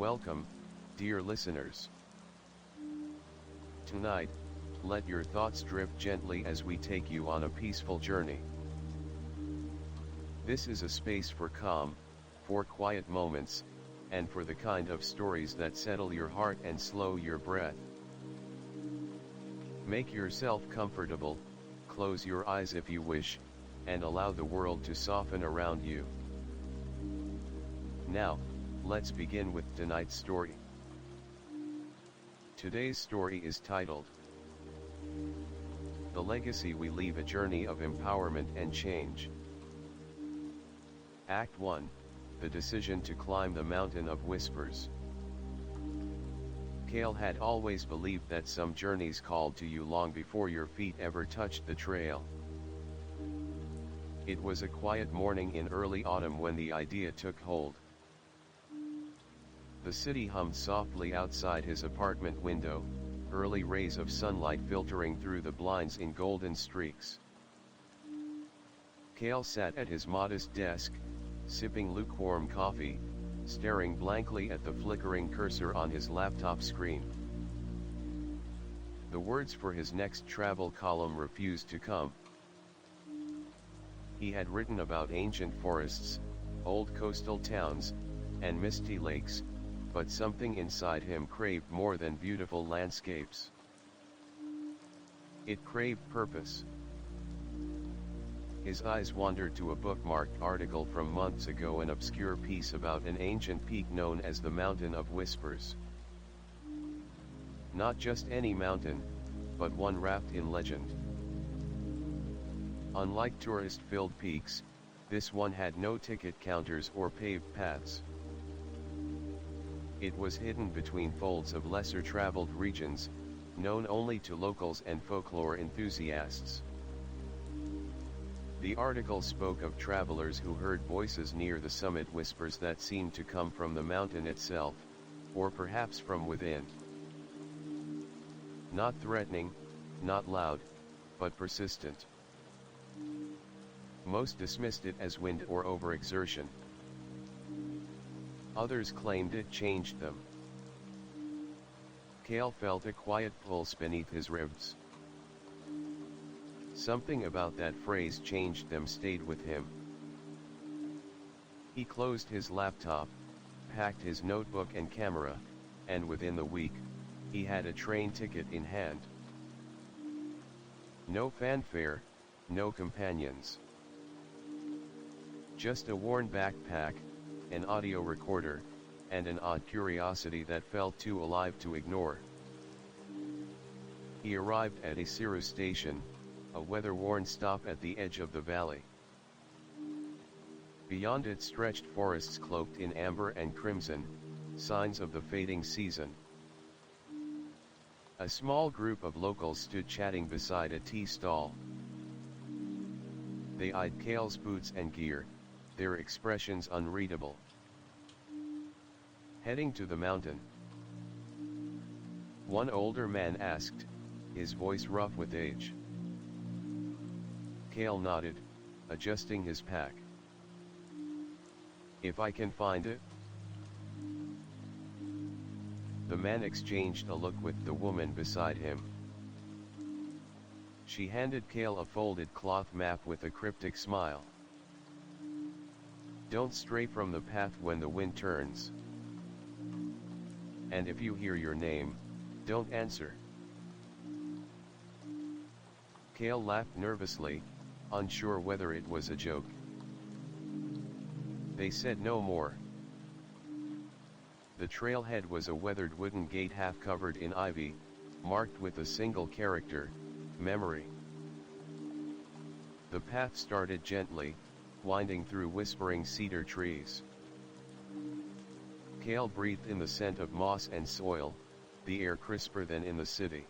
Welcome, dear listeners. Tonight, let your thoughts drift gently as we take you on a peaceful journey. This is a space for calm, for quiet moments, and for the kind of stories that settle your heart and slow your breath. Make yourself comfortable, close your eyes if you wish, and allow the world to soften around you. Now, let's begin with tonight's story. Today's story is titled, The Legacy We Leave, a Journey of Empowerment and Change. Act 1, The Decision to Climb the Mountain of Whispers. Cale had always believed that some journeys called to you long before your feet ever touched the trail. It was a quiet morning in early autumn when the idea took hold. The city hummed softly outside his apartment window, early rays of sunlight filtering through the blinds in golden streaks. Cale sat at his modest desk, sipping lukewarm coffee, staring blankly at the flickering cursor on his laptop screen. The words for his next travel column refused to come. He had written about ancient forests, old coastal towns, and misty lakes, but something inside him craved more than beautiful landscapes. It craved purpose. His eyes wandered to a bookmarked article from months ago, an obscure piece about an ancient peak known as the Mountain of Whispers. Not just any mountain, but one wrapped in legend. Unlike tourist-filled peaks, this one had no ticket counters or paved paths. It was hidden between folds of lesser-traveled regions, known only to locals and folklore enthusiasts. The article spoke of travelers who heard voices near the summit, whispers that seemed to come from the mountain itself, or perhaps from within. Not threatening, not loud, but persistent. Most dismissed it as wind or overexertion. Others claimed it changed them. Cale felt a quiet pulse beneath his ribs. Something about that phrase, changed them, stayed with him. He closed his laptop, packed his notebook and camera, and within the week, he had a train ticket in hand. No fanfare, no companions. Just a worn backpack, an audio recorder, and an odd curiosity that felt too alive to ignore. He arrived at a Ciru station, a weather-worn stop at the edge of the valley. Beyond it stretched forests cloaked in amber and crimson, signs of the fading season. A small group of locals stood chatting beside a tea stall. They eyed Cale's boots and gear, their expressions unreadable. Heading to the mountain? One older man asked, his voice rough with age. Cale nodded, adjusting his pack. If I can find it? The man exchanged a look with the woman beside him. She handed Cale a folded cloth map with a cryptic smile. Don't stray from the path when the wind turns. And if you hear your name, don't answer. Cale laughed nervously, unsure whether it was a joke. They said no more. The trailhead was a weathered wooden gate half covered in ivy, marked with a single character, memory. The path started gently, winding through whispering cedar trees. Cale breathed in the scent of moss and soil, the air crisper than in the city.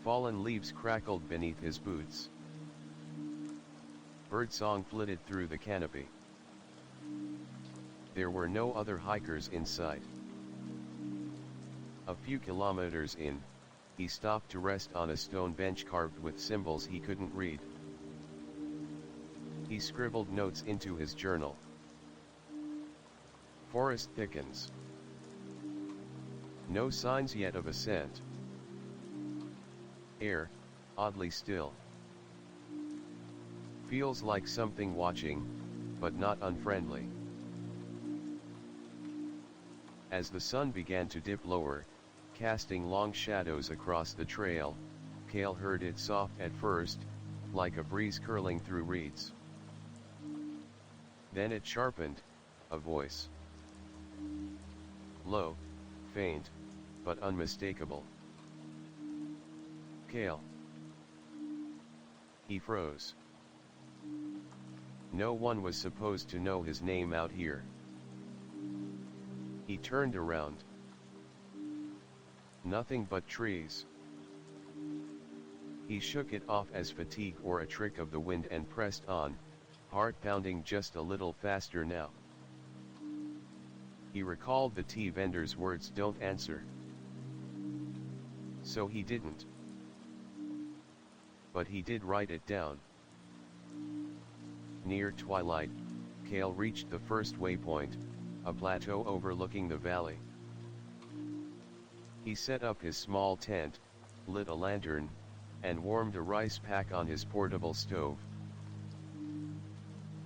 Fallen leaves crackled beneath his boots. Birdsong flitted through the canopy. There were no other hikers in sight. A few kilometers in, he stopped to rest on a stone bench carved with symbols he couldn't read. He scribbled notes into his journal. forest thickens. No signs yet of a scent. Air, oddly still. Feels like something watching, but not unfriendly. As the sun began to dip lower, casting long shadows across the trail, Cale heard it soft at first, like a breeze curling through reeds. Then it sharpened, a voice. Low, faint, but unmistakable. Cale. He froze. No one was supposed to know his name out here. He turned around. Nothing but trees. He shook it off as fatigue or a trick of the wind and pressed on, heart pounding just a little faster now. He recalled the tea vendor's words, "Don't answer." So he didn't. But he did write it down. Near twilight, Cale reached the first waypoint, a plateau overlooking the valley. He set up his small tent, lit a lantern, and warmed a rice pack on his portable stove.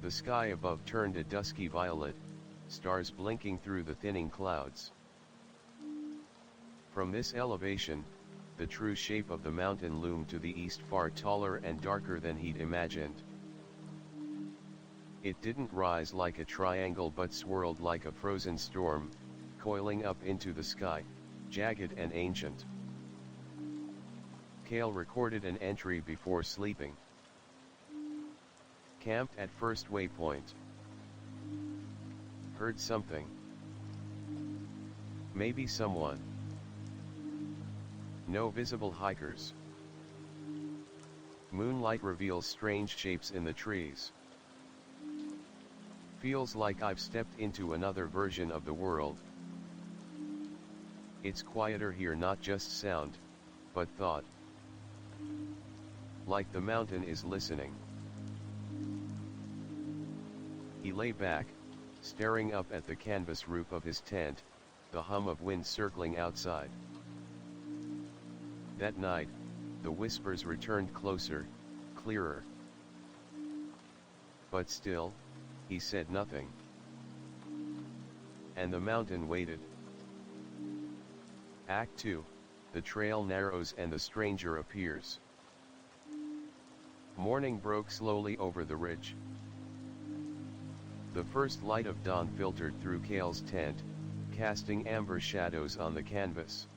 The sky above turned a dusky violet, stars blinking through the thinning clouds. From this elevation, the true shape of the mountain loomed to the east, far taller and darker than he'd imagined. It didn't rise like a triangle but swirled like a frozen storm, coiling up into the sky, jagged and ancient. Cale recorded an entry before sleeping. Camped at first waypoint. Heard something. Maybe someone. No visible hikers. Moonlight reveals strange shapes in the trees. Feels like I've stepped into another version of the world. It's quieter here, not just sound, but thought. Like the mountain is listening. He lay back, staring up at the canvas roof of his tent, the hum of wind circling outside. That night, the whispers returned closer, clearer. But still, he said nothing. And the mountain waited. Act 2, the trail narrows and the stranger appears. Morning broke slowly over the ridge. The first light of dawn filtered through Cale's tent, casting amber shadows on the canvas.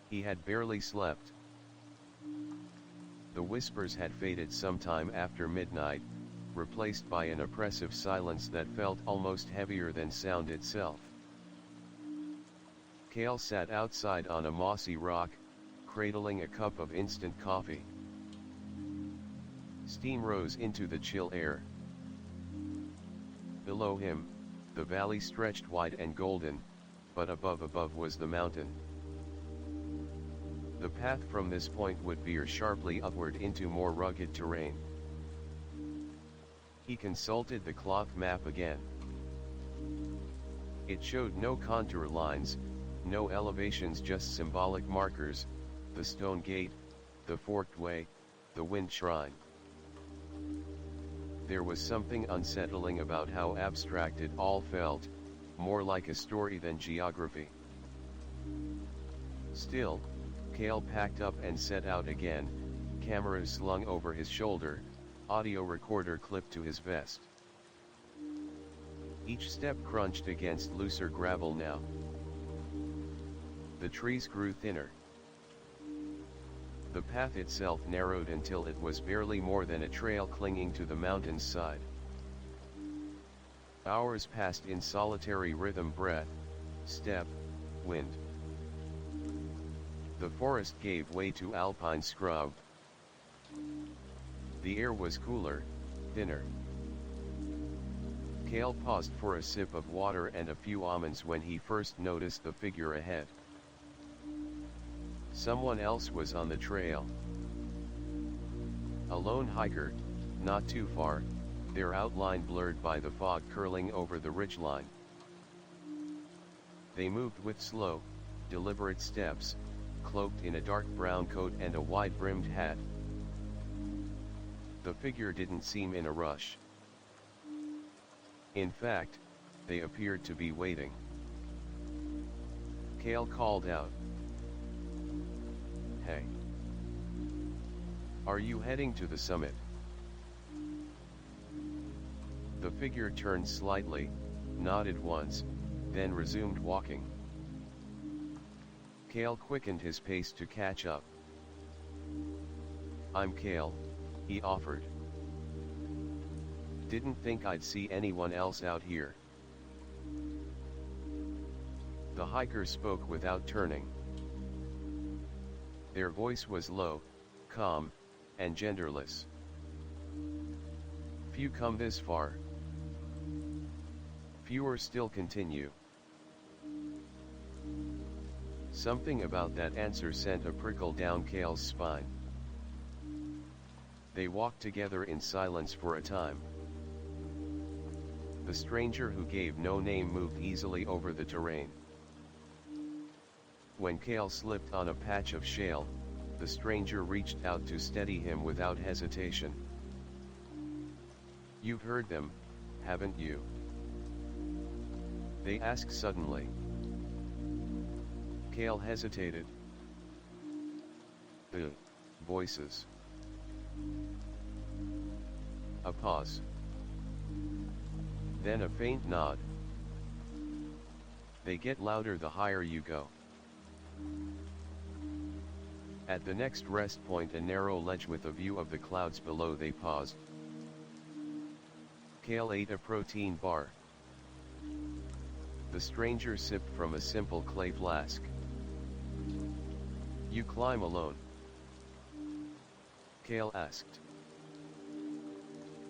He had barely slept. The whispers had faded sometime after midnight, replaced by an oppressive silence that felt almost heavier than sound itself. Cale sat outside on a mossy rock, cradling a cup of instant coffee. Steam rose into the chill air. Below him, the valley stretched white and golden, but above was the mountain. The path from this point would veer sharply upward into more rugged terrain. He consulted the cloth map again. It showed no contour lines, no elevations, just symbolic markers, the stone gate, the forked way, the wind shrine. There was something unsettling about how abstract it all felt, more like a story than geography. Still, Cale packed up and set out again, cameras slung over his shoulder, audio recorder clipped to his vest. Each step crunched against looser gravel now. The trees grew thinner. The path itself narrowed until it was barely more than a trail clinging to the mountain's side. Hours passed in solitary rhythm, breath, step, wind. The forest gave way to alpine scrub. The air was cooler, thinner. Cale paused for a sip of water and a few almonds when he first noticed the figure ahead. Someone else was on the trail. A lone hiker, not too far, their outline blurred by the fog curling over the ridgeline. They moved with slow, deliberate steps, cloaked in a dark brown coat and a wide-brimmed hat. The figure didn't seem in a rush. In fact, they appeared to be waiting. Cale called out, "Hey! Are you heading to the summit?" The figure turned slightly, nodded once, then resumed walking. Cale quickened his pace to catch up. "I'm Cale," he offered. "Didn't think I'd see anyone else out here." The hiker spoke without turning. Their voice was low, calm, and genderless. "Few come this far. Fewer still continue." Something about that answer sent a prickle down Cale's spine. They walked together in silence for a time. The stranger who gave no name moved easily over the terrain. When Cale slipped on a patch of shale, the stranger reached out to steady him without hesitation. "You've heard them, haven't you?" they asked suddenly. Cale hesitated. "The voices." A pause. Then a faint nod. "They get louder the higher you go." At the next rest point, a narrow ledge with a view of the clouds below, they paused. Cale ate a protein bar. The stranger sipped from a simple clay flask. "You climb alone?" Cale asked.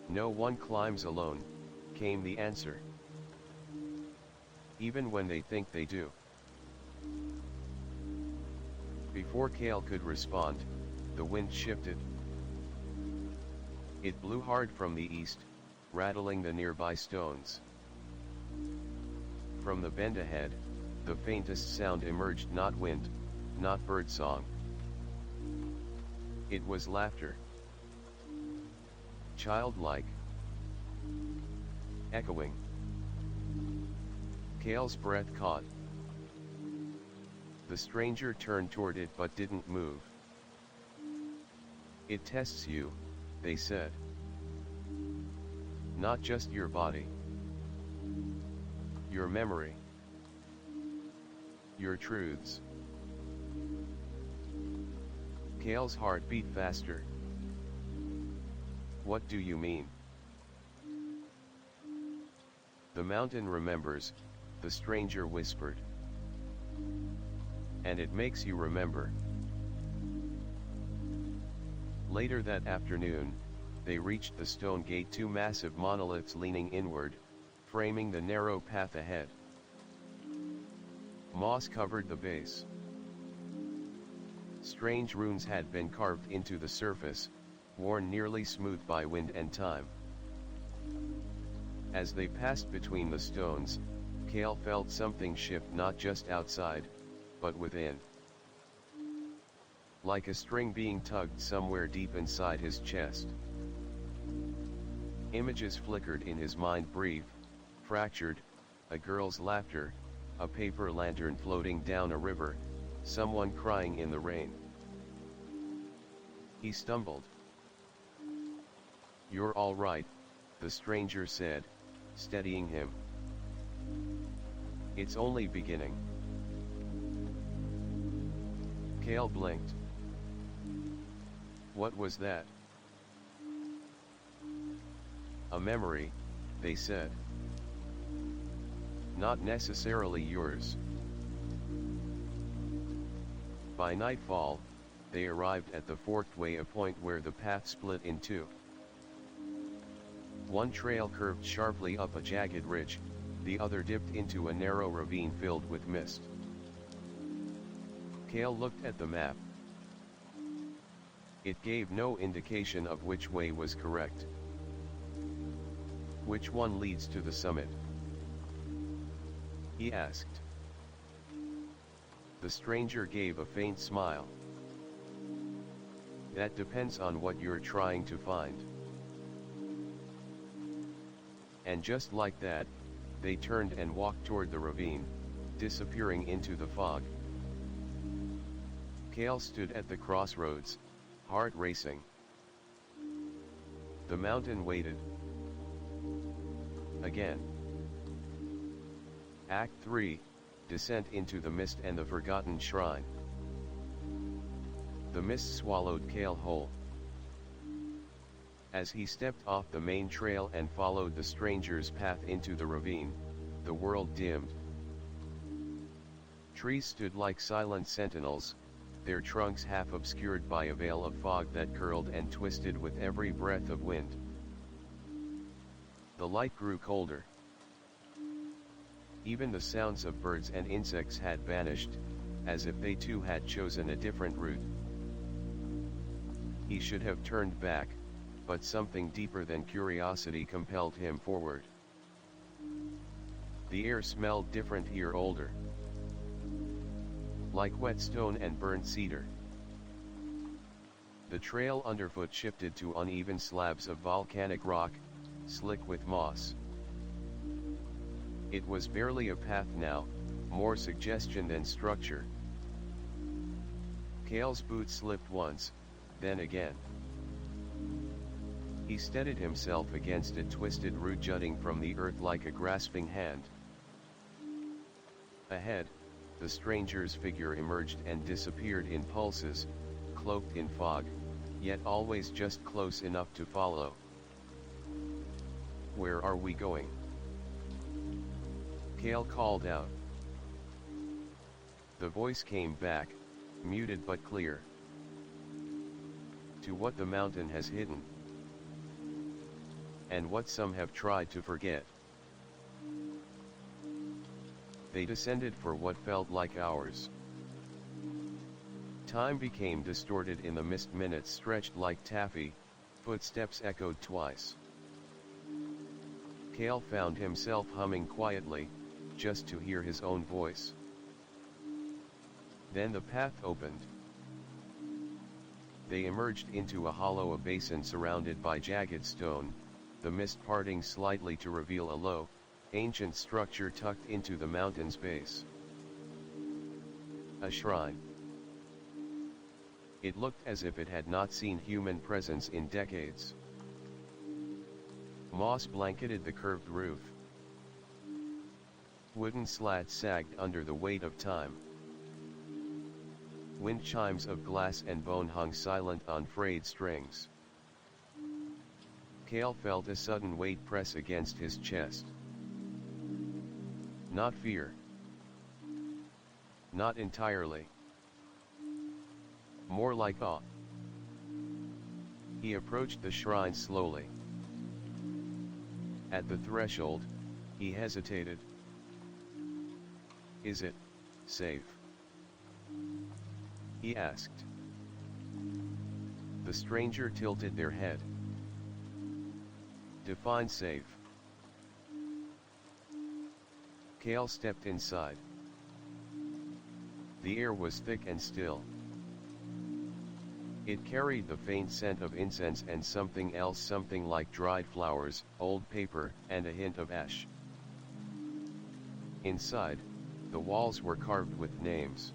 "No one climbs alone," came the answer. "Even when they think they do." Before Cale could respond, the wind shifted. It blew hard from the east, rattling the nearby stones. From the bend ahead, the faintest sound emerged, not wind, not birdsong. It was laughter. Childlike. Echoing. Cale's breath caught. The stranger turned toward it but didn't move. "It tests you," they said. "Not just your body. Your memory. Your truths." Cale's heart beat faster. "What do you mean?" "The mountain remembers," the stranger whispered. "And it makes you remember." Later that afternoon, they reached the stone gate, two massive monoliths leaning inward, framing the narrow path ahead. Moss covered the base. Strange runes had been carved into the surface, worn nearly smooth by wind and time. As they passed between the stones, Cale felt something shift, not just outside, but within. Like a string being tugged somewhere deep inside his chest. Images flickered in his mind, brief, fractured: a girl's laughter, a paper lantern floating down a river, someone crying in the rain. He stumbled. "You're all right," the stranger said, steadying him. "It's only beginning." Cale blinked. What was that? "A memory," they said. "Not necessarily yours." By nightfall, they arrived at the forked way, a point where the path split in two. One trail curved sharply up a jagged ridge, the other dipped into a narrow ravine filled with mist. Cale looked at the map. It gave no indication of which way was correct. Which one leads to the summit? He asked. The stranger gave a faint smile. That depends on what you're trying to find. And just like that, they turned and walked toward the ravine, disappearing into the fog. Cale stood at the crossroads, heart racing. The mountain waited. Again. Act 3, Descent into the Mist and the Forgotten Shrine. The mist swallowed Cale whole. As he stepped off the main trail and followed the stranger's path into the ravine, the world dimmed. Trees stood like silent sentinels, their trunks half obscured by a veil of fog that curled and twisted with every breath of wind. The light grew colder. Even the sounds of birds and insects had vanished, as if they too had chosen a different route. He should have turned back, but something deeper than curiosity compelled him forward. The air smelled different here, older. Like wet stone and burnt cedar. The trail underfoot shifted to uneven slabs of volcanic rock, slick with moss. It was barely a path now, more suggestion than structure. Cale's boot slipped once, then again. He steadied himself against a twisted root jutting from the earth like a grasping hand. Ahead, the stranger's figure emerged and disappeared in pulses, cloaked in fog, yet always just close enough to follow. Where are we going? Cale called out. The voice came back, muted but clear. To what the mountain has hidden, and what some have tried to forget. They descended for what felt like hours. Time became distorted in the mist, minutes stretched like taffy, footsteps echoed twice. Cale found himself humming quietly, just to hear his own voice. Then the path opened. They emerged into a hollow, a basin surrounded by jagged stone, the mist parting slightly to reveal a low, ancient structure tucked into the mountain's base. A shrine. It looked as if it had not seen human presence in decades. Moss blanketed the curved roof. Wooden slats sagged under the weight of time. Wind chimes of glass and bone hung silent on frayed strings. Cale felt a sudden weight press against his chest. Not fear. Not entirely. More like awe. He approached the shrine slowly. At the threshold, he hesitated. Is it safe? He asked. The stranger tilted their head. Define safe. Cale stepped inside. The air was thick and still. It carried the faint scent of incense and something else, something like dried flowers, old paper, and a hint of ash. Inside, the walls were carved with names.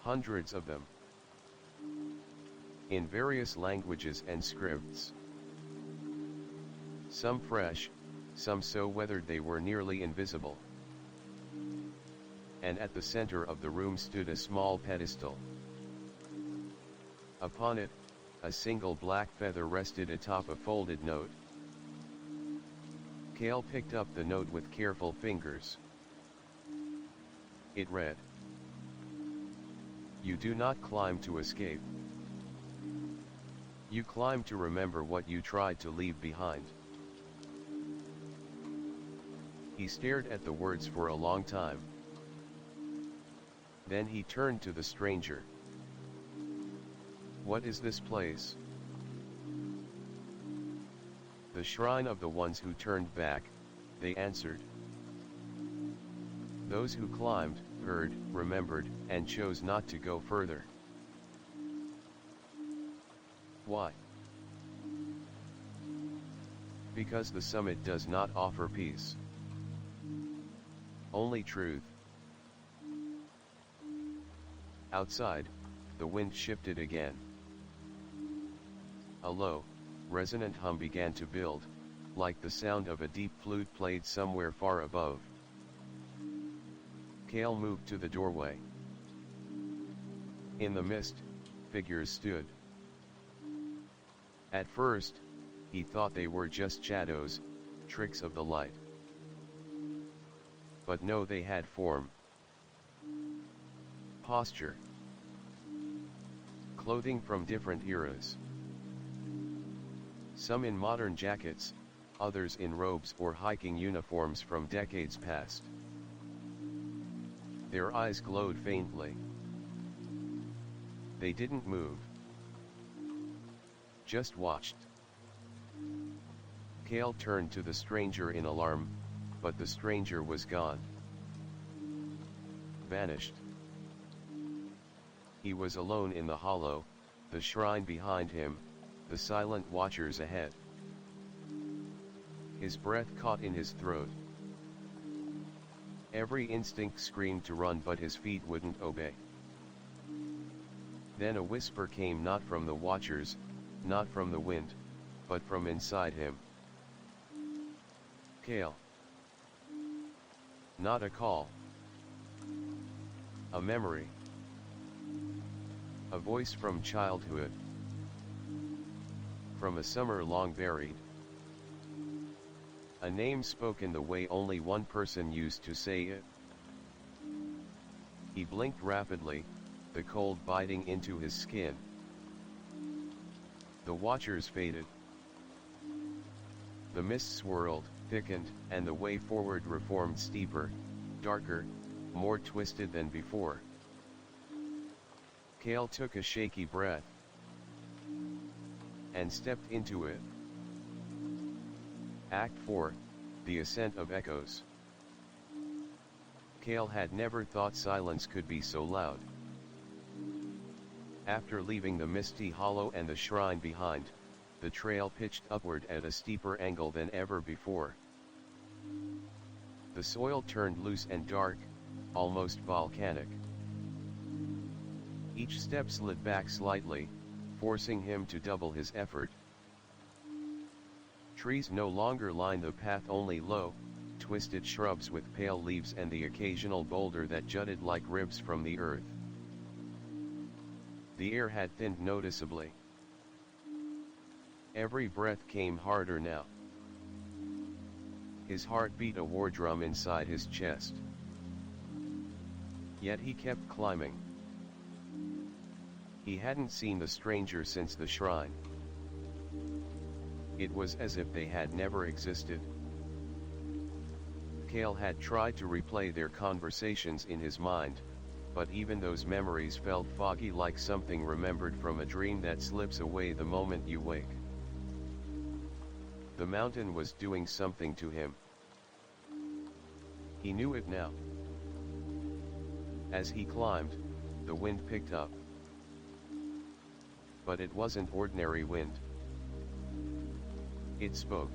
Hundreds of them. In various languages and scripts. Some fresh, some so weathered they were nearly invisible. And at the center of the room stood a small pedestal. Upon it, a single black feather rested atop a folded note. Cale picked up the note with careful fingers. It read, "You do not climb to escape. You climb to remember what you tried to leave behind." He stared at the words for a long time. Then he turned to the stranger. "What is this place?" The The shrine of the ones who turned back, they answered. Those who climbed, heard, remembered, and chose not to go further. Why? Because the summit does not offer peace, only truth. Outside, the wind shifted again. A low, resonant hum began to build, like the sound of a deep flute played somewhere far above. Cale moved to the doorway. In the mist, figures stood. At first, he thought they were just shadows, tricks of the light. But no, they had form, posture, clothing from different eras. Some in modern jackets, others in robes or hiking uniforms from decades past. Their eyes glowed faintly. They didn't move, just watched. Cale turned to the stranger in alarm, but the stranger was gone. Vanished. He was alone in the hollow, the shrine behind him, the silent watchers ahead. His breath caught in his throat. Every instinct screamed to run, but his feet wouldn't obey. Then a whisper came, not from the watchers, not from the wind, but from inside him. Cale. Not a call. A memory. A voice from childhood. From a summer long buried. A name spoken the way only one person used to say it. He blinked rapidly, the cold biting into his skin. The watchers faded. The mist swirled, thickened, and the way forward reformed, steeper, darker, more twisted than before. Cale took a shaky breath and stepped into it. Act 4, The Ascent of Echoes. Cale had never thought silence could be so loud. After leaving the misty hollow and the shrine behind, the trail pitched upward at a steeper angle than ever before. The soil turned loose and dark, almost volcanic. Each step slid back slightly, forcing him to double his effort. Trees no longer lined the path, only low, twisted shrubs with pale leaves and the occasional boulder that jutted like ribs from the earth. The air had thinned noticeably. Every breath came harder now. His heart beat a war drum inside his chest. Yet he kept climbing. He hadn't seen the stranger since the shrine. It was as if they had never existed. Cale had tried to replay their conversations in his mind, but even those memories felt foggy, like something remembered from a dream that slips away the moment you wake. The mountain was doing something to him. He knew it now. As he climbed, the wind picked up. But it wasn't ordinary wind. It spoke.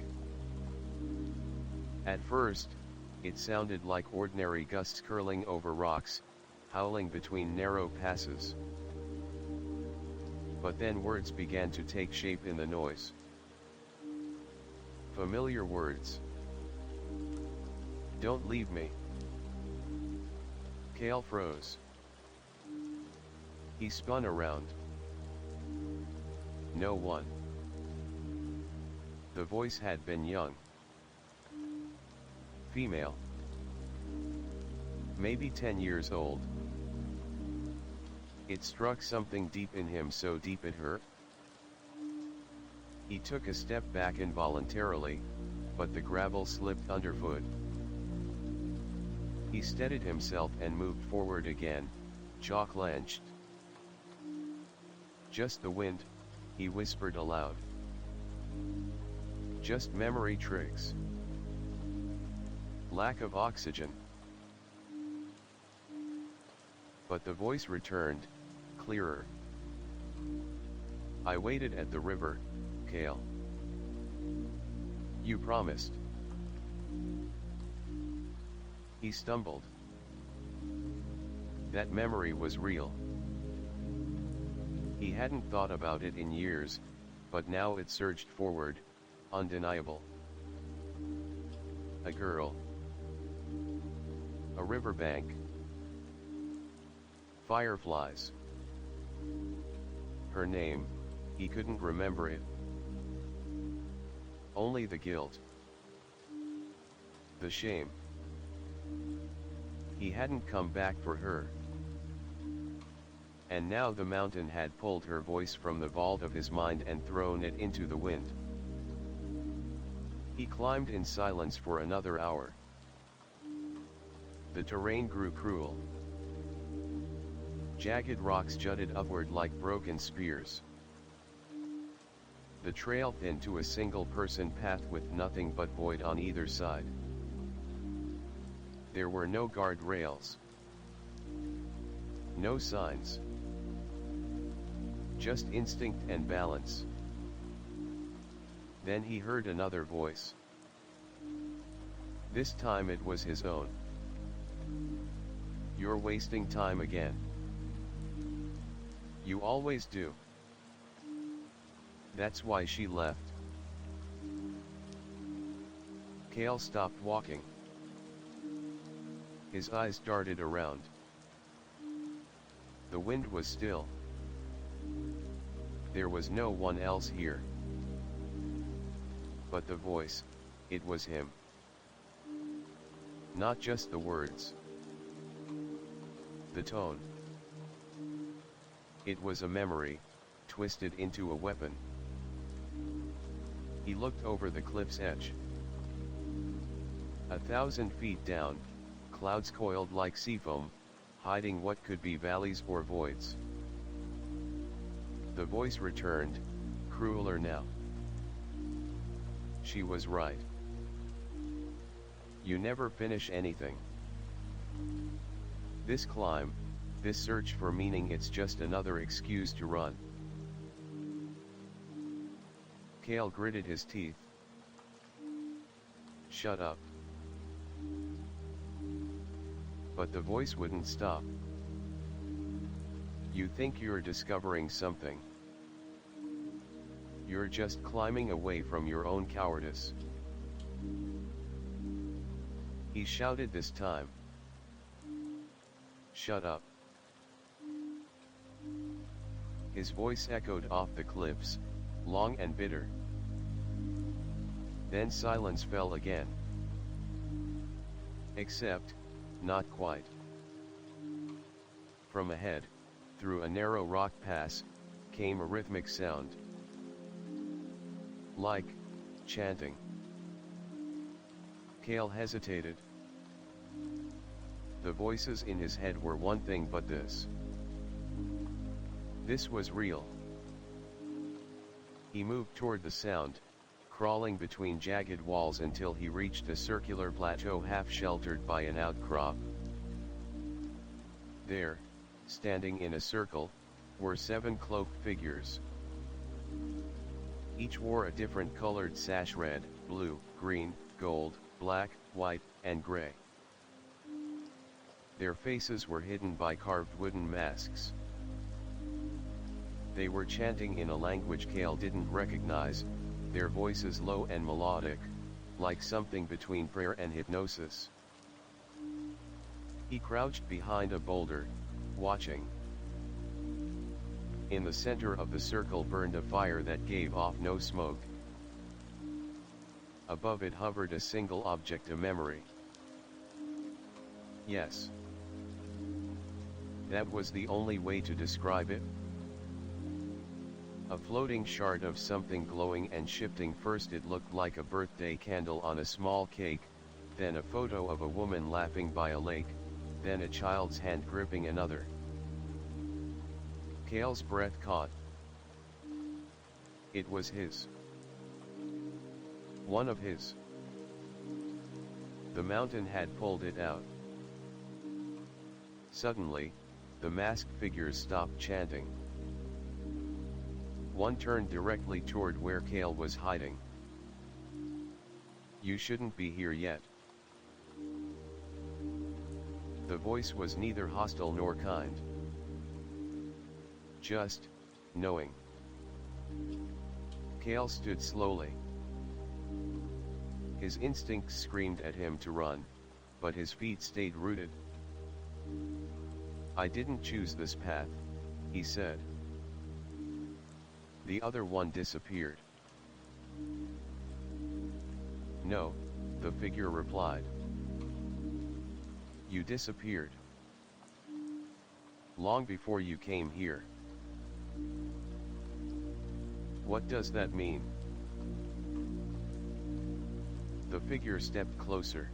At first, it sounded like ordinary gusts curling over rocks, howling between narrow passes. But then words began to take shape in the noise. Familiar words. Don't leave me. Cale froze. He spun around. No one. The voice had been young. Female. Maybe 10 years old. It struck something deep in him, so deep it hurt. He took a step back involuntarily, but the gravel slipped underfoot. He steadied himself and moved forward again, jaw clenched. Just the wind, he whispered aloud. Just memory tricks. Lack of oxygen. But the voice returned, clearer. I waited at the river, Kale. You promised. He stumbled. That memory was real. He hadn't thought about it in years, but now it surged forward, undeniable. A girl. A riverbank. Fireflies. Her name, he couldn't remember it. Only the guilt. The shame. He hadn't come back for her. And now the mountain had pulled her voice from the vault of his mind and thrown it into the wind. He climbed in silence for another hour. The terrain grew cruel. Jagged rocks jutted upward like broken spears. The trail thinned to a single-person path with nothing but void on either side. There were no guardrails. No signs. Just instinct and balance. Then he heard another voice. This time it was his own. You're wasting time again. You always do. That's why she left. Kale stopped walking. His eyes darted around. The wind was still. There was no one else here. But the voice, it was him. Not just the words. The tone. It was a memory, twisted into a weapon. He looked over the cliff's edge. 1,000 feet down, clouds coiled like seafoam, hiding what could be valleys or voids. The voice returned, crueler now. She was right. You never finish anything. This climb, this search for meaning, it's just another excuse to run. Kale gritted his teeth. Shut up. But the voice wouldn't stop. You think you're discovering something. You're just climbing away from your own cowardice. He shouted this time. Shut up. His voice echoed off the cliffs, long and bitter. Then silence fell again. Except, not quite. From ahead, through a narrow rock pass, came a rhythmic sound. Like chanting. Kale hesitated. The voices in his head were one thing, but this was real. He moved toward the sound, crawling between jagged walls until he reached a circular plateau half sheltered by an outcrop. There, standing in a circle, were 7 cloaked figures. Each wore a different colored sash: red, blue, green, gold, black, white, and gray. Their faces were hidden by carved wooden masks. They were chanting in a language Kale didn't recognize, their voices low and melodic, like something between prayer and hypnosis. He crouched behind a boulder, watching. In the center of the circle burned a fire that gave off no smoke. Above it hovered a single object, a memory. Yes. That was the only way to describe it. A floating shard of something glowing and shifting. First it looked like a birthday candle on a small cake, then a photo of a woman laughing by a lake, then a child's hand gripping another. Kale's breath caught. It was his. One of his. The mountain had pulled it out. Suddenly, the masked figures stopped chanting. One turned directly toward where Kale was hiding. "You shouldn't be here yet." The voice was neither hostile nor kind. Just knowing. Kale stood slowly. His instincts screamed at him to run, but his feet stayed rooted. "I didn't choose this path," he said. The other one disappeared. "No," the figure replied. "You disappeared long before you came here." "What does that mean?" The figure stepped closer.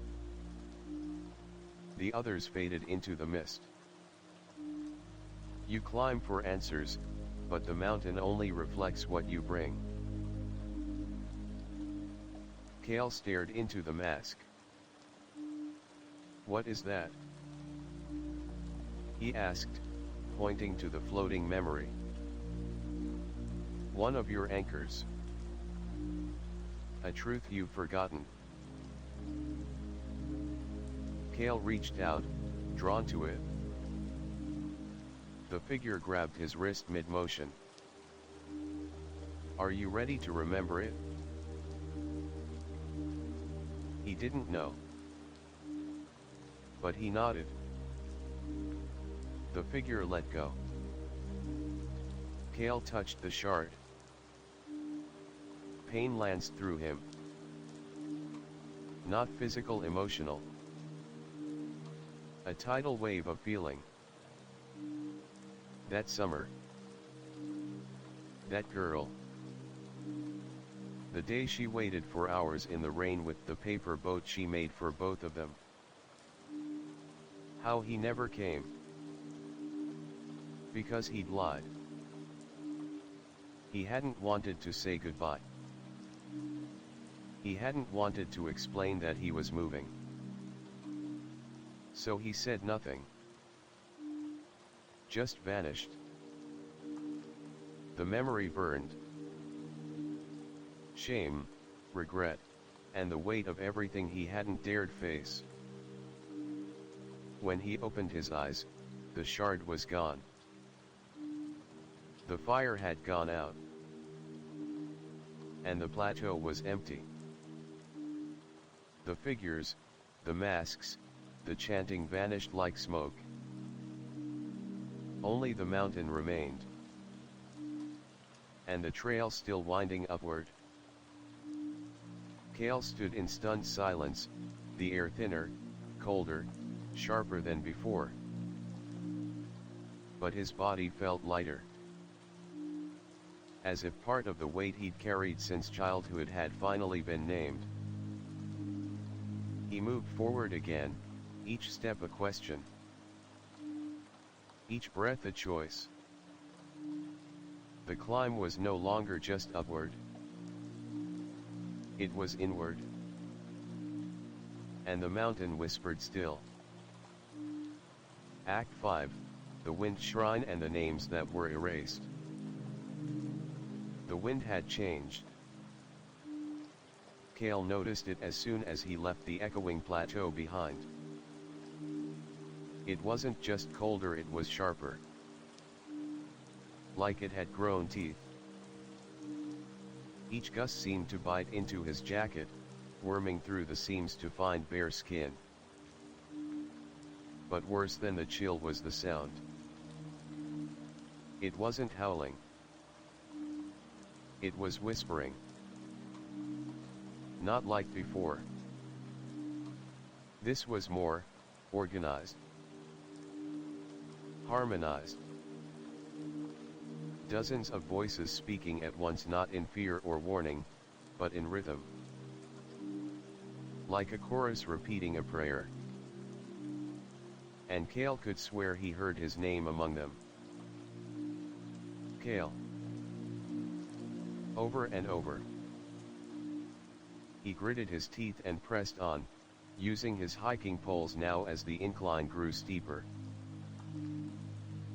The others faded into the mist. "You climb for answers, but the mountain only reflects what you bring." Kale stared into the mask. "What is that?" he asked, pointing to the floating memory. "One of your anchors. A truth you've forgotten." Kale reached out, drawn to it. The figure grabbed his wrist mid-motion. "Are you ready to remember it?" He didn't know, but he nodded. The figure let go. Kale touched the shard. Pain lanced through him. Not physical, emotional. A tidal wave of feeling. That summer. That girl. The day she waited for hours in the rain with the paper boat she made for both of them. How he never came. Because he'd lied. He hadn't wanted to say goodbye. He hadn't wanted to explain that he was moving. So he said nothing. Just vanished. The memory burned. Shame, regret, and the weight of everything he hadn't dared face. When he opened his eyes, the shard was gone. The fire had gone out. And the plateau was empty. The figures, the masks, the chanting vanished like smoke. Only the mountain remained. And the trail still winding upward. Kale stood in stunned silence, the air thinner, colder, sharper than before. But his body felt lighter. As if part of the weight he'd carried since childhood had finally been named. He moved forward again, each step a question. Each breath a choice. The climb was no longer just upward. It was inward. And the mountain whispered still. Act 5, the wind shrine and the names that were erased. The wind had changed. Kale noticed it as soon as he left the echoing plateau behind. It wasn't just colder, it was sharper. Like it had grown teeth. Each gust seemed to bite into his jacket, worming through the seams to find bare skin. But worse than the chill was the sound. It wasn't howling. It was whispering. Not like before. This was more organized. Harmonized. Dozens of voices speaking at once, not in fear or warning, but in rhythm. Like a chorus repeating a prayer. And Kale could swear he heard his name among them. Kale. Over and over. He gritted his teeth and pressed on, using his hiking poles now as the incline grew steeper.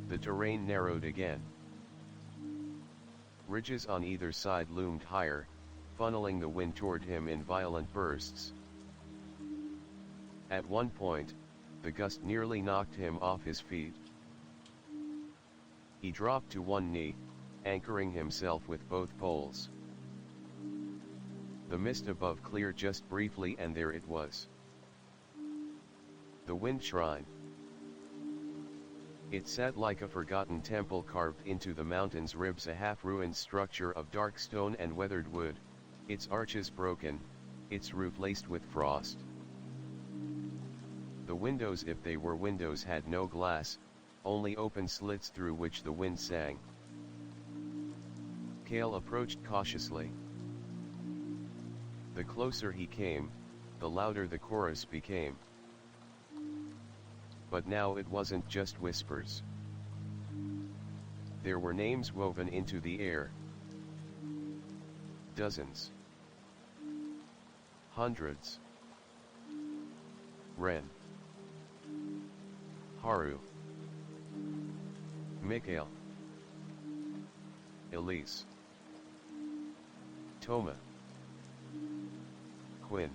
The terrain narrowed again. Ridges on either side loomed higher, funneling the wind toward him in violent bursts. At one point, the gust nearly knocked him off his feet. He dropped to one knee, anchoring himself with both poles. The mist above cleared just briefly, and there it was. The wind shrine. It sat like a forgotten temple carved into the mountain's ribs, a half-ruined structure of dark stone and weathered wood, its arches broken, its roof laced with frost. The windows, if they were windows, had no glass, only open slits through which the wind sang. Cale approached cautiously. The closer he came, the louder the chorus became. But now it wasn't just whispers. There were names woven into the air. Dozens. Hundreds. Ren. Haru. Mikhail. Elise. Toma. Quinn.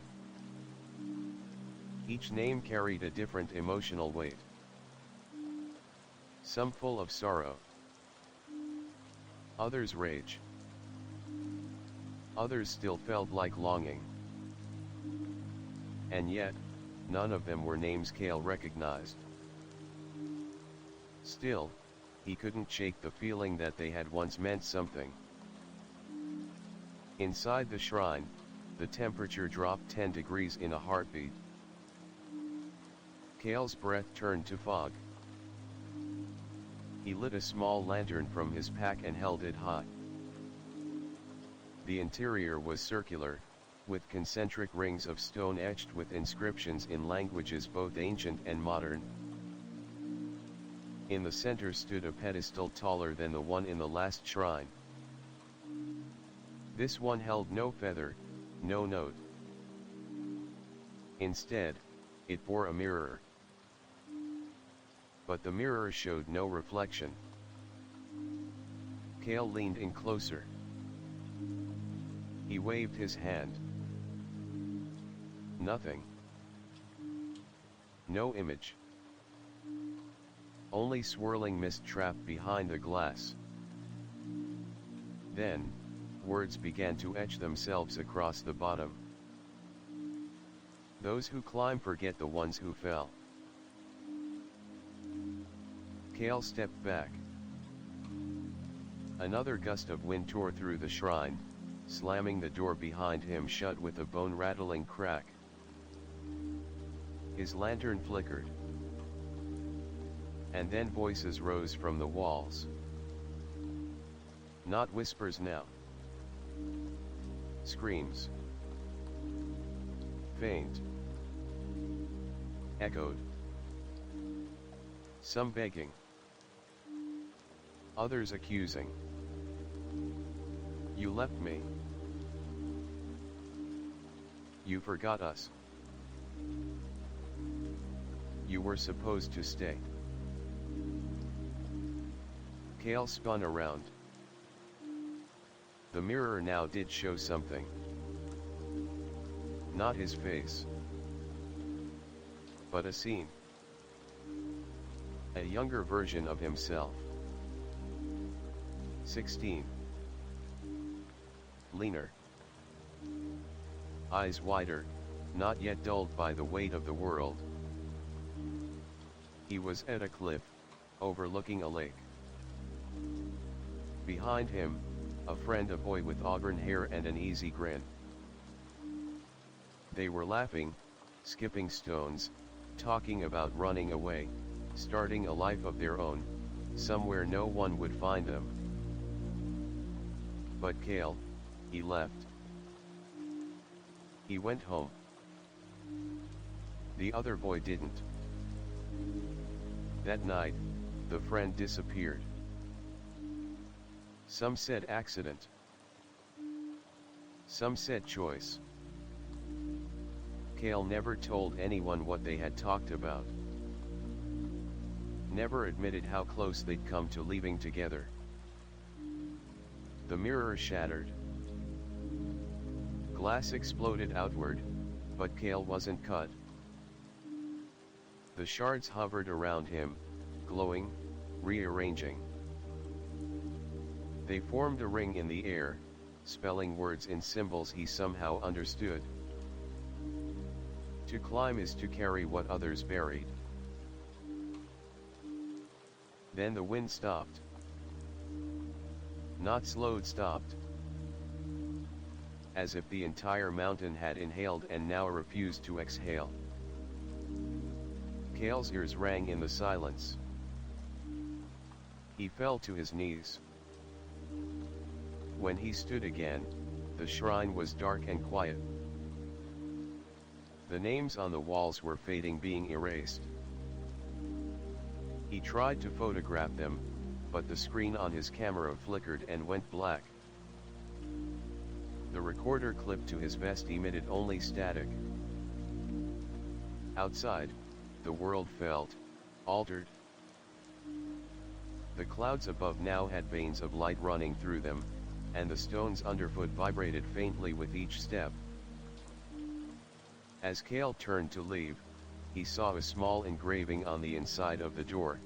Each name carried a different emotional weight. Some full of sorrow. Others rage. Others still felt like longing. And yet, none of them were names Cale recognized. Still, he couldn't shake the feeling that they had once meant something. Inside the shrine, the temperature dropped 10 degrees in a heartbeat. Cale's breath turned to fog. He lit a small lantern from his pack and held it high. The interior was circular, with concentric rings of stone etched with inscriptions in languages both ancient and modern. In the center stood a pedestal taller than the one in the last shrine. This one held no feather, no note. Instead, it bore a mirror. But the mirror showed no reflection. Cale leaned in closer. He waved his hand. Nothing. No image. Only swirling mist trapped behind the glass. Then, words began to etch themselves across the bottom. Those who climb forget the ones who fell. Cale stepped back. Another gust of wind tore through the shrine, slamming the door behind him shut with a bone-rattling crack. His lantern flickered. And then voices rose from the walls. Not whispers now. Screams. Faint. Echoed. Some begging. Others accusing. You left me. You forgot us. You were supposed to stay. Cale spun around. The mirror now did show something. Not his face, but a scene. A younger version of himself. 16. Leaner. Eyes wider, not yet dulled by the weight of the world. He was at a cliff, overlooking a lake. Behind him, a friend, a boy with auburn hair and an easy grin. They were laughing, skipping stones, talking about running away, starting a life of their own, somewhere no one would find them. But Cale, he left. He went home. The other boy didn't. That night, the friend disappeared. Some said accident. Some said choice. Cale never told anyone what they had talked about. Never admitted how close they'd come to leaving together. The mirror shattered. Glass exploded outward, but Cale wasn't cut. The shards hovered around him, glowing, rearranging. They formed a ring in the air, spelling words in symbols he somehow understood. To climb is to carry what others buried. Then the wind stopped. Not slowed, stopped. As if the entire mountain had inhaled and now refused to exhale. Cale's ears rang in the silence. He fell to his knees. When he stood again, the shrine was dark and quiet. The names on the walls were fading, being erased. He tried to photograph them, but the screen on his camera flickered and went black. The recorder clipped to his vest emitted only static. Outside, the world felt altered. The clouds above now had veins of light running through them, and the stones underfoot vibrated faintly with each step. As Cale turned to leave, he saw a small engraving on the inside of the door,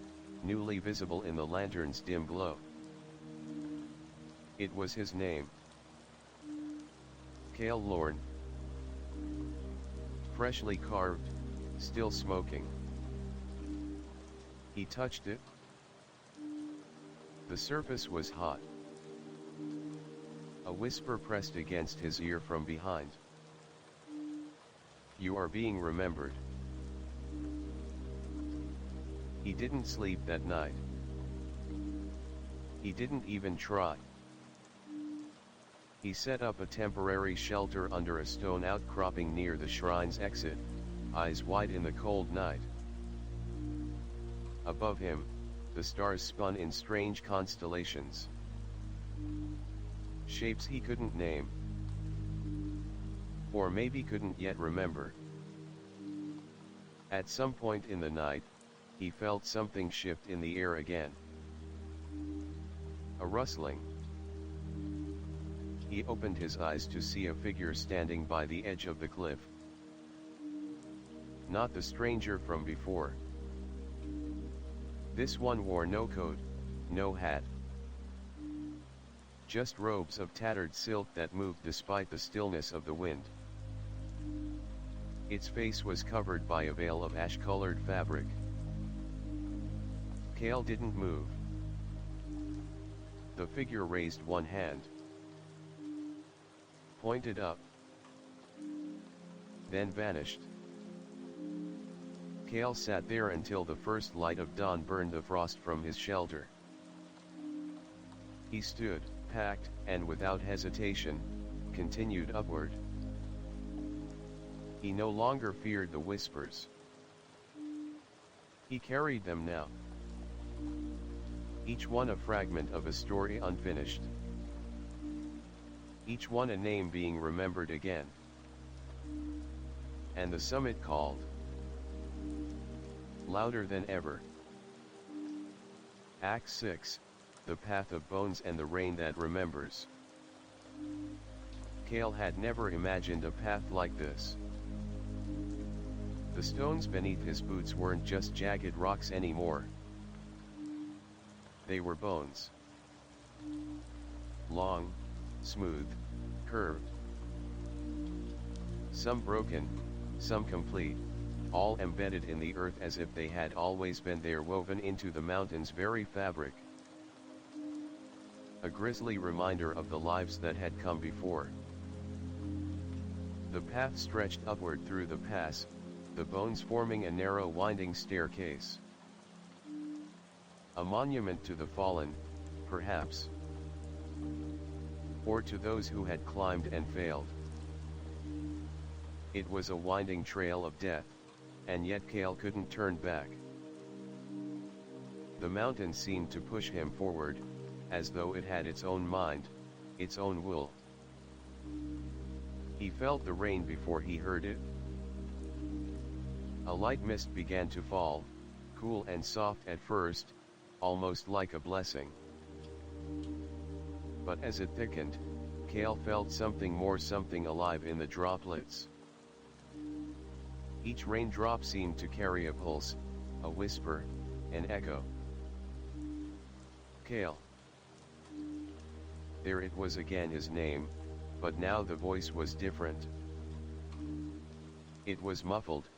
newly visible in the lantern's dim glow. It was his name. Cale Lorne. Freshly carved, still smoking. He touched it. The surface was hot. A whisper pressed against his ear from behind. You are being remembered. He didn't sleep that night. He didn't even try. He set up a temporary shelter under a stone outcropping near the shrine's exit, eyes wide in the cold night. Above him, the stars spun in strange constellations. Shapes he couldn't name. Or maybe couldn't yet remember. At some point in the night, he felt something shift in the air again. A rustling. He opened his eyes to see a figure standing by the edge of the cliff. Not the stranger from before. This one wore no coat, no hat. Just robes of tattered silk that moved despite the stillness of the wind. Its face was covered by a veil of ash-colored fabric. Cale didn't move. The figure raised one hand. Pointed up. Then vanished. Cale sat there until the first light of dawn burned the frost from his shelter. He stood, packed, and without hesitation, continued upward. He no longer feared the whispers. He carried them now. Each one a fragment of a story unfinished. Each one a name being remembered again. And the summit called. Louder than ever. Act 6, The Path of Bones and the Rain That Remembers. Cale had never imagined a path like this. The stones beneath his boots weren't just jagged rocks anymore. They were bones. Long, smooth, curved. Some broken, some complete, all embedded in the earth as if they had always been there, woven into the mountain's very fabric. A grisly reminder of the lives that had come before. The path stretched upward through the pass, the bones forming a narrow winding staircase. A monument to the fallen, perhaps. Or to those who had climbed and failed. It was a winding trail of death, and yet Cale couldn't turn back. The mountain seemed to push him forward, as though it had its own mind, its own will. He felt the rain before he heard it. A light mist began to fall, cool and soft at first, almost like a blessing. But as it thickened, Cale felt something more, something alive in the droplets. Each raindrop seemed to carry a pulse, a whisper, an echo. Cale. There it was again, his name, but now the voice was different. It was muffled,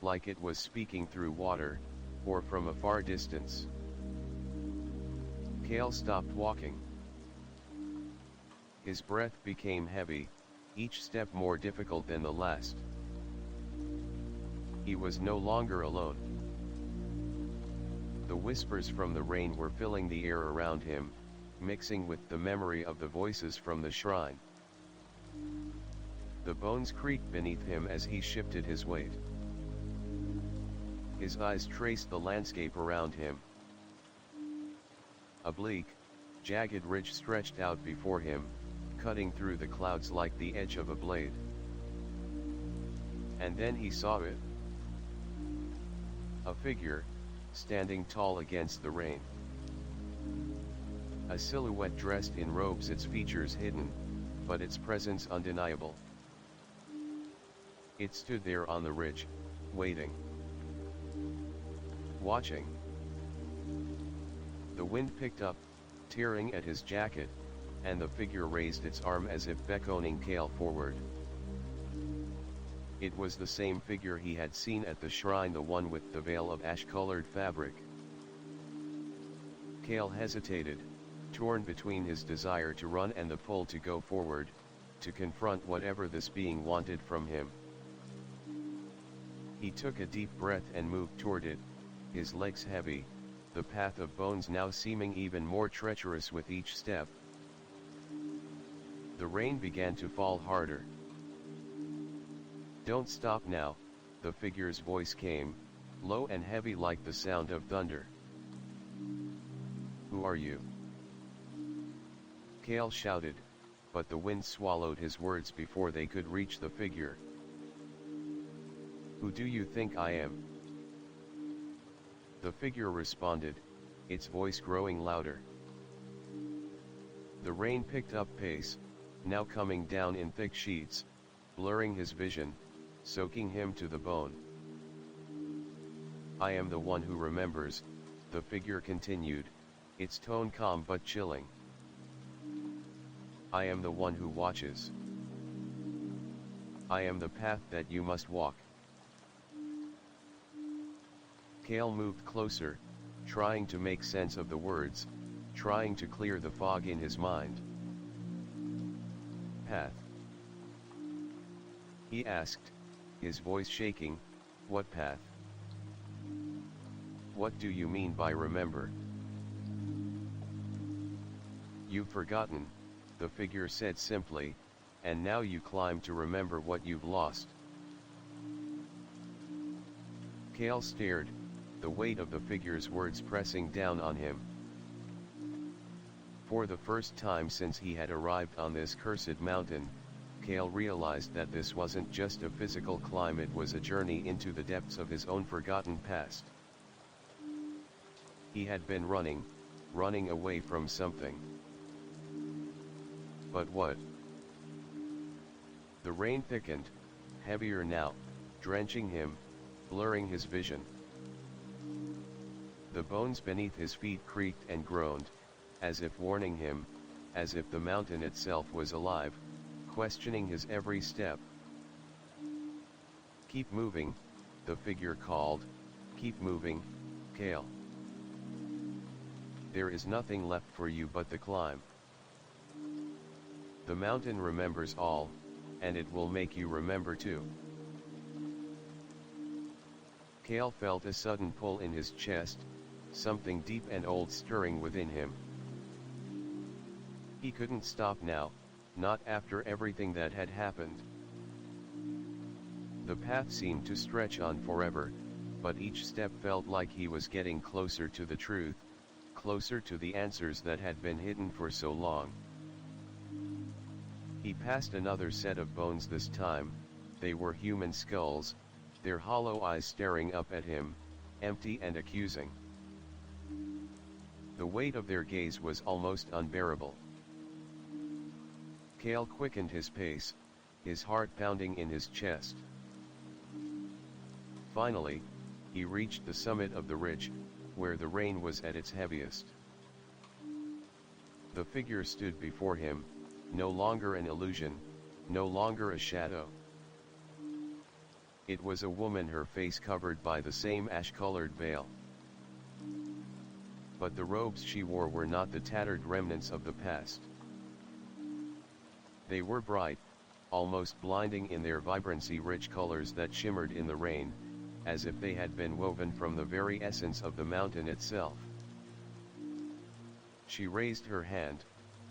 like it was speaking through water, or from a far distance. Cale stopped walking. His breath became heavy, each step more difficult than the last. He was no longer alone. The whispers from the rain were filling the air around him, mixing with the memory of the voices from the shrine. The bones creaked beneath him as he shifted his weight. His eyes traced the landscape around him. A bleak, jagged ridge stretched out before him, cutting through the clouds like the edge of a blade. And then he saw it. A figure, standing tall against the rain. A silhouette dressed in robes, its features hidden, but its presence undeniable. It stood there on the ridge, waiting. Watching. The wind picked up, tearing at his jacket, and the figure raised its arm as if beckoning Cale forward. It was the same figure he had seen at the shrine, the one with the veil of ash-colored fabric. Cale hesitated, torn between his desire to run and the pull to go forward, to confront whatever this being wanted from him. He took a deep breath and moved toward it, his legs heavy, the path of bones now seeming even more treacherous with each step. The rain began to fall harder. "Don't stop now," the figure's voice came, low and heavy like the sound of thunder. "Who are you?" Cale shouted, but the wind swallowed his words before they could reach the figure. "Who do you think I am?" The figure responded, its voice growing louder. The rain picked up pace, now coming down in thick sheets, blurring his vision, soaking him to the bone. "I am the one who remembers," the figure continued, its tone calm but chilling. "I am the one who watches. I am the path that you must walk." Cale moved closer, trying to make sense of the words, trying to clear the fog in his mind. "Path?" he asked, his voice shaking. "What path? What do you mean by remember?" "You've forgotten," the figure said simply, "and now you climb to remember what you've lost." Cale stared, the weight of the figure's words pressing down on him. For the first time since he had arrived on this cursed mountain, Cale realized that this wasn't just a physical climb, it was a journey into the depths of his own forgotten past. He had been running away from something. But what? The rain thickened, heavier now, drenching him, blurring his vision. The bones beneath his feet creaked and groaned, as if warning him, as if the mountain itself was alive, questioning his every step. "Keep moving," the figure called, "keep moving, Cale. There is nothing left for you but the climb. The mountain remembers all, and it will make you remember too." Cale felt a sudden pull in his chest, something deep and old stirring within him. He couldn't stop now, not after everything that had happened. The path seemed to stretch on forever, but each step felt like he was getting closer to the truth, closer to the answers that had been hidden for so long. He passed another set of bones this time. They were human skulls, their hollow eyes staring up at him, empty and accusing. The weight of their gaze was almost unbearable. Cale quickened his pace, his heart pounding in his chest. Finally, he reached the summit of the ridge, where the rain was at its heaviest. The figure stood before him, no longer an illusion, no longer a shadow. It was a woman, her face covered by the same ash-colored veil. But the robes she wore were not the tattered remnants of the past. They were bright, almost blinding in their vibrancy, rich colors that shimmered in the rain, as if they had been woven from the very essence of the mountain itself. She raised her hand,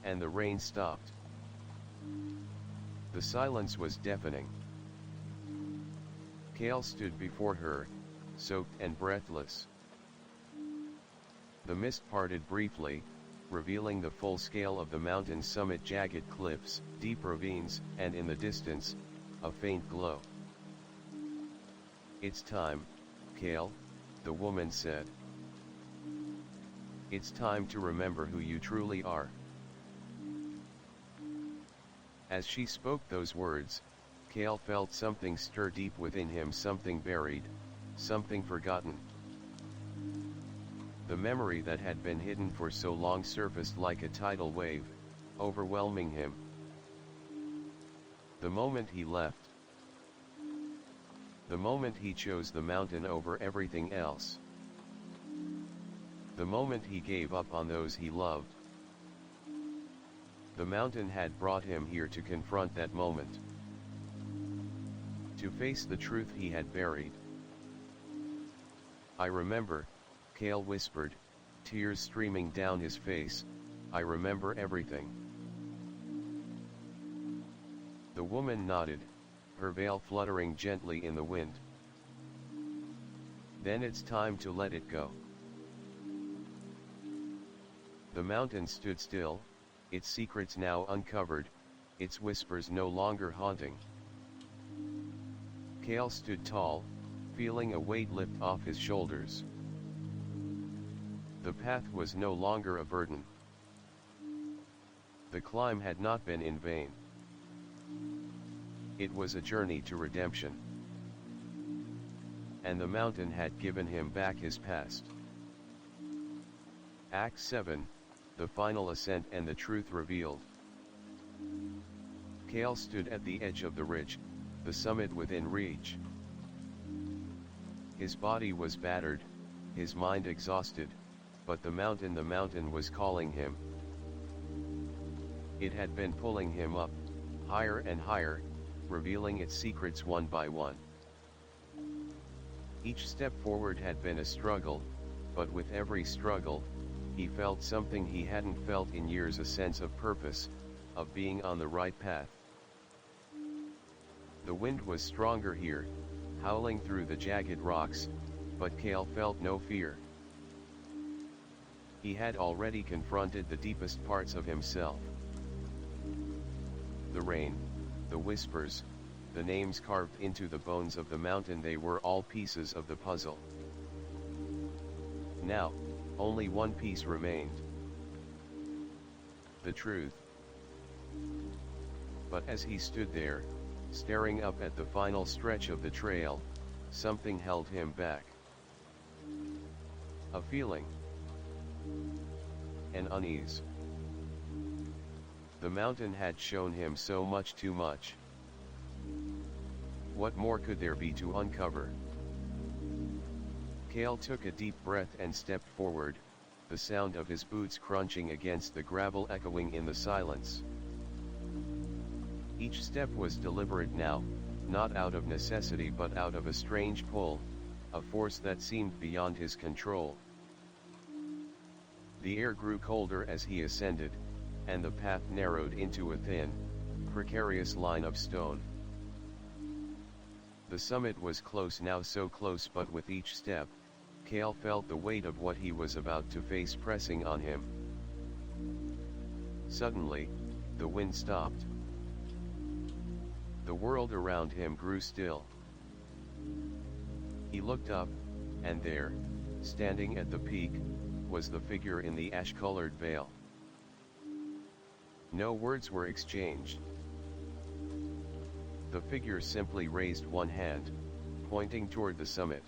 and the rain stopped. The silence was deafening. Cale stood before her, soaked and breathless. The mist parted briefly, revealing the full scale of the mountain's summit, jagged cliffs, deep ravines, and in the distance, a faint glow. "It's time, Cale," the woman said. "It's time to remember who you truly are." As she spoke those words, Cale felt something stir deep within him, something buried, something forgotten. The memory that had been hidden for so long surfaced like a tidal wave, overwhelming him. The moment he left. The moment he chose the mountain over everything else. The moment he gave up on those he loved. The mountain had brought him here to confront that moment. To face the truth he had buried. "I remember," Cale whispered, tears streaming down his face, "I remember everything." The woman nodded, her veil fluttering gently in the wind. "Then it's time to let it go." The mountain stood still, its secrets now uncovered, its whispers no longer haunting. Cale stood tall, feeling a weight lift off his shoulders. The path was no longer a burden. The climb had not been in vain. It was a journey to redemption. And the mountain had given him back his past. Act 7, the final ascent and the truth revealed. Cale stood at the edge of the ridge, the summit within reach. His body was battered, his mind exhausted, but the mountain was calling him. It had been pulling him up, higher and higher, revealing its secrets one by one. Each step forward had been a struggle, but with every struggle, he felt something he hadn't felt in years, a sense of purpose, of being on the right path. The wind was stronger here, howling through the jagged rocks, but Cale felt no fear. He had already confronted the deepest parts of himself. The rain, the whispers, the names carved into the bones of the mountain, they were all pieces of the puzzle. Now, only one piece remained. The truth. But as he stood there, staring up at the final stretch of the trail, something held him back. A feeling. An unease. The mountain had shown him so much, too much. What more could there be to uncover? Cale took a deep breath and stepped forward, the sound of his boots crunching against the gravel echoing in the silence. Each step was deliberate now, not out of necessity but out of a strange pull, a force that seemed beyond his control. The air grew colder as he ascended, and the path narrowed into a thin, precarious line of stone. The summit was close now, so close, but with each step, Cale felt the weight of what he was about to face pressing on him. Suddenly, the wind stopped. The world around him grew still. He looked up, and there, standing at the peak, was the figure in the ash-colored veil. No words were exchanged. The figure simply raised one hand, pointing toward the summit.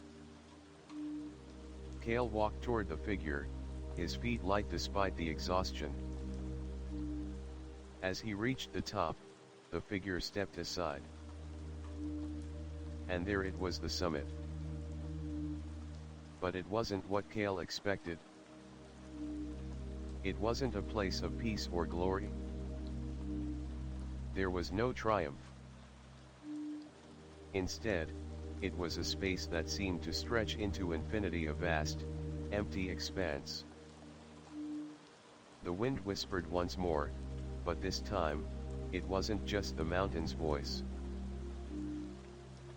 Cale walked toward the figure, his feet light despite the exhaustion. As he reached the top, the figure stepped aside. And there it was, the summit. But it wasn't what Cale expected. It wasn't a place of peace or glory. There was no triumph. Instead, it was a space that seemed to stretch into infinity, a vast, empty expanse. The wind whispered once more, but this time, it wasn't just the mountain's voice.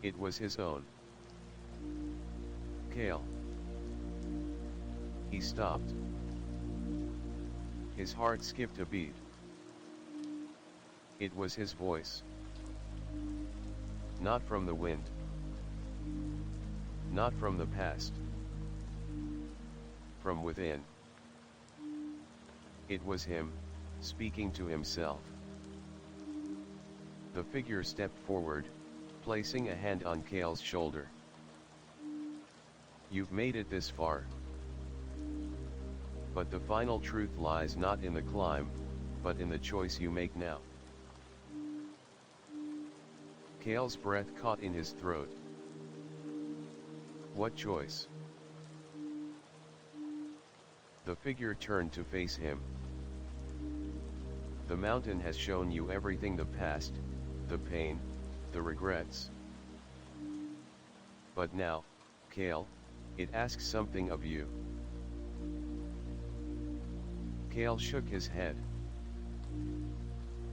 It was his own. Cale. He stopped. His heart skipped a beat. It was his voice. Not from the wind. Not from the past. From within. It was him, speaking to himself. The figure stepped forward, placing a hand on Cale's shoulder. You've made it this far. But the final truth lies not in the climb, but in the choice you make now. Cale's breath caught in his throat. What choice? The figure turned to face him. The mountain has shown you everything, the past, the pain, the regrets. But now, Cale, it asks something of you. Cale shook his head.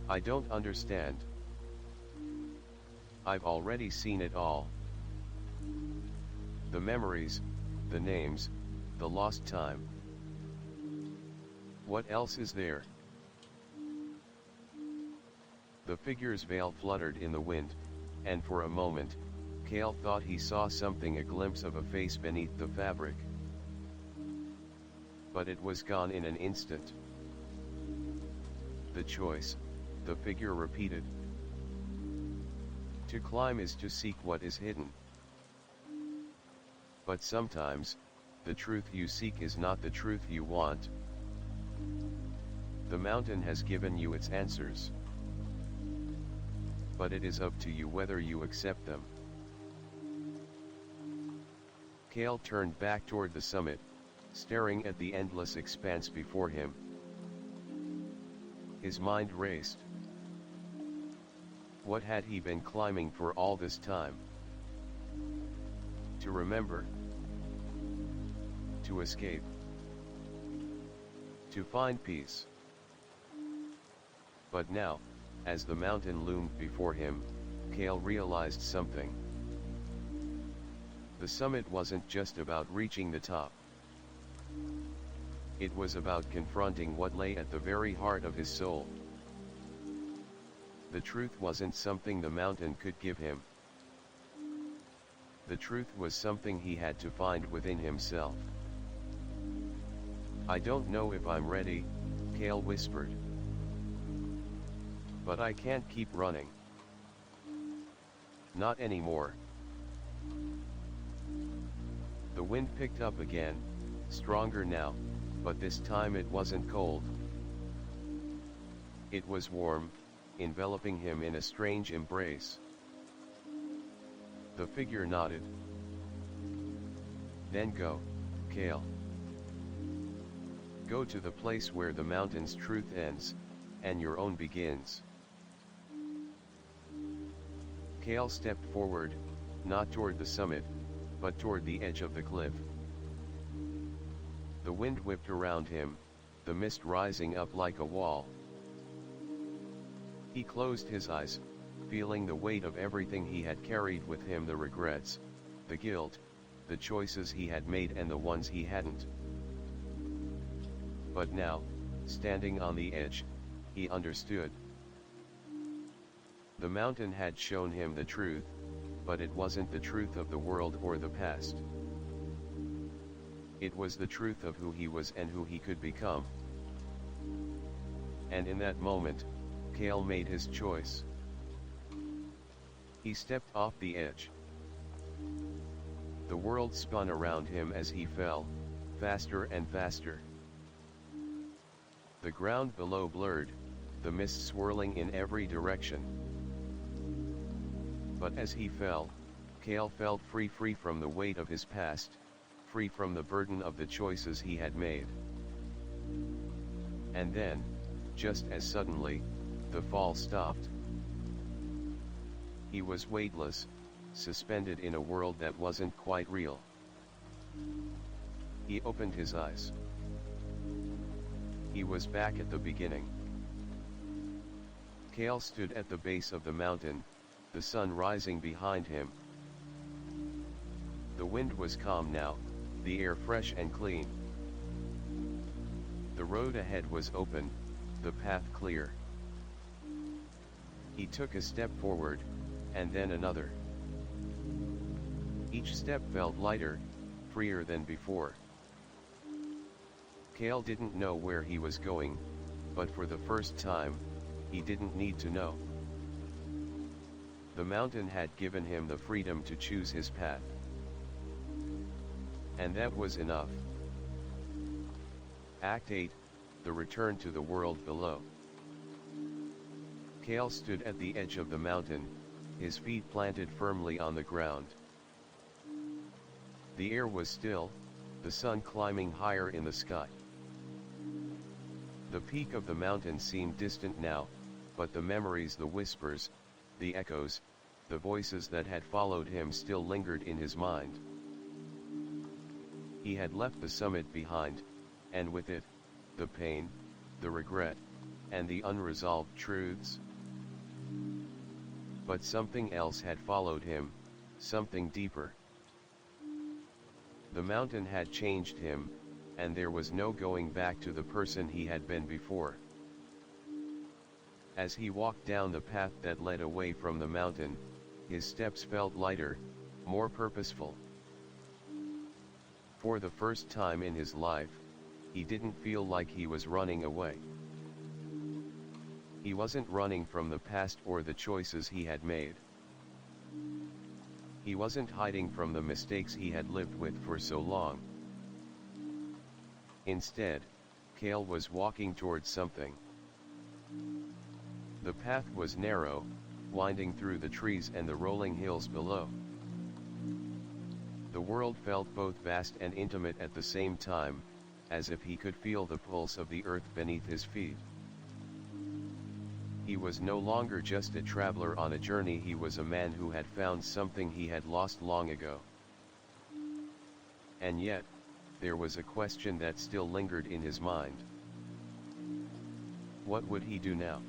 I don't understand. I've already seen it all. The memories, the names, the lost time. What else is there? The figure's veil fluttered in the wind, and for a moment, Cale thought he saw something, a glimpse of a face beneath the fabric. But it was gone in an instant. The choice, the figure repeated. To climb is to seek what is hidden. But sometimes, the truth you seek is not the truth you want. The mountain has given you its answers. But it is up to you whether you accept them. Cale turned back toward the summit, staring at the endless expanse before him. His mind raced. What had he been climbing for all this time? To remember? To escape? To find peace? But now, as the mountain loomed before him, Cale realized something. The summit wasn't just about reaching the top. It was about confronting what lay at the very heart of his soul. The truth wasn't something the mountain could give him. The truth was something he had to find within himself. I don't know if I'm ready, Cale whispered. But I can't keep running. Not anymore. The wind picked up again, stronger now, but this time it wasn't cold. It was warm, enveloping him in a strange embrace. The figure nodded. Then go, Cale. Go to the place where the mountain's truth ends, and your own begins. Cale stepped forward, not toward the summit, but toward the edge of the cliff. The wind whipped around him, the mist rising up like a wall. He closed his eyes, feeling the weight of everything he had carried with him, the regrets, the guilt, the choices he had made and the ones he hadn't. But now, standing on the edge, he understood. The mountain had shown him the truth, but it wasn't the truth of the world or the past. It was the truth of who he was and who he could become. And in that moment, Cale made his choice. He stepped off the edge. The world spun around him as he fell, faster and faster. The ground below blurred, the mist swirling in every direction. But as he fell, Cale felt free from the weight of his past, free from the burden of the choices he had made. And then, just as suddenly, the fall stopped. He was weightless, suspended in a world that wasn't quite real. He opened his eyes. He was back at the beginning. Cale stood at the base of the mountain, the sun rising behind him. The wind was calm now, the air fresh and clean. The road ahead was open, the path clear. He took a step forward, and then another. Each step felt lighter, freer than before. Cale didn't know where he was going, but for the first time, he didn't need to know. The mountain had given him the freedom to choose his path. And that was enough. Act 8, The Return to the World Below. Cale stood at the edge of the mountain, his feet planted firmly on the ground. The air was still, the sun climbing higher in the sky. The peak of the mountain seemed distant now, but the memories, the whispers, the echoes, the voices that had followed him still lingered in his mind. He had left the summit behind, and with it, the pain, the regret, and the unresolved truths. But something else had followed him, something deeper. The mountain had changed him, and there was no going back to the person he had been before. As he walked down the path that led away from the mountain, his steps felt lighter, more purposeful. For the first time in his life, he didn't feel like he was running away. He wasn't running from the past or the choices he had made. He wasn't hiding from the mistakes he had lived with for so long. Instead, Cale was walking towards something. The path was narrow, winding through the trees and the rolling hills below. The world felt both vast and intimate at the same time, as if he could feel the pulse of the earth beneath his feet. He was no longer just a traveler on a journey, he was a man who had found something he had lost long ago. And yet, there was a question that still lingered in his mind. What would he do now?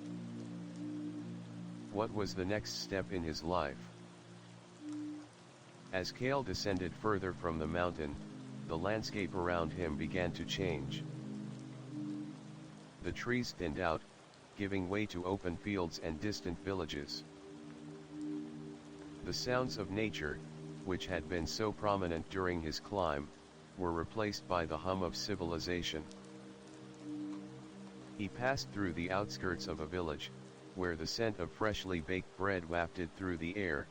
What was the next step in his life? As Cale descended further from the mountain, the landscape around him began to change. The trees thinned out, giving way to open fields and distant villages. The sounds of nature, which had been so prominent during his climb, were replaced by the hum of civilization. He passed through the outskirts of a village, where the scent of freshly baked bread wafted through the air.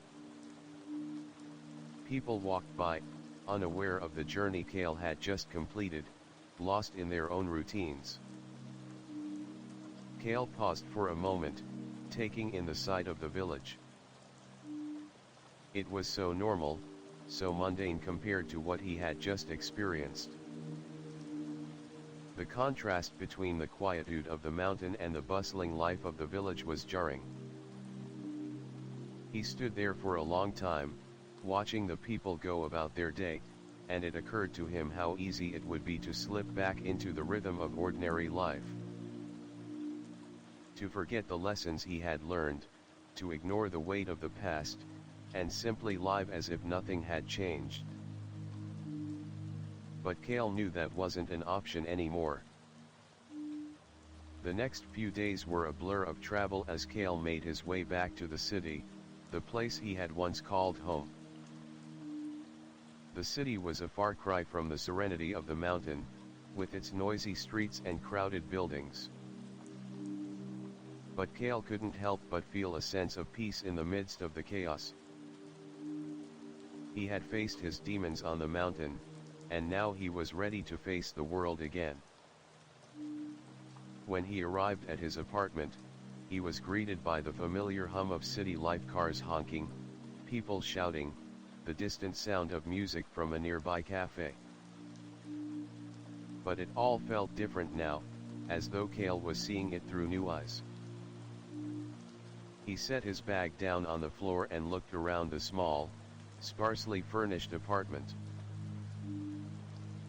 People walked by, unaware of the journey Cale had just completed, lost in their own routines. Cale paused for a moment, taking in the sight of the village. It was so normal, so mundane compared to what he had just experienced. The contrast between the quietude of the mountain and the bustling life of the village was jarring. He stood there for a long time, watching the people go about their day, and it occurred to him how easy it would be to slip back into the rhythm of ordinary life. To forget the lessons he had learned, to ignore the weight of the past, and simply live as if nothing had changed. But Cale knew that wasn't an option anymore. The next few days were a blur of travel as Cale made his way back to the city, the place he had once called home. The city was a far cry from the serenity of the mountain, with its noisy streets and crowded buildings. But Cale couldn't help but feel a sense of peace in the midst of the chaos. He had faced his demons on the mountain, and now he was ready to face the world again. When he arrived at his apartment, he was greeted by the familiar hum of city life, cars honking, people shouting, the distant sound of music from a nearby cafe. But it all felt different now, as though Cale was seeing it through new eyes. He set his bag down on the floor and looked around the small, sparsely furnished apartment.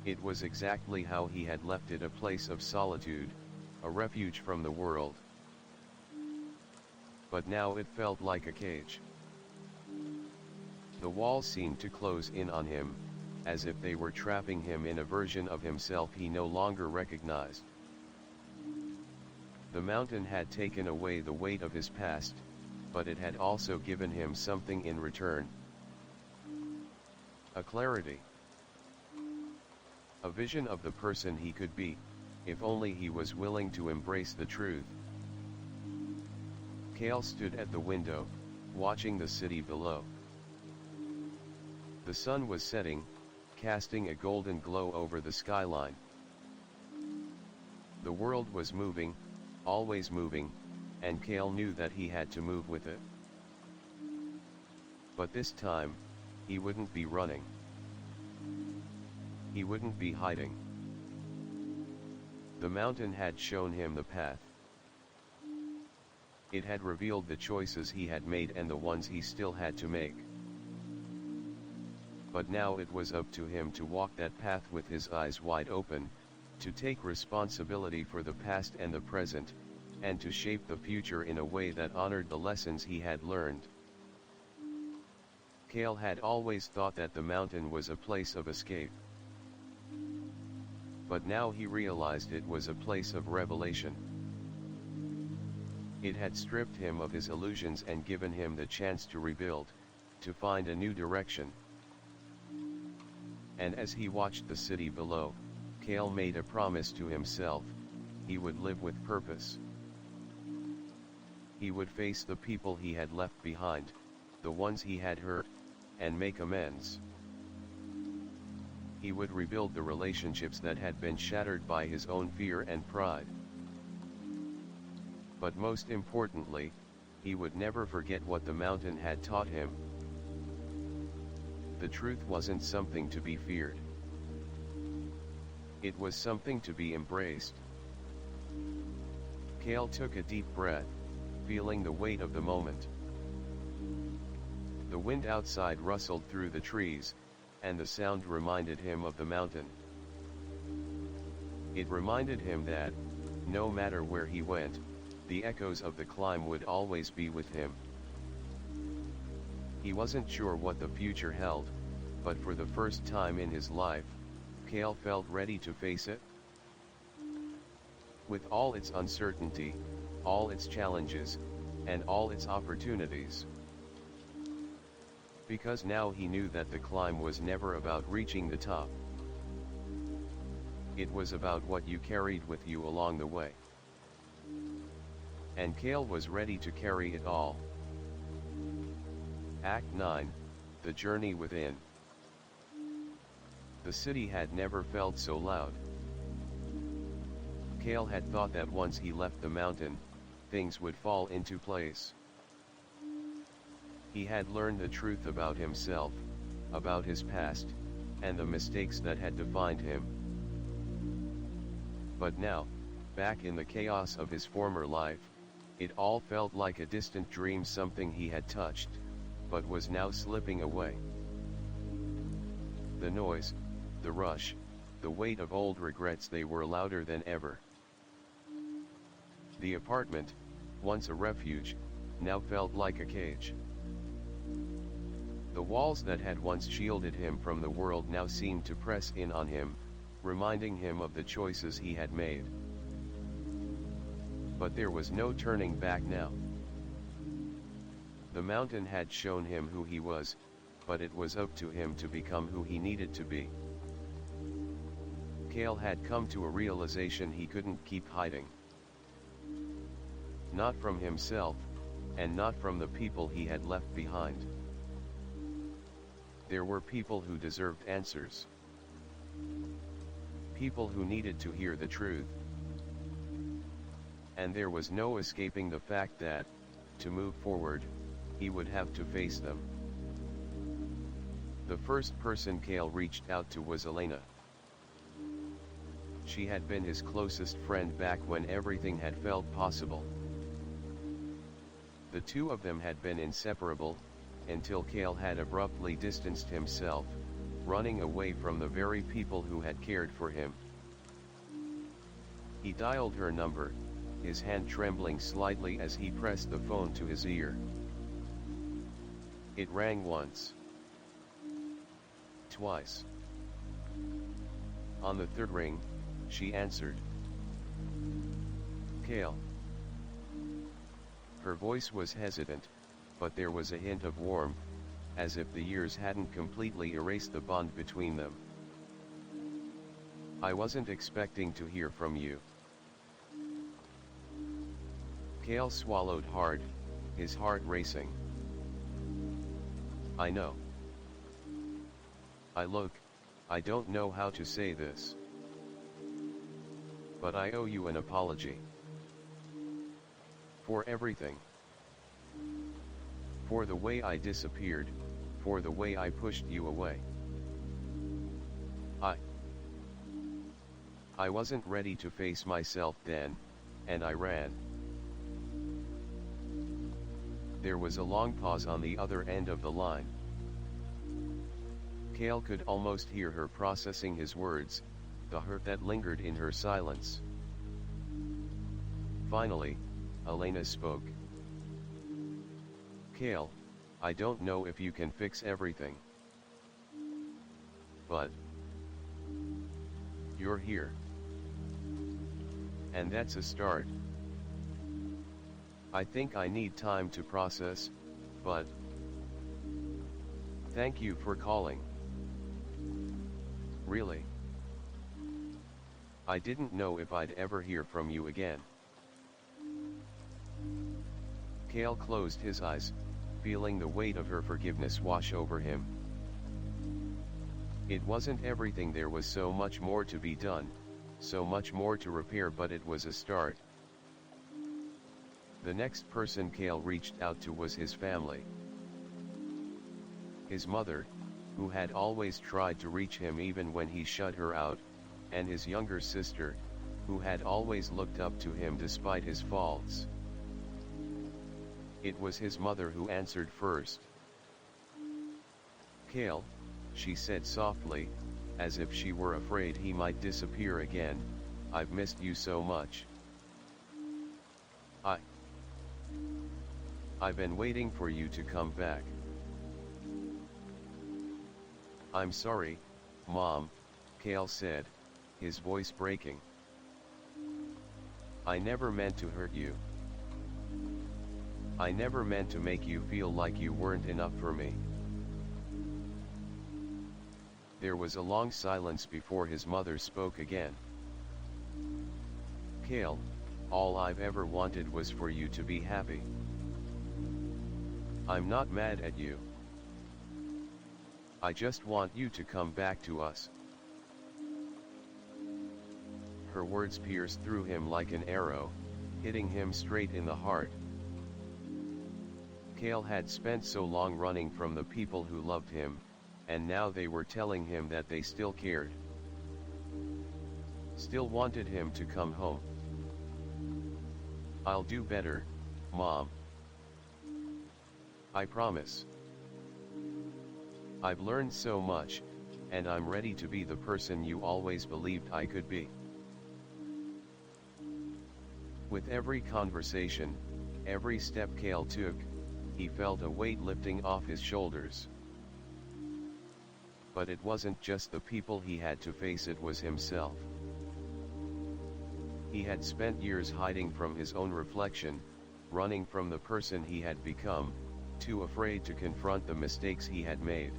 It was exactly how he had left it, a place of solitude, a refuge from the world. But now it felt like a cage. The walls seemed to close in on him, as if they were trapping him in a version of himself he no longer recognized. The mountain had taken away the weight of his past, but it had also given him something in return. A clarity. A vision of the person he could be, if only he was willing to embrace the truth. Cale stood at the window, watching the city below. The sun was setting, casting a golden glow over the skyline. The world was moving, always moving, and Cale knew that he had to move with it. But this time, he wouldn't be running. He wouldn't be hiding. The mountain had shown him the path. It had revealed the choices he had made and the ones he still had to make. But now it was up to him to walk that path with his eyes wide open, to take responsibility for the past and the present, and to shape the future in a way that honored the lessons he had learned. Cale had always thought that the mountain was a place of escape. But now he realized it was a place of revelation. It had stripped him of his illusions and given him the chance to rebuild, to find a new direction. And as he watched the city below, Cale made a promise to himself: he would live with purpose. He would face the people he had left behind, the ones he had hurt, and make amends. He would rebuild the relationships that had been shattered by his own fear and pride. But most importantly, he would never forget what the mountain had taught him. The truth wasn't something to be feared. It was something to be embraced. Cale took a deep breath, feeling the weight of the moment. The wind outside rustled through the trees, and the sound reminded him of the mountain. It reminded him that, no matter where he went, the echoes of the climb would always be with him. He wasn't sure what the future held, but for the first time in his life, Cale felt ready to face it. With all its uncertainty, all its challenges, and all its opportunities. Because now he knew that the climb was never about reaching the top. It was about what you carried with you along the way. And Cale was ready to carry it all. Act 9, The Journey Within. The city had never felt so loud. Cale had thought that once he left the mountain, things would fall into place. He had learned the truth about himself, about his past, and the mistakes that had defined him. But now, back in the chaos of his former life, it all felt like a distant dream, something he had touched, but was now slipping away. The noise, the rush, the weight of old regrets, they were louder than ever. The apartment, once a refuge, now felt like a cage. The walls that had once shielded him from the world now seemed to press in on him, reminding him of the choices he had made. But there was no turning back now. The mountain had shown him who he was, but it was up to him to become who he needed to be. Cale had come to a realization he couldn't keep hiding. Not from himself, and not from the people he had left behind. There were people who deserved answers. People who needed to hear the truth. And there was no escaping the fact that, to move forward, he would have to face them. The first person Cale reached out to was Elena. She had been his closest friend back when everything had felt possible. The two of them had been inseparable, until Cale had abruptly distanced himself, running away from the very people who had cared for him. He dialed her number, his hand trembling slightly as he pressed the phone to his ear. It rang once. Twice. On the third ring, she answered. Cale. Her voice was hesitant, but there was a hint of warmth, as if the years hadn't completely erased the bond between them. I wasn't expecting to hear from you. Cale swallowed hard, his heart racing. I know. I don't know how to say this. But I owe you an apology. For everything. For the way I disappeared, for the way I pushed you away. I wasn't ready to face myself then, and I ran. There was a long pause on the other end of the line. Cale could almost hear her processing his words, the hurt that lingered in her silence. Finally, Elena spoke. Cale, I don't know if you can fix everything. But you're here. And that's a start. I think I need time to process, but thank you for calling. Really? I didn't know if I'd ever hear from you again. Cale closed his eyes, feeling the weight of her forgiveness wash over him. It wasn't everything, there was so much more to be done, so much more to repair, but it was a start. The next person Cale reached out to was his family. His mother, who had always tried to reach him even when he shut her out, and his younger sister, who had always looked up to him despite his faults. It was his mother who answered first. Cale, she said softly, as if she were afraid he might disappear again, I've missed you so much. I've been waiting for you to come back. I'm sorry, Mom, Cale said, his voice breaking. I never meant to hurt you. I never meant to make you feel like you weren't enough for me. There was a long silence before his mother spoke again. Cale, all I've ever wanted was for you to be happy. I'm not mad at you. I just want you to come back to us. Her words pierced through him like an arrow, hitting him straight in the heart. Cale had spent so long running from the people who loved him, and now they were telling him that they still cared. Still wanted him to come home. I'll do better, Mom. I promise. I've learned so much, and I'm ready to be the person you always believed I could be. With every conversation, every step Cale took, he felt a weight lifting off his shoulders. But it wasn't just the people he had to face, it was himself. He had spent years hiding from his own reflection, running from the person he had become, too afraid to confront the mistakes he had made.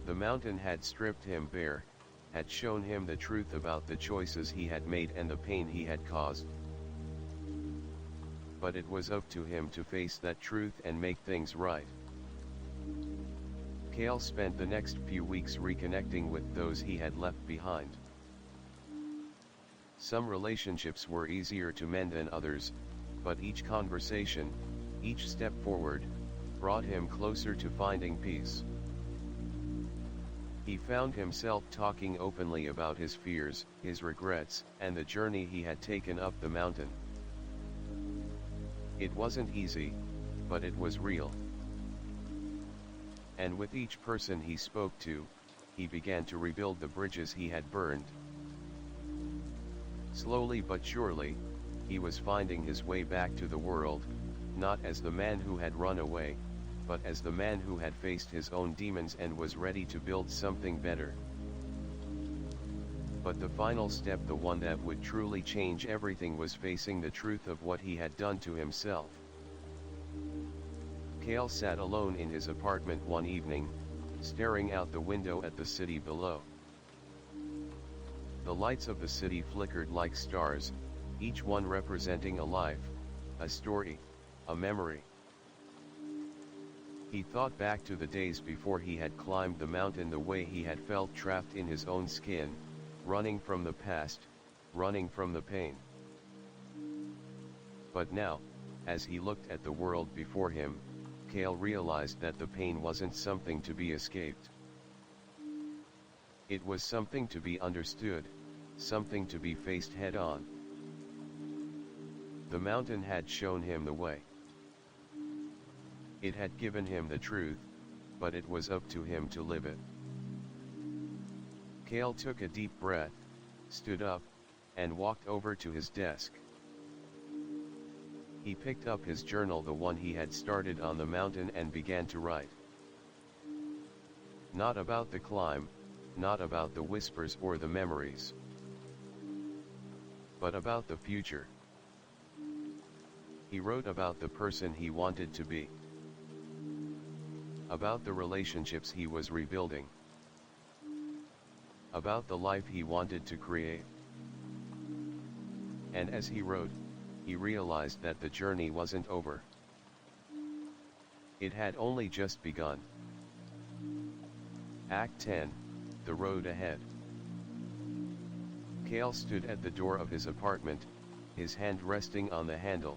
The mountain had stripped him bare, had shown him the truth about the choices he had made and the pain he had caused. But it was up to him to face that truth and make things right. Cale spent the next few weeks reconnecting with those he had left behind. Some relationships were easier to mend than others, but each conversation, each step forward, brought him closer to finding peace. He found himself talking openly about his fears, his regrets, and the journey he had taken up the mountain. It wasn't easy, but it was real. And with each person he spoke to, he began to rebuild the bridges he had burned. Slowly but surely, he was finding his way back to the world, not as the man who had run away, but as the man who had faced his own demons and was ready to build something better. But the final step, the one that would truly change everything, was facing the truth of what he had done to himself. Cale sat alone in his apartment one evening, staring out the window at the city below. The lights of the city flickered like stars, each one representing a life, a story, a memory. He thought back to the days before he had climbed the mountain, the way he had felt trapped in his own skin, running from the past, running from the pain. But now, as he looked at the world before him, Cale realized that the pain wasn't something to be escaped. It was something to be understood, something to be faced head-on. The mountain had shown him the way. It had given him the truth, but it was up to him to live it. Cale took a deep breath, stood up, and walked over to his desk. He picked up his journal, the one he had started on the mountain, and began to write. Not about the climb, not about the whispers or the memories, but about the future. He wrote about the person he wanted to be, about the relationships he was rebuilding, about the life he wanted to create. And as he wrote, he realized that the journey wasn't over. It had only just begun. Act 10, The Road Ahead. Cale stood at the door of his apartment, his hand resting on the handle.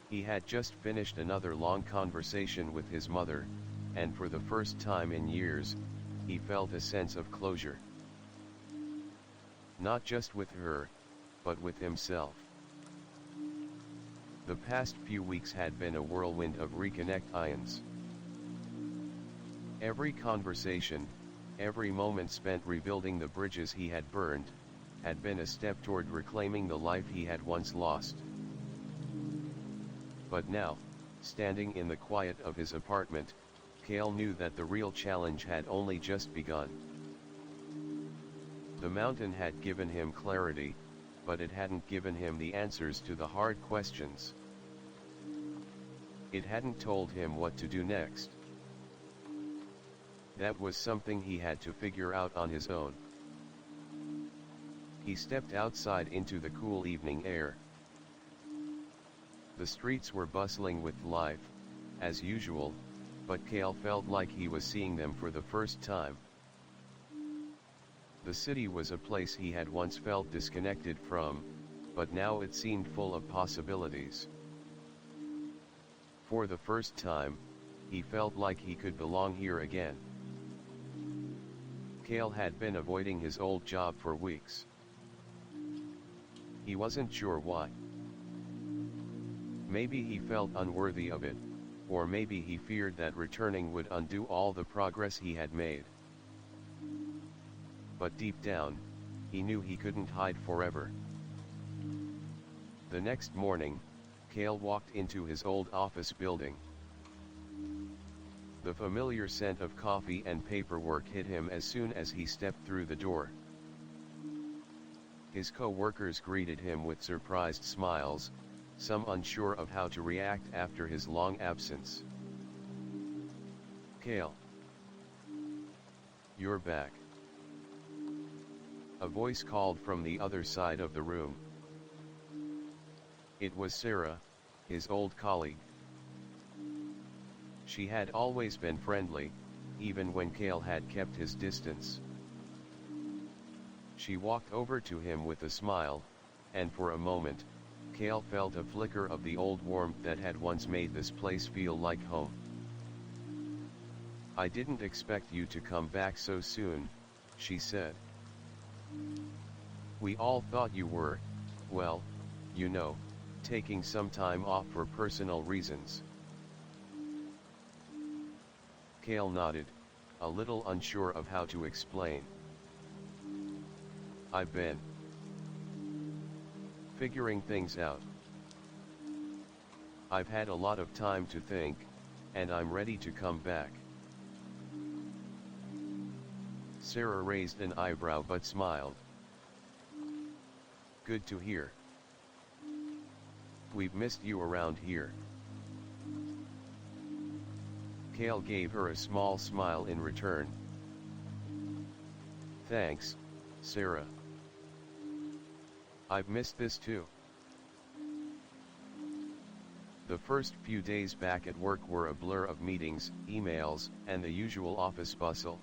He had just finished another long conversation with his mother, and for the first time in years, he felt a sense of closure. Not just with her, but with himself. The past few weeks had been a whirlwind of reconnections. Every conversation, every moment spent rebuilding the bridges he had burned, had been a step toward reclaiming the life he had once lost. But now, standing in the quiet of his apartment, Cale knew that the real challenge had only just begun. The mountain had given him clarity, but it hadn't given him the answers to the hard questions. It hadn't told him what to do next. That was something he had to figure out on his own. He stepped outside into the cool evening air. The streets were bustling with life, as usual, but Cale felt like he was seeing them for the first time. The city was a place he had once felt disconnected from, but now it seemed full of possibilities. For the first time, he felt like he could belong here again. Cale had been avoiding his old job for weeks. He wasn't sure why. Maybe he felt unworthy of it, or maybe he feared that returning would undo all the progress he had made. But deep down, he knew he couldn't hide forever. The next morning, Cale walked into his old office building. The familiar scent of coffee and paperwork hit him as soon as he stepped through the door. His co-workers greeted him with surprised smiles, some unsure of how to react after his long absence. "Kale. You're back." A voice called from the other side of the room. It was Sarah, his old colleague. She had always been friendly, even when Kale had kept his distance. She walked over to him with a smile, and for a moment, Kale felt a flicker of the old warmth that had once made this place feel like home. "I didn't expect you to come back so soon," she said. "We all thought you were, well, you know, taking some time off for personal reasons." Kale nodded, a little unsure of how to explain. "I've been figuring things out. I've had a lot of time to think, and I'm ready to come back." Sarah raised an eyebrow but smiled. "Good to hear. We've missed you around here." Kale gave her a small smile in return. "Thanks, Sarah. I've missed this too." The first few days back at work were a blur of meetings, emails, and the usual office bustle.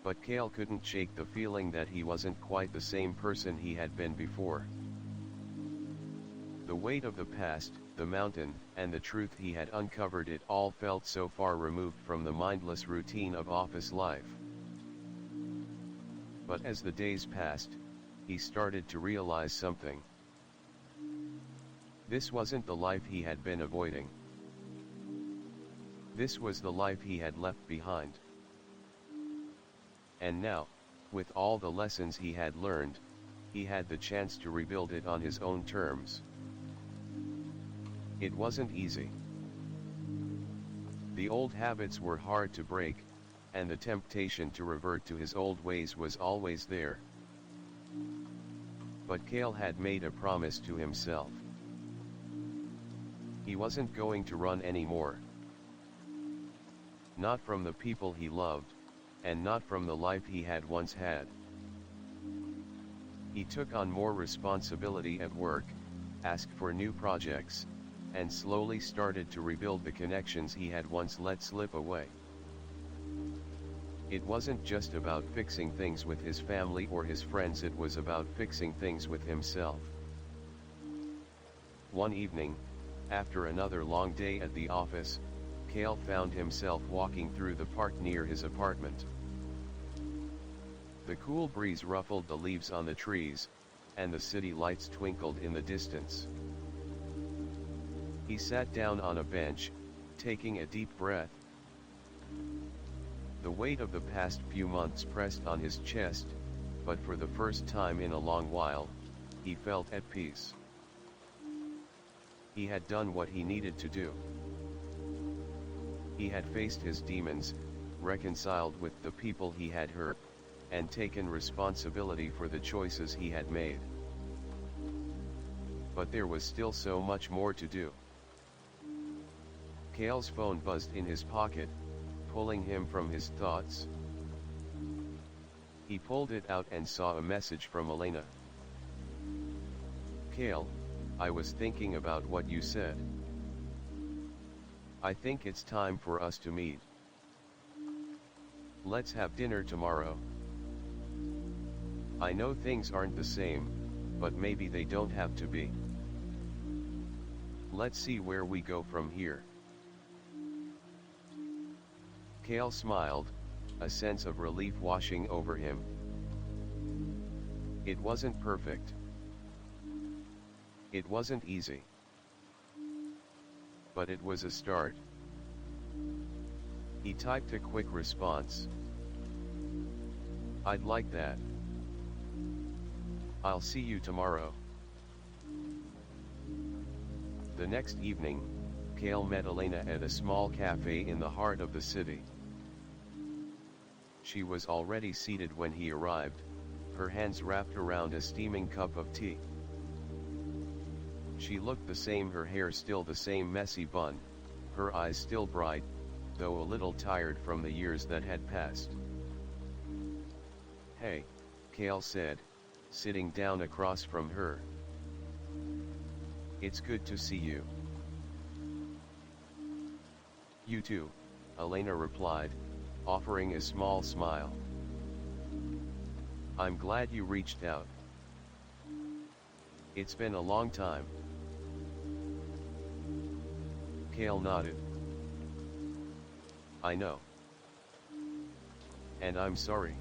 But Kale couldn't shake the feeling that he wasn't quite the same person he had been before. The weight of the past, the mountain, and the truth he had uncovered, it all felt so far removed from the mindless routine of office life. But as the days passed, he started to realize something. This wasn't the life he had been avoiding. This was the life he had left behind. And now, with all the lessons he had learned, he had the chance to rebuild it on his own terms. It wasn't easy. The old habits were hard to break, and the temptation to revert to his old ways was always there. But Kale had made a promise to himself. He wasn't going to run anymore. Not from the people he loved, and not from the life he had once had. He took on more responsibility at work, asked for new projects, and slowly started to rebuild the connections he had once let slip away. It wasn't just about fixing things with his family or his friends, it was about fixing things with himself. One evening, after another long day at the office, Kale found himself walking through the park near his apartment. The cool breeze ruffled the leaves on the trees, and the city lights twinkled in the distance. He sat down on a bench, taking a deep breath. The weight of the past few months pressed on his chest, but for the first time in a long while, he felt at peace. He had done what he needed to do. He had faced his demons, reconciled with the people he had hurt, and taken responsibility for the choices he had made. But there was still so much more to do. Kale's phone buzzed in his pocket, pulling him from his thoughts. He pulled it out and saw a message from Elena. "Kale, I was thinking about what you said. I think it's time for us to meet. Let's have dinner tomorrow. I know things aren't the same, but maybe they don't have to be. Let's see where we go from here." Kale smiled, a sense of relief washing over him. It wasn't perfect. It wasn't easy. But it was a start. He typed a quick response. "I'd like that. I'll see you tomorrow." The next evening, Kale met Elena at a small cafe in the heart of the city. She was already seated when he arrived, her hands wrapped around a steaming cup of tea. She looked the same, her hair still the same messy bun, her eyes still bright, though a little tired from the years that had passed. "Hey," Cale said, sitting down across from her. "It's good to see you." "You too," Elena replied, offering a small smile. "I'm glad you reached out. It's been a long time." Cale nodded. "I know. And I'm sorry.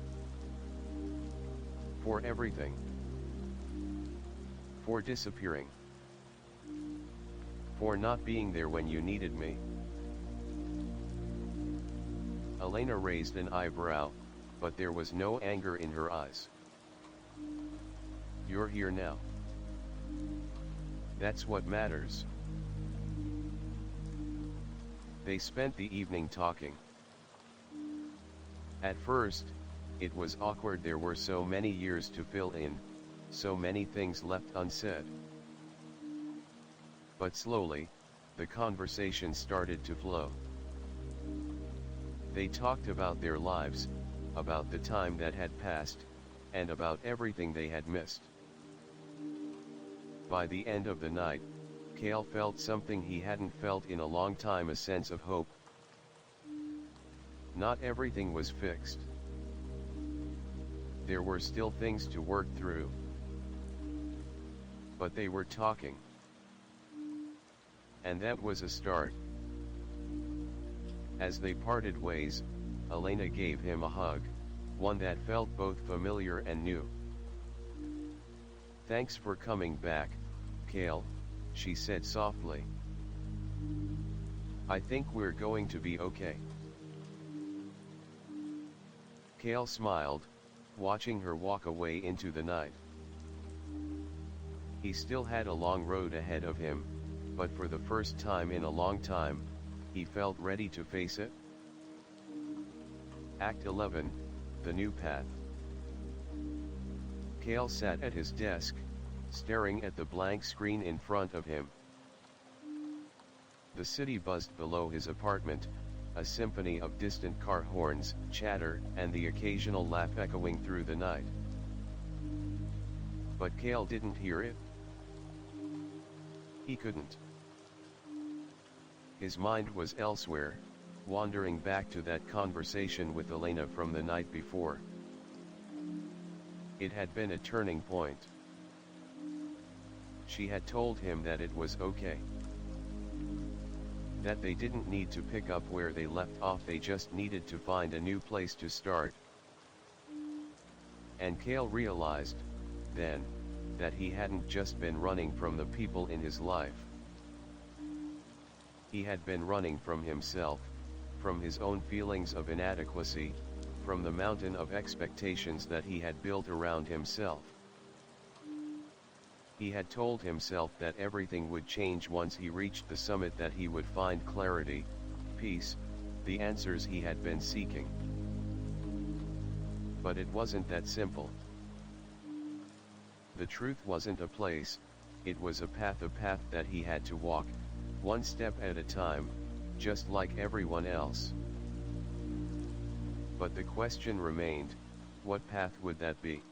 For everything. For disappearing. For not being there when you needed me." Elena raised an eyebrow, but there was no anger in her eyes. "You're here now. That's what matters." They spent the evening talking. At first, it was awkward. There were so many years to fill in, so many things left unsaid. But slowly, the conversation started to flow. They talked about their lives, about the time that had passed, and about everything they had missed. By the end of the night, Cale felt something he hadn't felt in a long time, a sense of hope. Not everything was fixed. There were still things to work through. But they were talking. And that was a start. As they parted ways, Elena gave him a hug, one that felt both familiar and new. "Thanks for coming back, Cale," she said softly. "I think we're going to be okay." Cale smiled, watching her walk away into the night. He still had a long road ahead of him, but for the first time in a long time, he felt ready to face it. Act 11, The New Path. Cale sat at his desk, staring at the blank screen in front of him. The city buzzed below his apartment, a symphony of distant car horns, chatter, and the occasional laugh echoing through the night. But Cale didn't hear it. He couldn't. His mind was elsewhere, wandering back to that conversation with Elena from the night before. It had been a turning point. She had told him that it was okay. That they didn't need to pick up where they left off, they just needed to find a new place to start. And Cale realized, then, that he hadn't just been running from the people in his life. He had been running from himself, from his own feelings of inadequacy, from the mountain of expectations that he had built around himself. He had told himself that everything would change once he reached the summit, that he would find clarity, peace, the answers he had been seeking. But it wasn't that simple. The truth wasn't a place, it was a path that he had to walk, one step at a time, just like everyone else. But the question remained, what path would that be?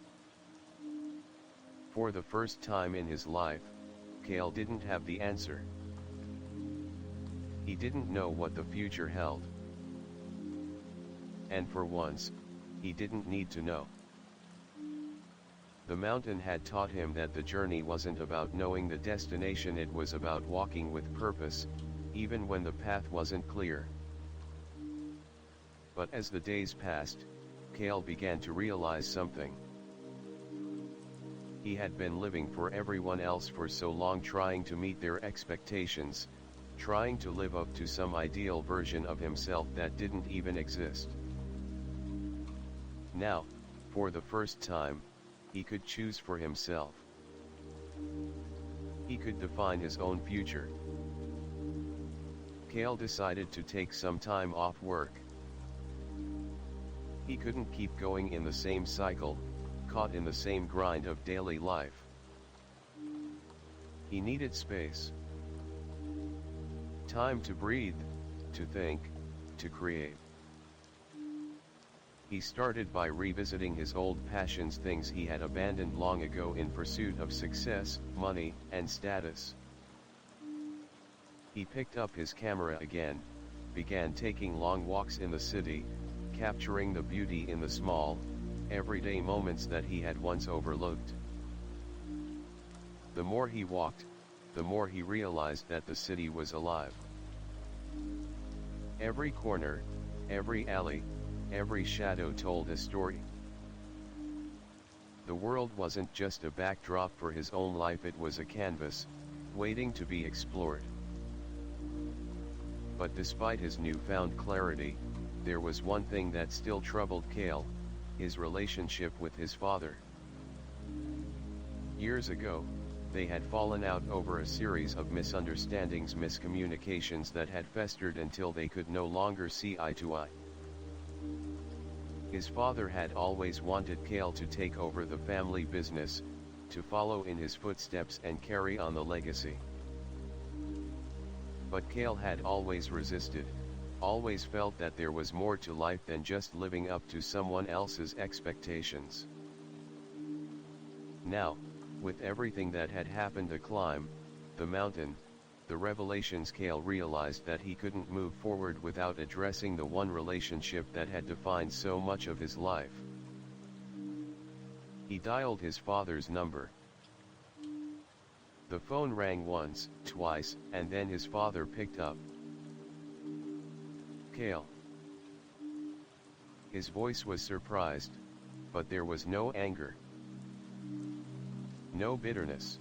For the first time in his life, Cale didn't have the answer. He didn't know what the future held. And for once, he didn't need to know. The mountain had taught him that the journey wasn't about knowing the destination, it was about walking with purpose, even when the path wasn't clear. But as the days passed, Cale began to realize something. He had been living for everyone else for so long, trying to meet their expectations, trying to live up to some ideal version of himself that didn't even exist. Now, for the first time, he could choose for himself. He could define his own future. Cale decided to take some time off work. He couldn't keep going in the same cycle, caught in the same grind of daily life. He needed space. Time to breathe, to think, to create. He started by revisiting his old passions, things he had abandoned long ago in pursuit of success, money, and status. He picked up his camera again, began taking long walks in the city, capturing the beauty in the small, everyday moments that he had once overlooked. The more he walked, the more he realized that the city was alive. Every corner, every alley, every shadow told a story. The world wasn't just a backdrop for his own life, it was a canvas, waiting to be explored. But despite his newfound clarity, there was one thing that still troubled Cale: his relationship with his father. Years ago, they had fallen out over a series of misunderstandings, miscommunications that had festered until they could no longer see eye to eye. His father had always wanted Cale to take over the family business, to follow in his footsteps and carry on the legacy. But Cale had always resisted, always felt that there was more to life than just living up to someone else's expectations. Now, with everything that had happened, the climb, the mountain, the revelations, Cale realized that he couldn't move forward without addressing the one relationship that had defined so much of his life. He dialed his father's number. The phone rang once, twice, and then his father picked up. "Cale." His voice was surprised, but there was no anger. No bitterness.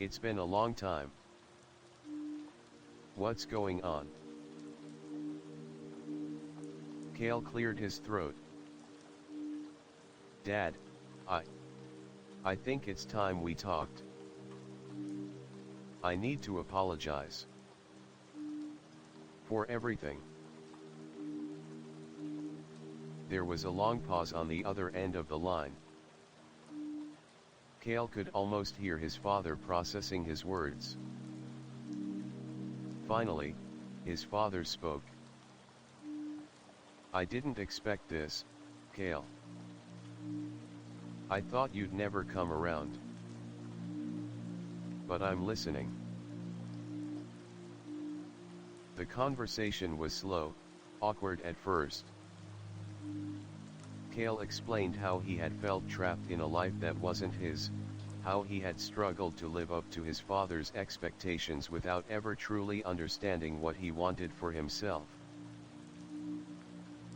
"It's been a long time. What's going on?" Cale cleared his throat. "Dad, I think it's time we talked. I need to apologize. For everything." There was a long pause on the other end of the line. Cale could almost hear his father processing his words. Finally, his father spoke. "I didn't expect this, Cale. I thought you'd never come around. But I'm listening." The conversation was slow, awkward at first. Cale explained how he had felt trapped in a life that wasn't his, how he had struggled to live up to his father's expectations without ever truly understanding what he wanted for himself.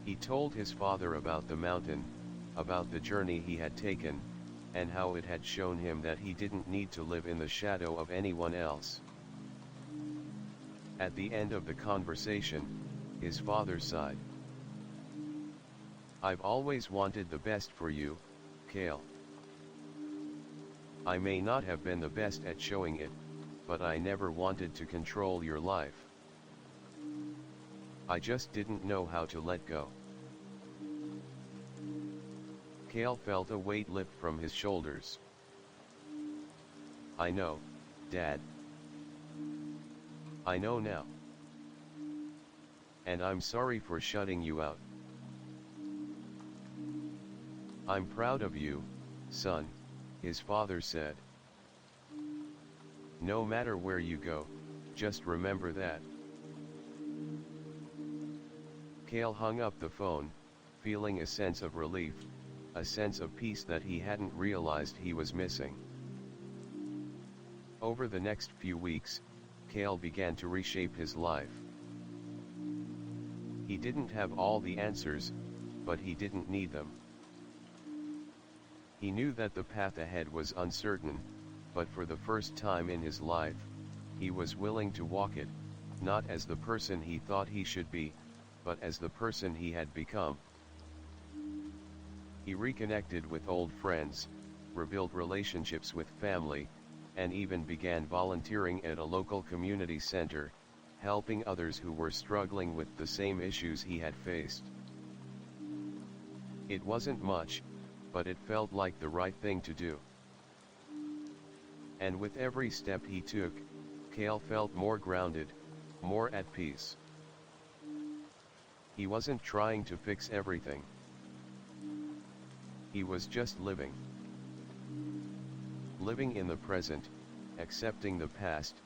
He told his father about the mountain, about the journey he had taken, and how it had shown him that he didn't need to live in the shadow of anyone else. At the end of the conversation, his father sighed. "I've always wanted the best for you, Cale. I may not have been the best at showing it, but I never wanted to control your life. I just didn't know how to let go." Cale felt a weight lift from his shoulders. "I know, Dad. I know now. And I'm sorry for shutting you out. I'm proud of you, son," his father said. "No matter where you go, just remember that." Cale hung up the phone, feeling a sense of relief, a sense of peace that he hadn't realized he was missing. Over the next few weeks, Cale began to reshape his life. He didn't have all the answers, but he didn't need them. He knew that the path ahead was uncertain, but for the first time in his life, he was willing to walk it, not as the person he thought he should be, but as the person he had become. He reconnected with old friends, rebuilt relationships with family, and even began volunteering at a local community center, helping others who were struggling with the same issues he had faced. It wasn't much, but it felt like the right thing to do. And with every step he took, Cale felt more grounded, more at peace. He wasn't trying to fix everything. He was just living. Living in the present, accepting the past,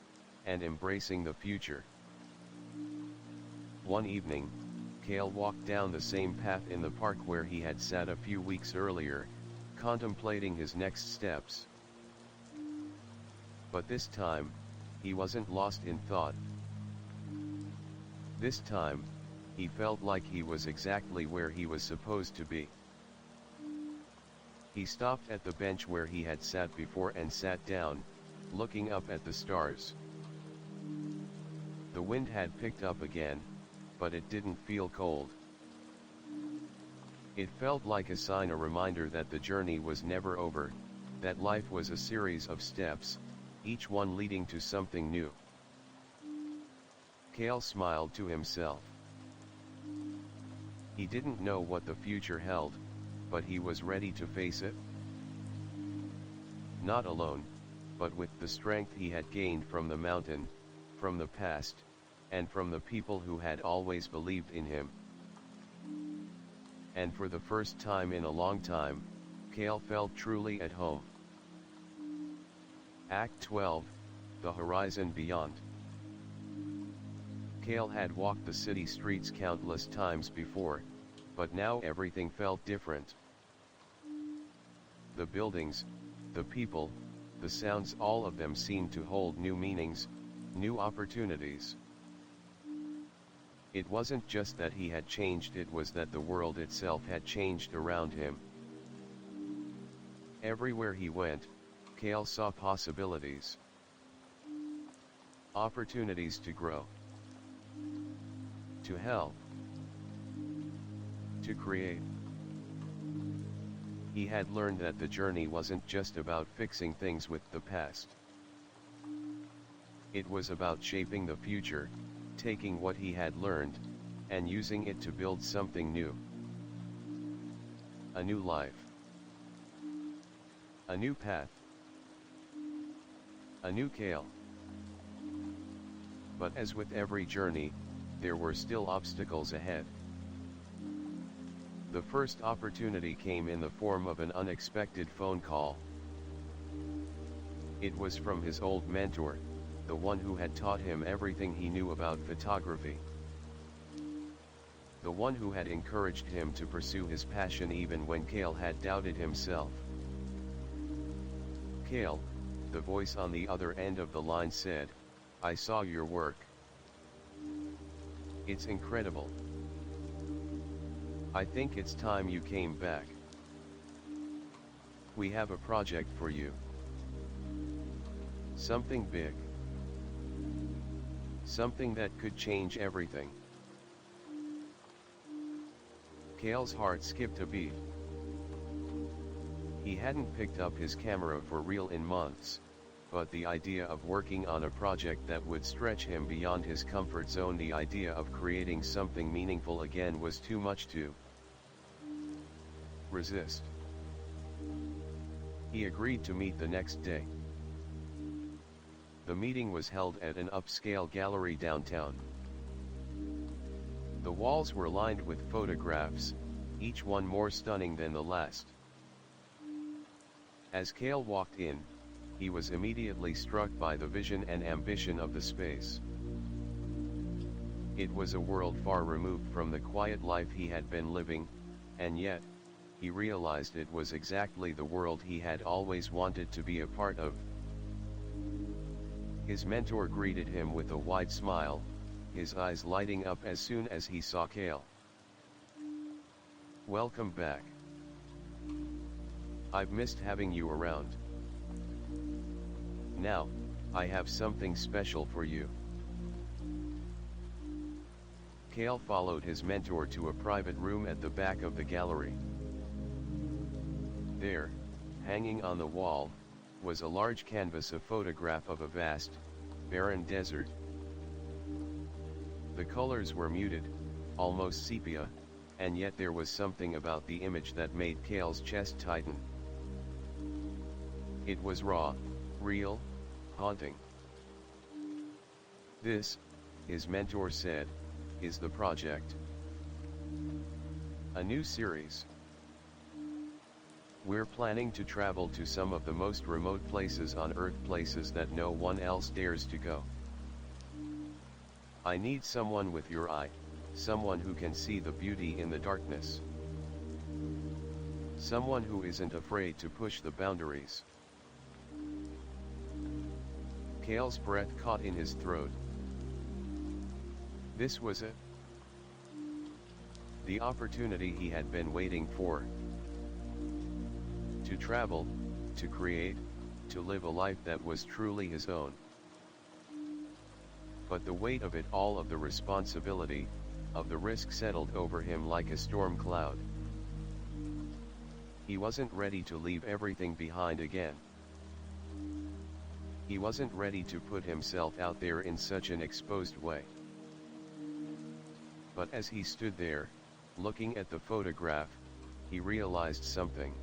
and embracing the future. One evening, Cale walked down the same path in the park where he had sat a few weeks earlier, contemplating his next steps. But this time, he wasn't lost in thought. This time, he felt like he was exactly where he was supposed to be. He stopped at the bench where he had sat before and sat down, looking up at the stars. The wind had picked up again, but it didn't feel cold. It felt like a sign, a reminder that the journey was never over, that life was a series of steps, each one leading to something new. Cale smiled to himself. He didn't know what the future held, but he was ready to face it. Not alone, but with the strength he had gained from the mountain, from the past, and from the people who had always believed in him. And for the first time in a long time, Cale felt truly at home. Act 12, The Horizon Beyond. Cale had walked the city streets countless times before, but now everything felt different. The buildings, the people, the sounds, all of them seemed to hold new meanings, new opportunities. It wasn't just that he had changed, it was that the world itself had changed around him. Everywhere he went, Cale saw possibilities. Opportunities to grow. To help. To create. He had learned that the journey wasn't just about fixing things with the past. It was about shaping the future, taking what he had learned, and using it to build something new. A new life. A new path. A new Cale. But as with every journey, there were still obstacles ahead. The first opportunity came in the form of an unexpected phone call. It was from his old mentor, the one who had taught him everything he knew about photography. The one who had encouraged him to pursue his passion even when Cale had doubted himself. "Cale," the voice on the other end of the line said, "I saw your work. It's incredible. I think it's time you came back. We have a project for you. Something big. Something that could change everything." Cale's heart skipped a beat. He hadn't picked up his camera for real in months, but the idea of working on a project that would stretch him beyond his comfort zone, the idea of creating something meaningful again, was too much to resist. He agreed to meet the next day. The meeting was held at an upscale gallery downtown. The walls were lined with photographs, each one more stunning than the last. As Cale walked in, he was immediately struck by the vision and ambition of the space. It was a world far removed from the quiet life he had been living, and yet, he realized it was exactly the world he had always wanted to be a part of. His mentor greeted him with a wide smile, his eyes lighting up as soon as he saw Cale. "Welcome back. I've missed having you around. Now, I have something special for you." Cale followed his mentor to a private room at the back of the gallery. There, hanging on the wall, was a large canvas, a photograph of a vast, barren desert. The colors were muted, almost sepia, and yet there was something about the image that made Cale's chest tighten. It was raw, Real, haunting. This, his mentor said, is the project. A new series. We're planning to travel to some of the most remote places on Earth, places that no one else dares to go. I need someone with your eye, someone who can see the beauty in the darkness. Someone who isn't afraid to push the boundaries. Cale's breath caught in his throat. This was it. The opportunity he had been waiting for. To travel, to create, to live a life that was truly his own. But the weight of it all, of the responsibility, of the risk, settled over him like a storm cloud. He wasn't ready to leave everything behind again. He wasn't ready to put himself out there in such an exposed way. But as he stood there, looking at the photograph, he realized something.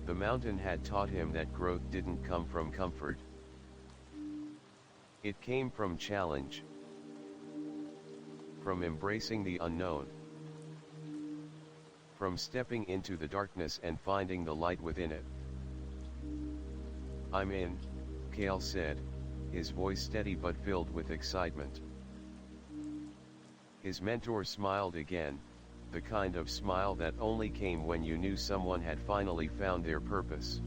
The mountain had taught him that growth didn't come from comfort. It came from challenge. From embracing the unknown. From stepping into the darkness and finding the light within it. I'm in, Cale said, his voice steady but filled with excitement. His mentor smiled again, the kind of smile that only came when you knew someone had finally found their purpose.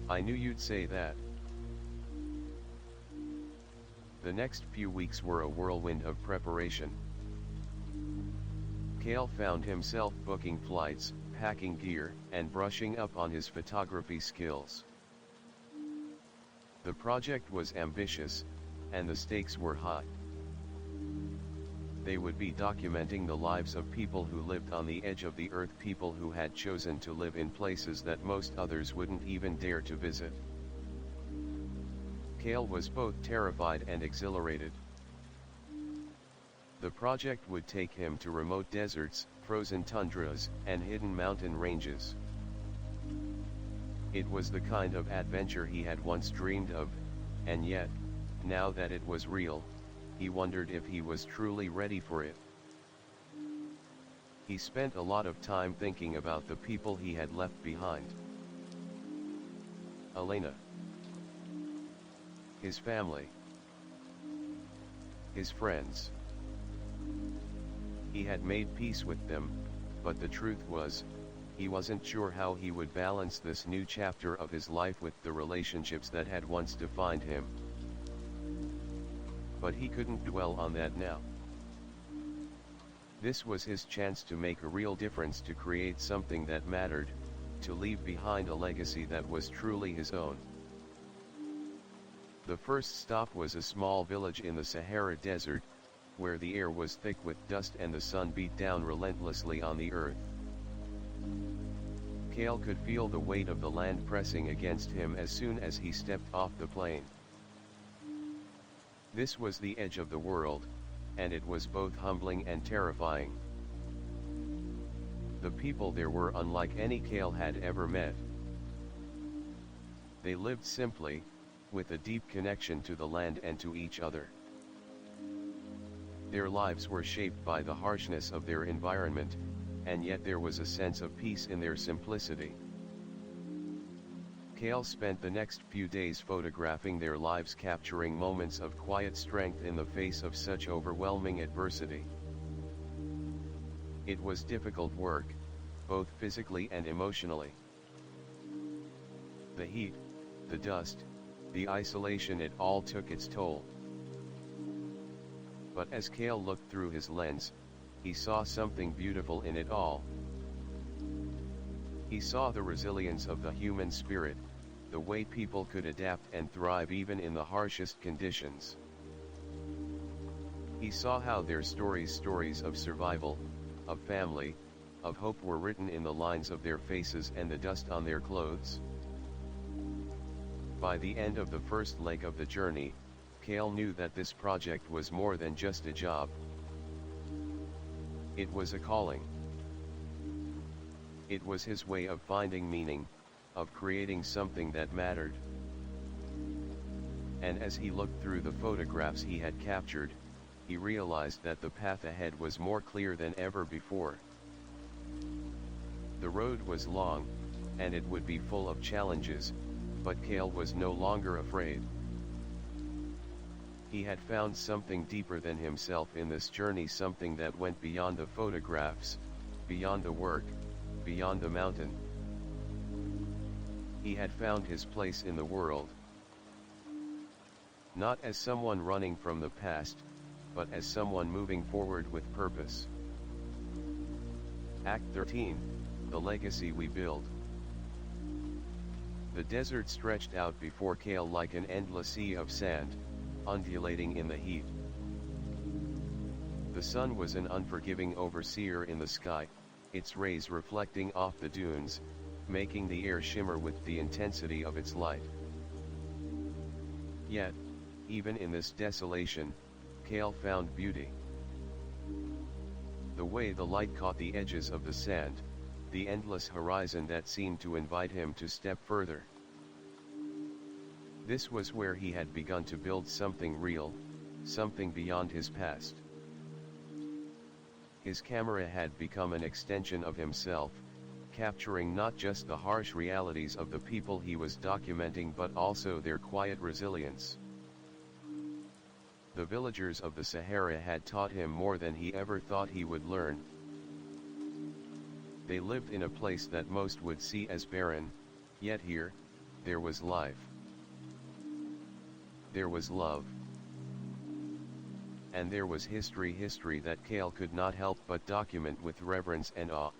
I knew you'd say that. The next few weeks were a whirlwind of preparation. Cale found himself booking flights, packing gear, and brushing up on his photography skills. The project was ambitious, and the stakes were high. They would be documenting the lives of people who lived on the edge of the earth, people who had chosen to live in places that most others wouldn't even dare to visit. Cale was both terrified and exhilarated. The project would take him to remote deserts, frozen tundras, and hidden mountain ranges. It was the kind of adventure he had once dreamed of, and yet, now that it was real, he wondered if he was truly ready for it. He spent a lot of time thinking about the people he had left behind. Elena. His family. His friends. He had made peace with them, but the truth was, he wasn't sure how he would balance this new chapter of his life with the relationships that had once defined him. But he couldn't dwell on that now. This was his chance to make a real difference, to create something that mattered, to leave behind a legacy that was truly his own. The first stop was a small village in the Sahara Desert, where the air was thick with dust and the sun beat down relentlessly on the earth. Cale could feel the weight of the land pressing against him as soon as he stepped off the plane. This was the edge of the world, and it was both humbling and terrifying. The people there were unlike any Cale had ever met. They lived simply, with a deep connection to the land and to each other. Their lives were shaped by the harshness of their environment, and yet there was a sense of peace in their simplicity. Cale spent the next few days photographing their lives, capturing moments of quiet strength in the face of such overwhelming adversity. It was difficult work, both physically and emotionally. The heat, the dust, the isolation, it all took its toll. But as Cale looked through his lens, he saw something beautiful in it all. He saw the resilience of the human spirit, the way people could adapt and thrive even in the harshest conditions. He saw how their stories of survival, of family, of hope were written in the lines of their faces and the dust on their clothes. By the end of the first leg of the journey, Cale knew that this project was more than just a job. It was a calling. It was his way of finding meaning, of creating something that mattered. And as he looked through the photographs he had captured, he realized that the path ahead was more clear than ever before. The road was long, and it would be full of challenges, but Cale was no longer afraid. He had found something deeper than himself in this journey, something that went beyond the photographs, beyond the work, beyond the mountain. He had found his place in the world. Not as someone running from the past, but as someone moving forward with purpose. Act 13, The Legacy We Build. The desert stretched out before Cale like an endless sea of sand, undulating in the heat. The sun was an unforgiving overseer in the sky, its rays reflecting off the dunes, making the air shimmer with the intensity of its light. Yet, even in this desolation, Cale found beauty. The way the light caught the edges of the sand, the endless horizon that seemed to invite him to step further. This was where he had begun to build something real, something beyond his past. His camera had become an extension of himself, capturing not just the harsh realities of the people he was documenting but also their quiet resilience. The villagers of the Sahara had taught him more than he ever thought he would learn. They lived in a place that most would see as barren, yet here, there was life. There was love. And there was history that Cale could not help but document with reverence and awe.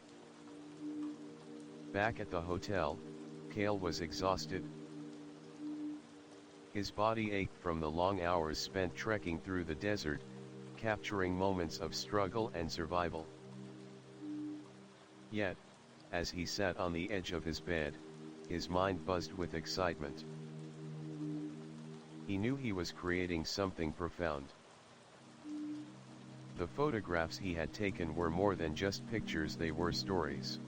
Back at the hotel, Cale was exhausted. His body ached from the long hours spent trekking through the desert, capturing moments of struggle and survival. Yet, as he sat on the edge of his bed, his mind buzzed with excitement. He knew he was creating something profound. The photographs he had taken were more than just pictures, they were stories.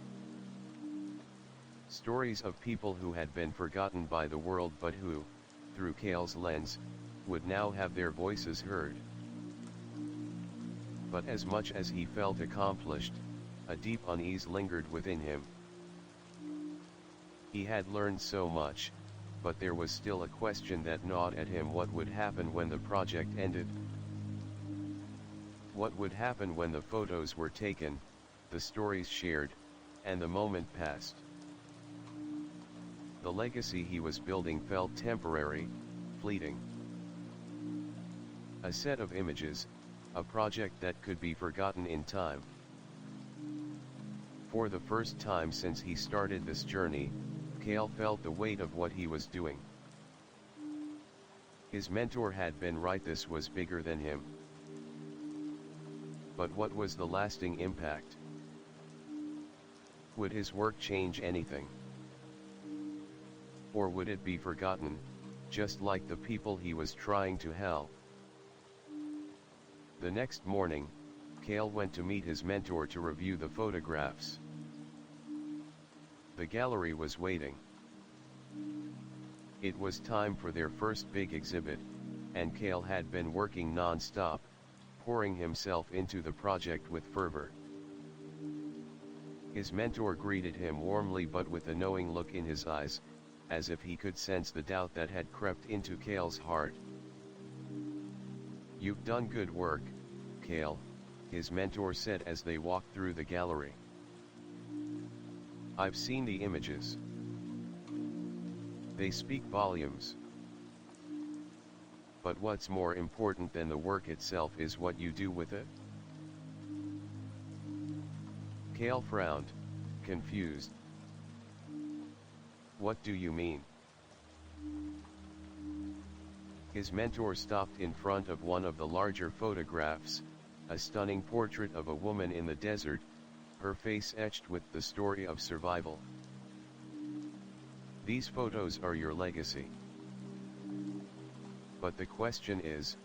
Stories of people who had been forgotten by the world but who, through Cale's lens, would now have their voices heard. But as much as he felt accomplished, a deep unease lingered within him. He had learned so much, but there was still a question that gnawed at him: what would happen when the project ended? What would happen when the photos were taken, the stories shared, and the moment passed? The legacy he was building felt temporary, fleeting. A set of images, a project that could be forgotten in time. For the first time since he started this journey, Cale felt the weight of what he was doing. His mentor had been right, this was bigger than him. But what was the lasting impact? Would his work change anything? Or would it be forgotten, just like the people he was trying to help? The next morning, Cale went to meet his mentor to review the photographs. The gallery was waiting. It was time for their first big exhibit, and Cale had been working non-stop, pouring himself into the project with fervor. His mentor greeted him warmly but with a knowing look in his eyes, as if he could sense the doubt that had crept into Cale's heart. "You've done good work, Cale," his mentor said as they walked through the gallery. "I've seen the images. They speak volumes. But what's more important than the work itself is what you do with it." Cale frowned, confused. "What do you mean?" His mentor stopped in front of one of the larger photographs, a stunning portrait of a woman in the desert, her face etched with the story of survival. "These photos are your legacy. But the question is,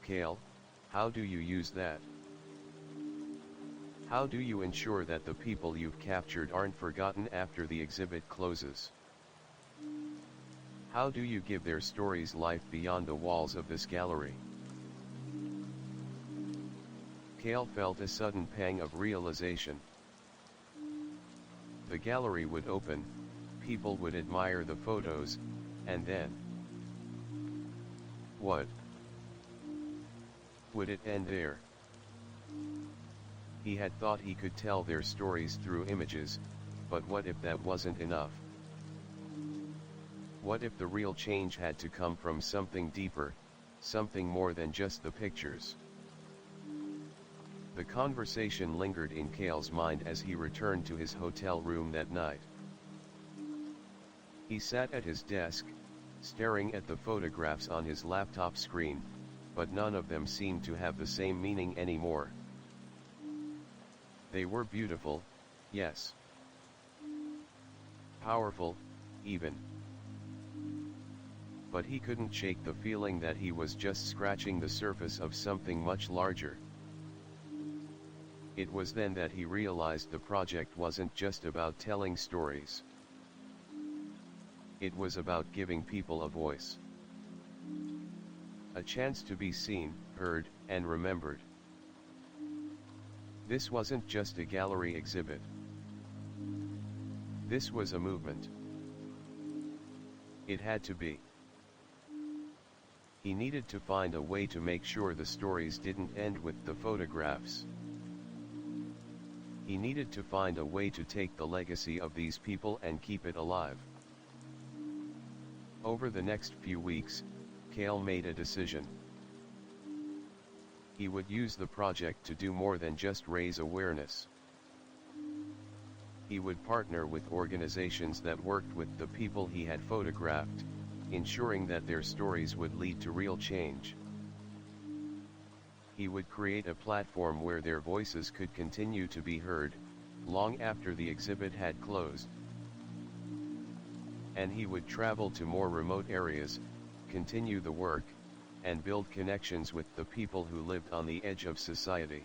Cale, how do you use that? How do you ensure that the people you've captured aren't forgotten after the exhibit closes?" How do you give their stories life beyond the walls of this gallery? Cale felt a sudden pang of realization. The gallery would open, people would admire the photos, and then... what? Would it end there? He had thought he could tell their stories through images, but what if that wasn't enough? What if the real change had to come from something deeper, something more than just the pictures? The conversation lingered in Cale's mind as he returned to his hotel room that night. He sat at his desk, staring at the photographs on his laptop screen, but none of them seemed to have the same meaning anymore. They were beautiful, yes. Powerful, even. But he couldn't shake the feeling that he was just scratching the surface of something much larger. It was then that he realized the project wasn't just about telling stories. It was about giving people a voice. A chance to be seen, heard, and remembered. This wasn't just a gallery exhibit. This was a movement. It had to be. He needed to find a way to make sure the stories didn't end with the photographs. He needed to find a way to take the legacy of these people and keep it alive. Over the next few weeks, Cale made a decision. He would use the project to do more than just raise awareness. He would partner with organizations that worked with the people he had photographed, ensuring that their stories would lead to real change. He would create a platform where their voices could continue to be heard, long after the exhibit had closed. And he would travel to more remote areas, continue the work, and build connections with the people who lived on the edge of society.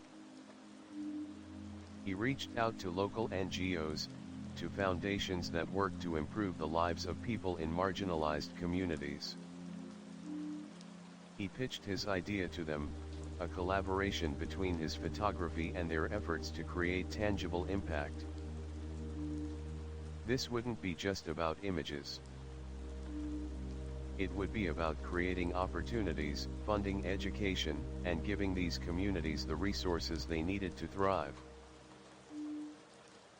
He reached out to local NGOs, to foundations that work to improve the lives of people in marginalized communities. He pitched his idea to them, a collaboration between his photography and their efforts to create tangible impact. This wouldn't be just about images. It would be about creating opportunities, funding education, and giving these communities the resources they needed to thrive.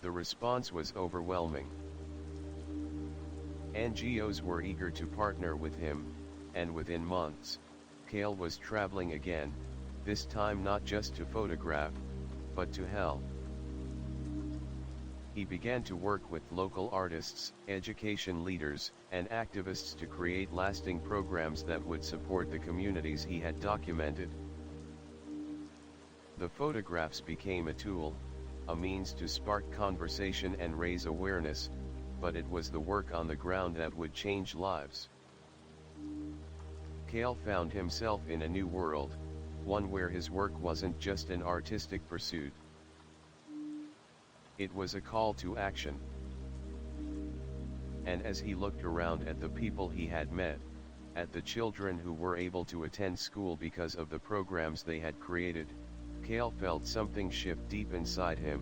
The response was overwhelming. NGOs were eager to partner with him, and within months, Cale was traveling again, this time not just to photograph, but to help. He began to work with local artists, education leaders, and activists to create lasting programs that would support the communities he had documented. The photographs became a tool, a means to spark conversation and raise awareness, but it was the work on the ground that would change lives. Cale found himself in a new world, one where his work wasn't just an artistic pursuit. It was a call to action. And as he looked around at the people he had met, at the children who were able to attend school because of the programs they had created, Cale felt something shift deep inside him.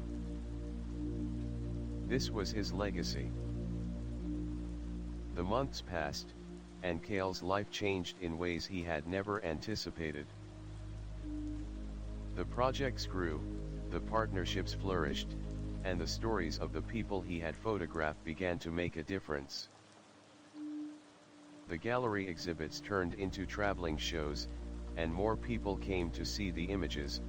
This was his legacy. The months passed, and Cale's life changed in ways he had never anticipated. The projects grew, the partnerships flourished, and the stories of the people he had photographed began to make a difference. The gallery exhibits turned into traveling shows, and more people came to see the images,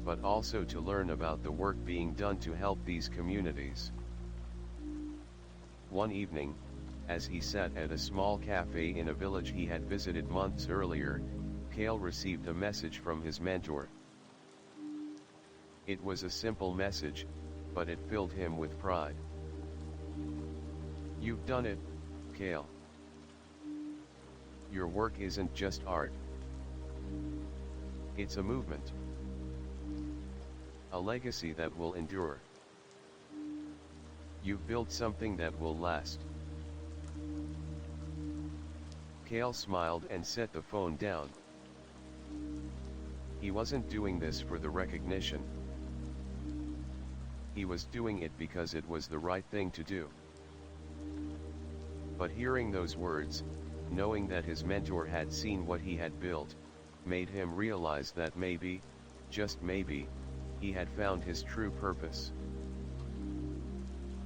but also to learn about the work being done to help these communities. One evening, as he sat at a small cafe in a village he had visited months earlier, Cale received a message from his mentor. It was a simple message, but it filled him with pride. "You've done it, Cale. Your work isn't just art. It's a movement. A legacy that will endure. You've built something that will last." Cale smiled and set the phone down. He wasn't doing this for the recognition. He was doing it because it was the right thing to do. But hearing those words, knowing that his mentor had seen what he had built, made him realize that maybe, just maybe, he had found his true purpose.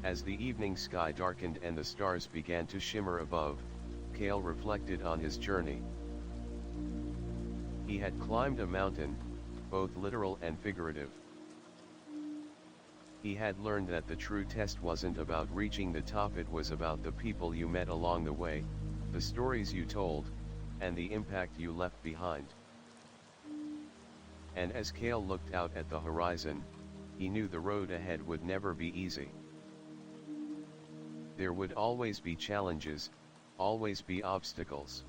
As the evening sky darkened and the stars began to shimmer above, Cale reflected on his journey. He had climbed a mountain, both literal and figurative. He had learned that the true test wasn't about reaching the top, it was about the people you met along the way, the stories you told, and the impact you left behind. And as Cale looked out at the horizon, he knew the road ahead would never be easy. There would always be challenges, always be obstacles.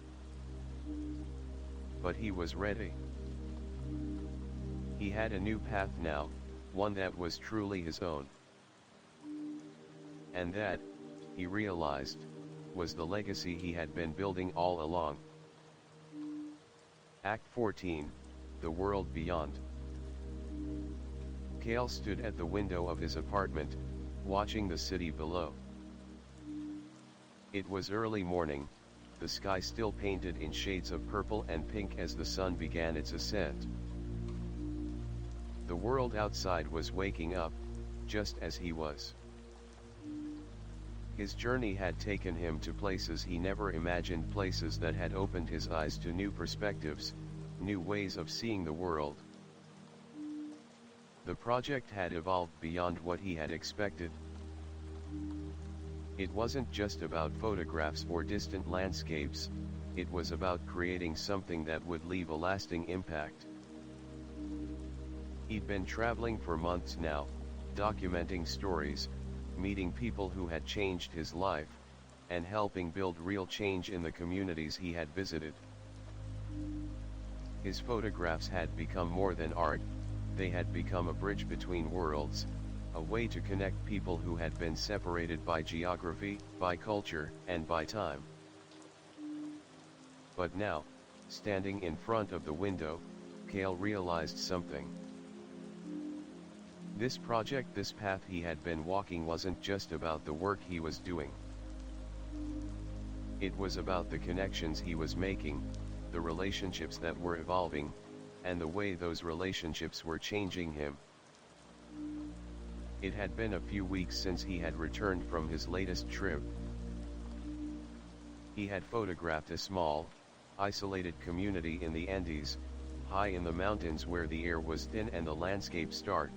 But he was ready. He had a new path now, one that was truly his own. And that, he realized, was the legacy he had been building all along. Act 14, The World Beyond. Cale stood at the window of his apartment, watching the city below. It was early morning, the sky still painted in shades of purple and pink as the sun began its ascent. The world outside was waking up, just as he was. His journey had taken him to places he never imagined, places that had opened his eyes to new perspectives, new ways of seeing the world. The project had evolved beyond what he had expected. It wasn't just about photographs or distant landscapes, it was about creating something that would leave a lasting impact. He'd been traveling for months now, documenting stories, meeting people who had changed his life, and helping build real change in the communities he had visited. His photographs had become more than art, they had become a bridge between worlds, a way to connect people who had been separated by geography, by culture, and by time. But now, standing in front of the window, Cale realized something. This project, this path he had been walking, wasn't just about the work he was doing. It was about the connections he was making, the relationships that were evolving, and the way those relationships were changing him. It had been a few weeks since he had returned from his latest trip. He had photographed a small, isolated community in the Andes, high in the mountains where the air was thin and the landscape stark.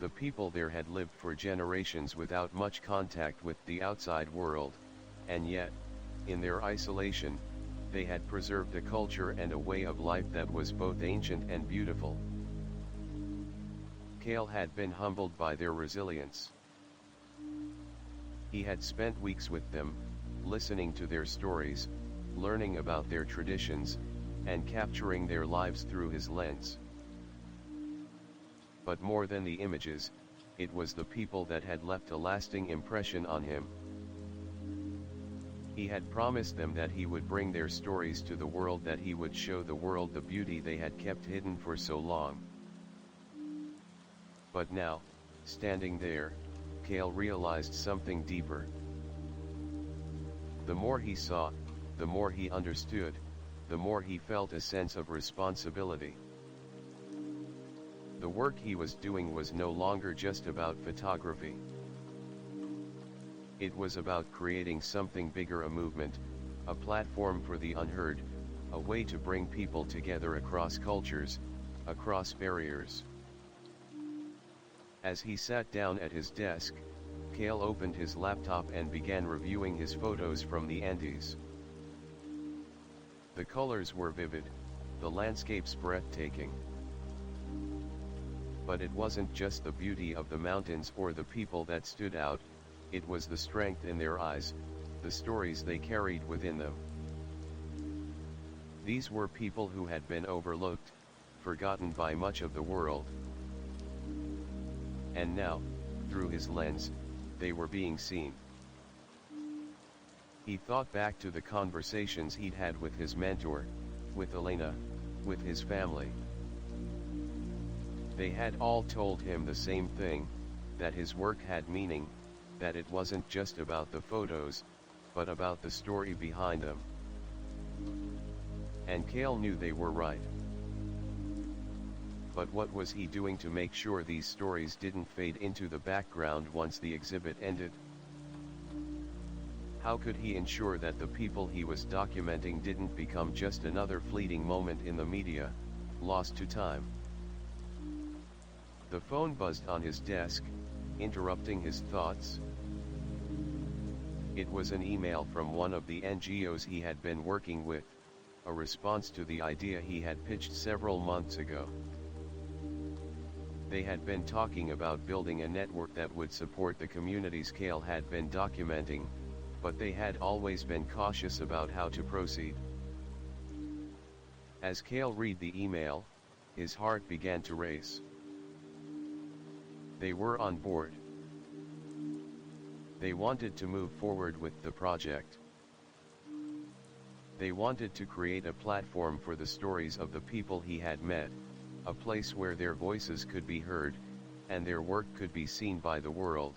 The people there had lived for generations without much contact with the outside world, and yet, in their isolation, they had preserved a culture and a way of life that was both ancient and beautiful. Cale had been humbled by their resilience. He had spent weeks with them, listening to their stories, learning about their traditions, and capturing their lives through his lens. But more than the images, it was the people that had left a lasting impression on him. He had promised them that he would bring their stories to the world, that he would show the world the beauty they had kept hidden for so long. But now, standing there, Cale realized something deeper. The more he saw, the more he understood, the more he felt a sense of responsibility. The work he was doing was no longer just about photography. It was about creating something bigger, a movement, a platform for the unheard, a way to bring people together across cultures, across barriers. As he sat down at his desk, Cale opened his laptop and began reviewing his photos from the Andes. The colors were vivid, the landscapes breathtaking. But it wasn't just the beauty of the mountains or the people that stood out, it was the strength in their eyes, the stories they carried within them. These were people who had been overlooked, forgotten by much of the world. And now, through his lens, they were being seen. He thought back to the conversations he'd had with his mentor, with Elena, with his family. They had all told him the same thing, that his work had meaning, that it wasn't just about the photos, but about the story behind them. And Cale knew they were right. But what was he doing to make sure these stories didn't fade into the background once the exhibit ended? How could he ensure that the people he was documenting didn't become just another fleeting moment in the media, lost to time? The phone buzzed on his desk, interrupting his thoughts. It was an email from one of the NGOs he had been working with, a response to the idea he had pitched several months ago. They had been talking about building a network that would support the communities Cale had been documenting, but they had always been cautious about how to proceed. As Cale read the email, his heart began to race. They were on board. They wanted to move forward with the project. They wanted to create a platform for the stories of the people he had met, a place where their voices could be heard, and their work could be seen by the world.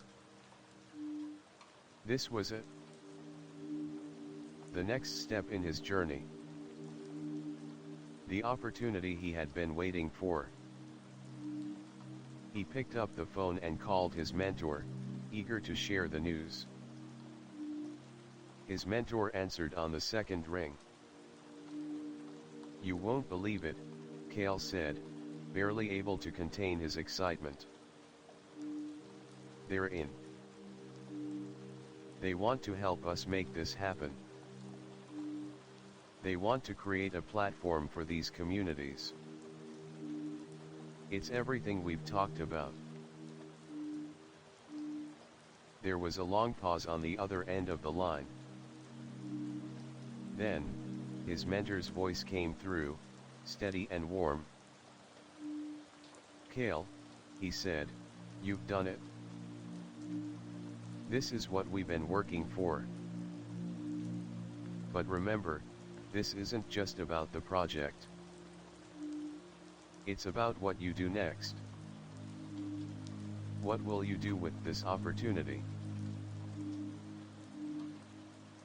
This was it. The next step in his journey. The opportunity he had been waiting for. He picked up the phone and called his mentor, eager to share the news. His mentor answered on the second ring. "You won't believe it," Cale said, barely able to contain his excitement. "They're in. They want to help us make this happen. They want to create a platform for these communities. It's everything we've talked about." There was a long pause on the other end of the line. Then, his mentor's voice came through, steady and warm. "Cale," he said, "you've done it. This is what we've been working for. But remember, this isn't just about the project. It's about what you do next. What will you do with this opportunity?"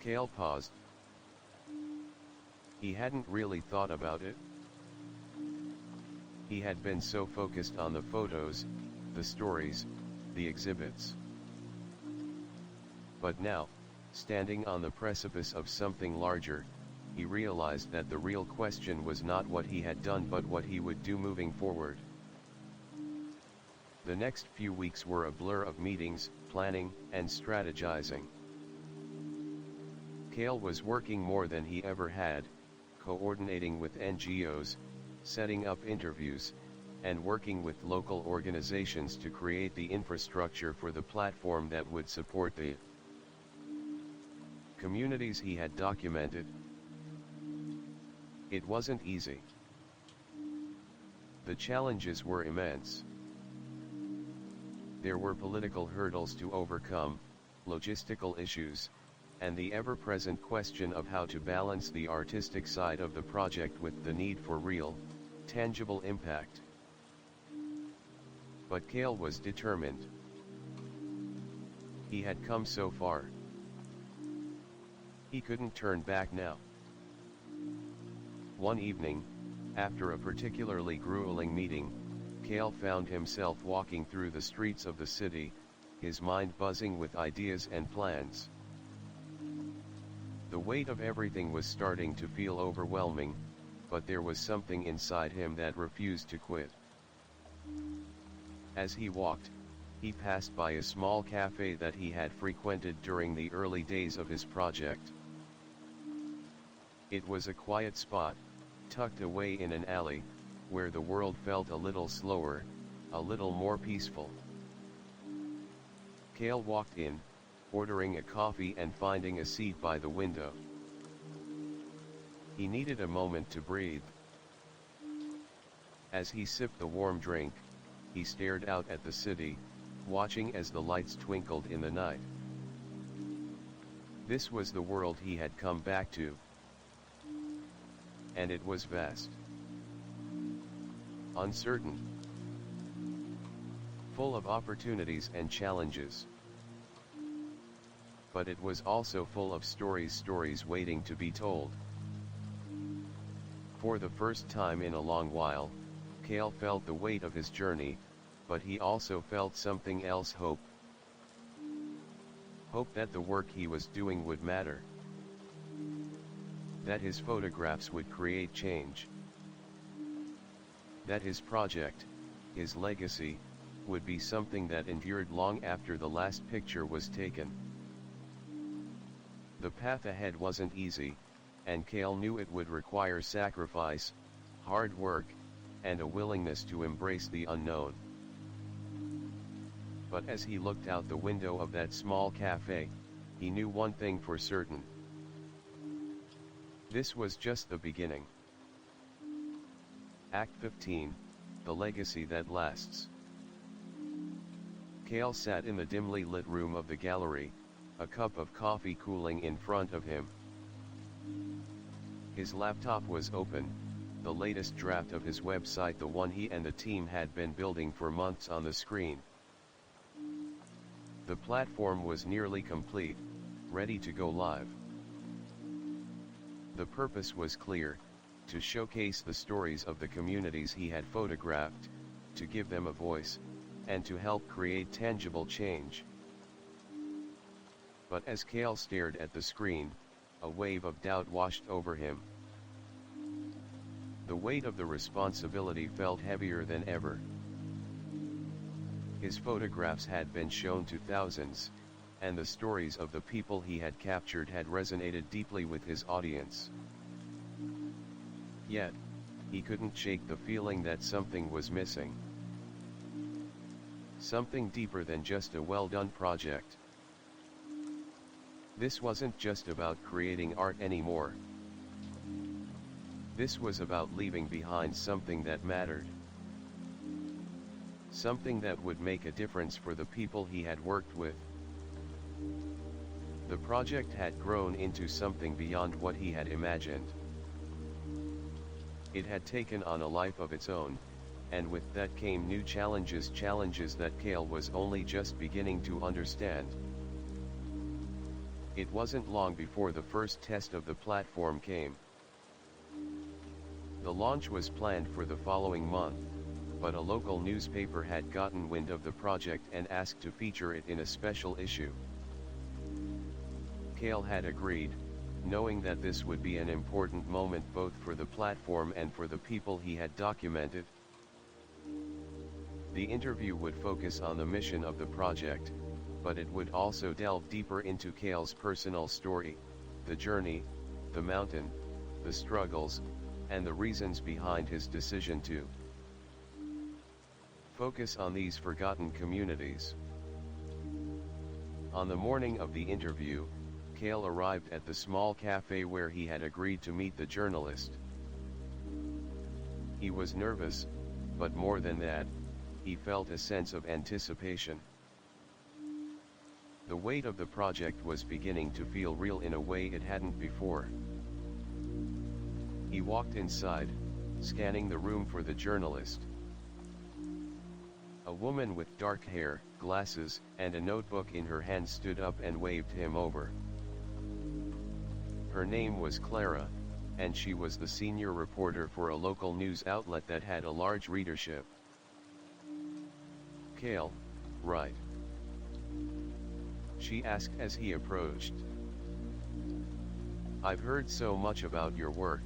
Cale paused. He hadn't really thought about it. He had been so focused on the photos, the stories, the exhibits. But now, standing on the precipice of something larger, he realized that the real question was not what he had done but what he would do moving forward. The next few weeks were a blur of meetings, planning, and strategizing. Cale was working more than he ever had, coordinating with NGOs, setting up interviews, and working with local organizations to create the infrastructure for the platform that would support the communities he had documented. It wasn't easy. The challenges were immense. There were political hurdles to overcome, logistical issues, and the ever-present question of how to balance the artistic side of the project with the need for real, tangible impact. But Cale was determined. He had come so far. He couldn't turn back now. One evening, after a particularly grueling meeting, Cale found himself walking through the streets of the city, his mind buzzing with ideas and plans. The weight of everything was starting to feel overwhelming, but there was something inside him that refused to quit. As he walked, he passed by a small cafe that he had frequented during the early days of his project. It was a quiet spot, tucked away in an alley, where the world felt a little slower, a little more peaceful. Cale walked in, ordering a coffee and finding a seat by the window. He needed a moment to breathe. As he sipped the warm drink, he stared out at the city, watching as the lights twinkled in the night. This was the world he had come back to. And it was vast. Uncertain. Full of opportunities and challenges. But it was also full of stories waiting to be told. For the first time in a long while, Cale felt the weight of his journey, but he also felt something else: hope. Hope that the work he was doing would matter. That his photographs would create change. That his project, his legacy, would be something that endured long after the last picture was taken. The path ahead wasn't easy, and Cale knew it would require sacrifice, hard work, and a willingness to embrace the unknown. But as he looked out the window of that small cafe, he knew one thing for certain. This was just the beginning. Act 15, The Legacy That Lasts. Cale sat in the dimly lit room of the gallery, a cup of coffee cooling in front of him. His laptop was open, the latest draft of his website, the one he and the team had been building for months, on the screen. The platform was nearly complete, ready to go live. The purpose was clear: to showcase the stories of the communities he had photographed, to give them a voice, and to help create tangible change. But as Cale stared at the screen, a wave of doubt washed over him. The weight of the responsibility felt heavier than ever. His photographs had been shown to thousands, and the stories of the people he had captured had resonated deeply with his audience. Yet, he couldn't shake the feeling that something was missing. Something deeper than just a well-done project. This wasn't just about creating art anymore. This was about leaving behind something that mattered. Something that would make a difference for the people he had worked with. The project had grown into something beyond what he had imagined. It had taken on a life of its own, and with that came new challenges that Cale was only just beginning to understand. It wasn't long before the first test of the platform came. The launch was planned for the following month, but a local newspaper had gotten wind of the project and asked to feature it in a special issue. Cale had agreed, knowing that this would be an important moment both for the platform and for the people he had documented. The interview would focus on the mission of the project, but it would also delve deeper into Cale's personal story, the journey, the mountain, the struggles, and the reasons behind his decision to focus on these forgotten communities. On the morning of the interview, Cale arrived at the small cafe where he had agreed to meet the journalist. He was nervous, but more than that, he felt a sense of anticipation. The weight of the project was beginning to feel real in a way it hadn't before. He walked inside, scanning the room for the journalist. A woman with dark hair, glasses, and a notebook in her hand stood up and waved him over. Her name was Clara, and she was the senior reporter for a local news outlet that had a large readership. "Cale, right?" she asked as he approached. "I've heard so much about your work.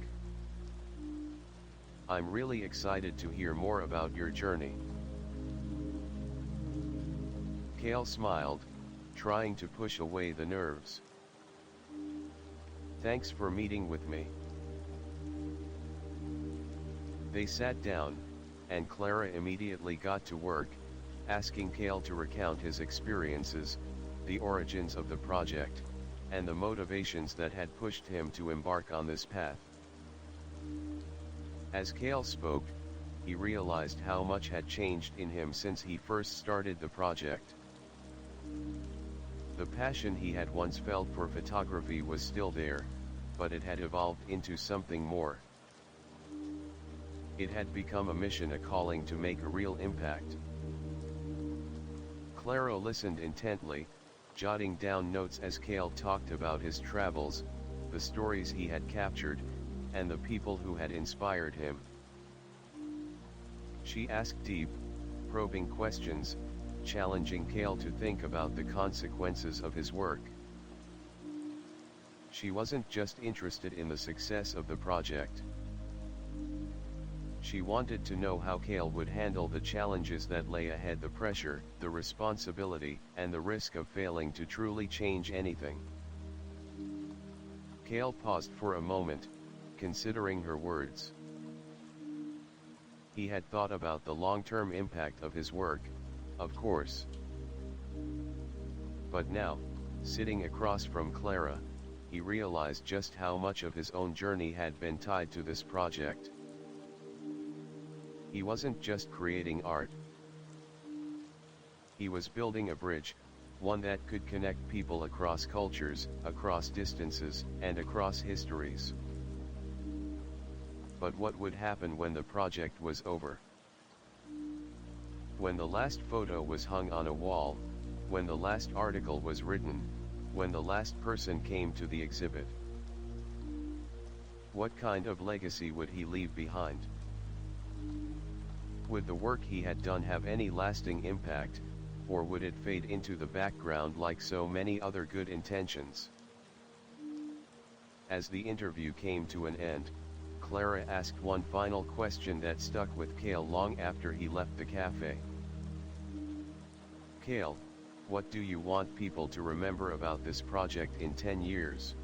I'm really excited to hear more about your journey." Cale smiled, trying to push away the nerves. "Thanks for meeting with me." They sat down, and Clara immediately got to work, asking Cale to recount his experiences, the origins of the project, and the motivations that had pushed him to embark on this path. As Cale spoke, he realized how much had changed in him since he first started the project. The passion he had once felt for photography was still there, but it had evolved into something more. It had become a mission, a calling to make a real impact. Clara listened intently, jotting down notes as Cale talked about his travels, the stories he had captured, and the people who had inspired him. She asked deep, probing questions, challenging Cale to think about the consequences of his work. She wasn't just interested in the success of the project. She wanted to know how Cale would handle the challenges that lay ahead, the pressure, the responsibility, and the risk of failing to truly change anything. Cale paused for a moment, considering her words. He had thought about the long-term impact of his work, of course. But now, sitting across from Clara, he realized just how much of his own journey had been tied to this project. He wasn't just creating art. He was building a bridge, one that could connect people across cultures, across distances, and across histories. But what would happen when the project was over? When the last photo was hung on a wall, when the last article was written, when the last person came to the exhibit? What kind of legacy would he leave behind? Would the work he had done have any lasting impact, or would it fade into the background like so many other good intentions? As the interview came to an end, Clara asked one final question that stuck with Cale long after he left the cafe. Cale, what do you want people to remember about this project in 10 years?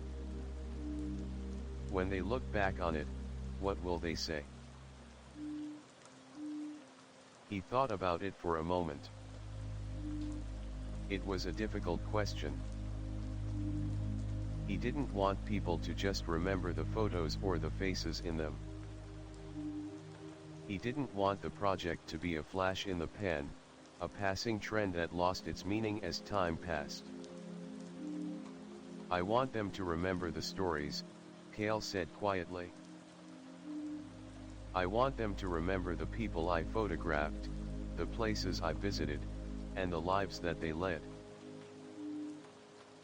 When they look back on it, what will they say? He thought about it for a moment. It was a difficult question. He didn't want people to just remember the photos or the faces in them. He didn't want the project to be a flash in the pan, a passing trend that lost its meaning as time passed. I want them to remember the stories, Cale said quietly. I want them to remember the people I photographed, the places I visited, and the lives that they led.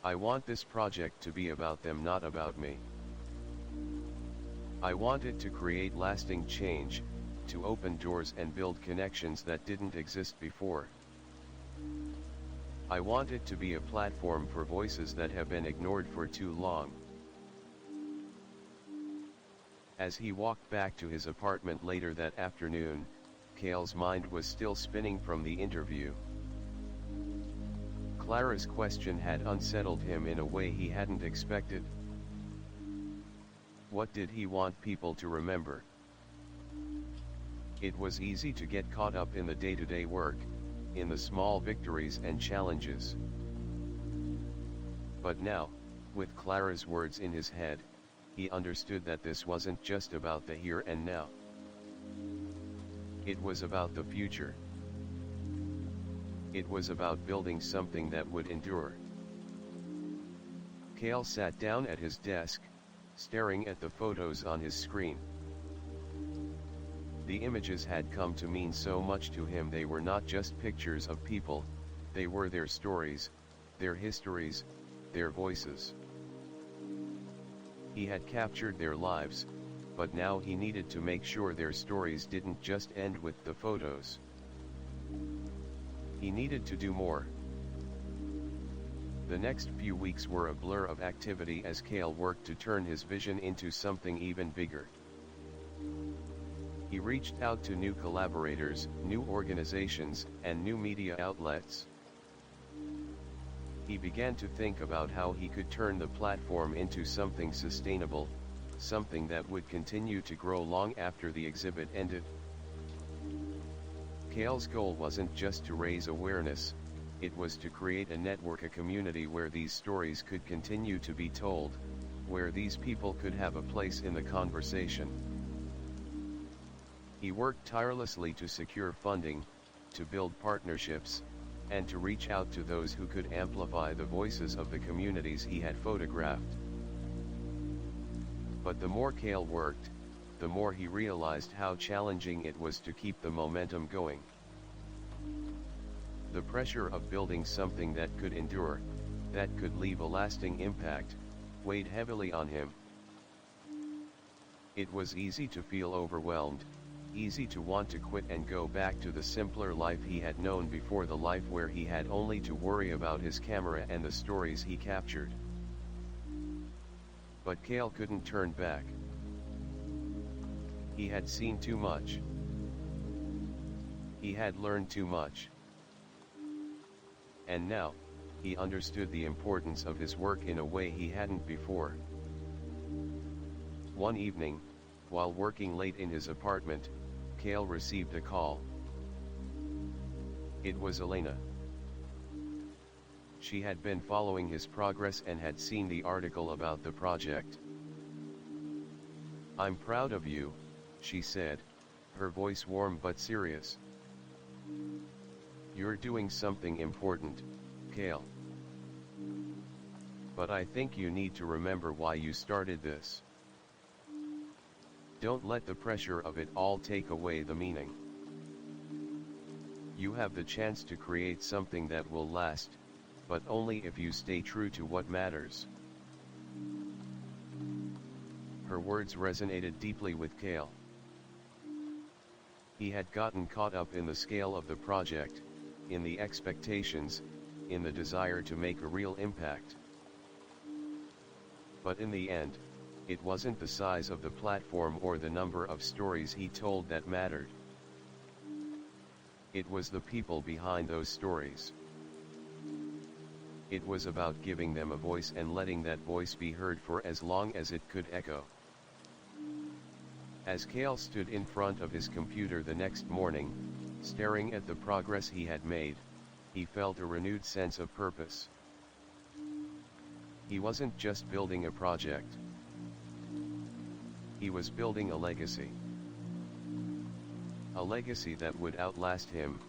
I want this project to be about them, not about me. I want it to create lasting change, to open doors and build connections that didn't exist before. I want it to be a platform for voices that have been ignored for too long. As he walked back to his apartment later that afternoon, Cale's mind was still spinning from the interview. Clara's question had unsettled him in a way he hadn't expected. What did he want people to remember? It was easy to get caught up in the day-to-day work, in the small victories and challenges. But now, with Clara's words in his head, he understood that this wasn't just about the here and now. It was about the future. It was about building something that would endure. Cale sat down at his desk, staring at the photos on his screen. The images had come to mean so much to him. They were not just pictures of people, they were their stories, their histories, their voices. He had captured their lives, but now he needed to make sure their stories didn't just end with the photos. He needed to do more. The next few weeks were a blur of activity as Cale worked to turn his vision into something even bigger. He reached out to new collaborators, new organizations, and new media outlets. He began to think about how he could turn the platform into something sustainable, something that would continue to grow long after the exhibit ended. Cale's goal wasn't just to raise awareness, it was to create a network, a community where these stories could continue to be told, where these people could have a place in the conversation. He worked tirelessly to secure funding, to build partnerships, and to reach out to those who could amplify the voices of the communities he had photographed. But the more Cale worked, the more he realized how challenging it was to keep the momentum going. The pressure of building something that could endure, that could leave a lasting impact, weighed heavily on him. It was easy to feel overwhelmed, easy to want to quit and go back to the simpler life he had known before, the life where he had only to worry about his camera and the stories he captured. But Cale couldn't turn back. He had seen too much. He had learned too much. And now, he understood the importance of his work in a way he hadn't before. One evening, while working late in his apartment, Cale received a call. It was Elena. She had been following his progress and had seen the article about the project. "I'm proud of you," she said, her voice warm but serious. "You're doing something important, Cale. But I think you need to remember why you started this. Don't let the pressure of it all take away the meaning. You have the chance to create something that will last, but only if you stay true to what matters." Her words resonated deeply with Cale. He had gotten caught up in the scale of the project, in the expectations, in the desire to make a real impact. But in the end, it wasn't the size of the platform or the number of stories he told that mattered. It was the people behind those stories. It was about giving them a voice and letting that voice be heard for as long as it could echo. As Cale stood in front of his computer the next morning, staring at the progress he had made, he felt a renewed sense of purpose. He wasn't just building a project. He was building a legacy. A legacy that would outlast him,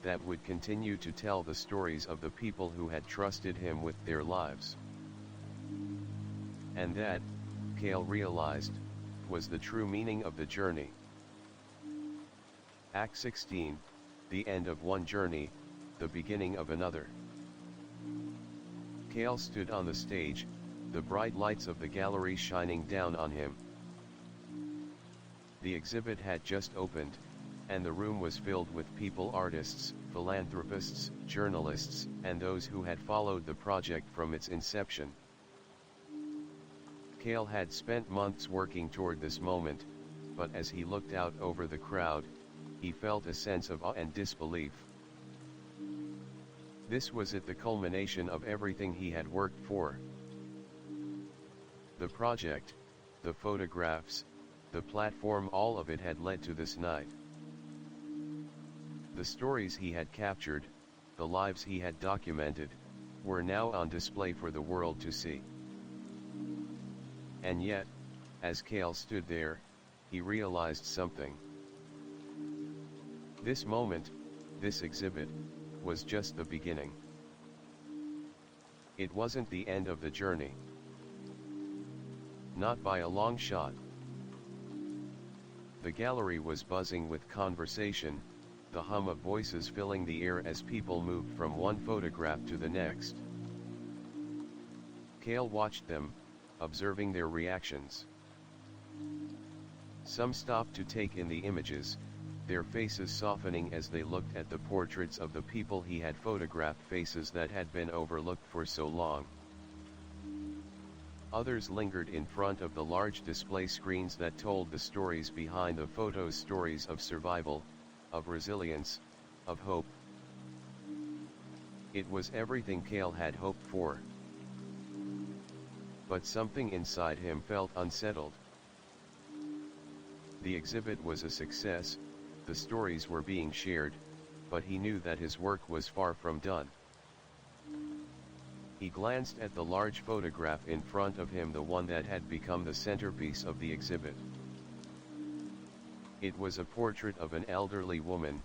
that would continue to tell the stories of the people who had trusted him with their lives. And that, Cale realized, was the true meaning of the journey. Act 16, the end of one journey, the beginning of another. Cale stood on the stage, the bright lights of the gallery shining down on him. The exhibit had just opened, and the room was filled with people, artists, philanthropists, journalists, and those who had followed the project from its inception. Cale had spent months working toward this moment, but as he looked out over the crowd, he felt a sense of awe and disbelief. This was it, the culmination of everything he had worked for. The project, the photographs, the platform, all of it had led to this night. The stories he had captured, the lives he had documented, were now on display for the world to see. And yet, as Cale stood there, he realized something. This moment, this exhibit, was just the beginning. It wasn't the end of the journey. Not by a long shot. The gallery was buzzing with conversation, the hum of voices filling the air as people moved from one photograph to the next. Cale watched them, observing their reactions. Some stopped to take in the images, their faces softening as they looked at the portraits of the people he had photographed, faces that had been overlooked for so long. Others lingered in front of the large display screens that told the stories behind the photos, stories of survival, of resilience, of hope. It was everything Cale had hoped for. But something inside him felt unsettled. The exhibit was a success, the stories were being shared, but he knew that his work was far from done. He glanced at the large photograph in front of him, the one that had become the centerpiece of the exhibit. It was a portrait of an elderly woman,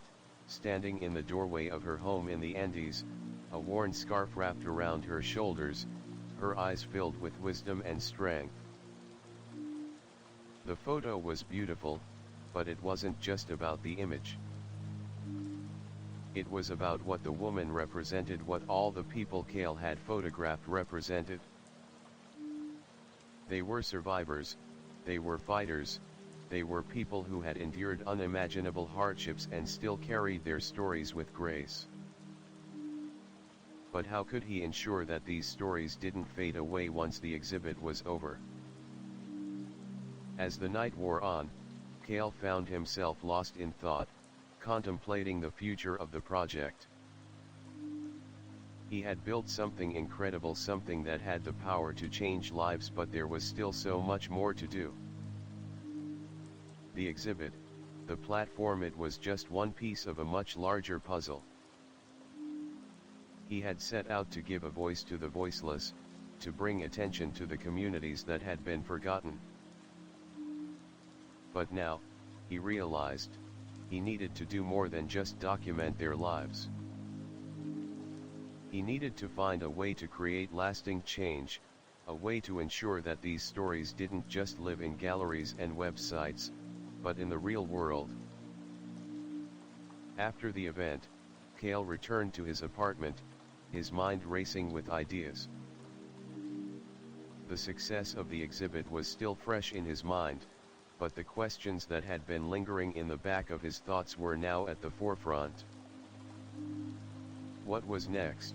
standing in the doorway of her home in the Andes, a worn scarf wrapped around her shoulders, her eyes filled with wisdom and strength. The photo was beautiful, but it wasn't just about the image. It was about what the woman represented, what all the people Kale had photographed represented. They were survivors, they were fighters, they were people who had endured unimaginable hardships and still carried their stories with grace. But how could he ensure that these stories didn't fade away once the exhibit was over? As the night wore on, Kale found himself lost in thought, contemplating the future of the project. He had built something incredible, something that had the power to change lives, but there was still so much more to do. The exhibit, the platform, it was just one piece of a much larger puzzle. He had set out to give a voice to the voiceless, to bring attention to the communities that had been forgotten. But now, he realized, he needed to do more than just document their lives. He needed to find a way to create lasting change, a way to ensure that these stories didn't just live in galleries and websites, but in the real world. After the event, Kale returned to his apartment, his mind racing with ideas. The success of the exhibit was still fresh in his mind, but the questions that had been lingering in the back of his thoughts were now at the forefront. What was next?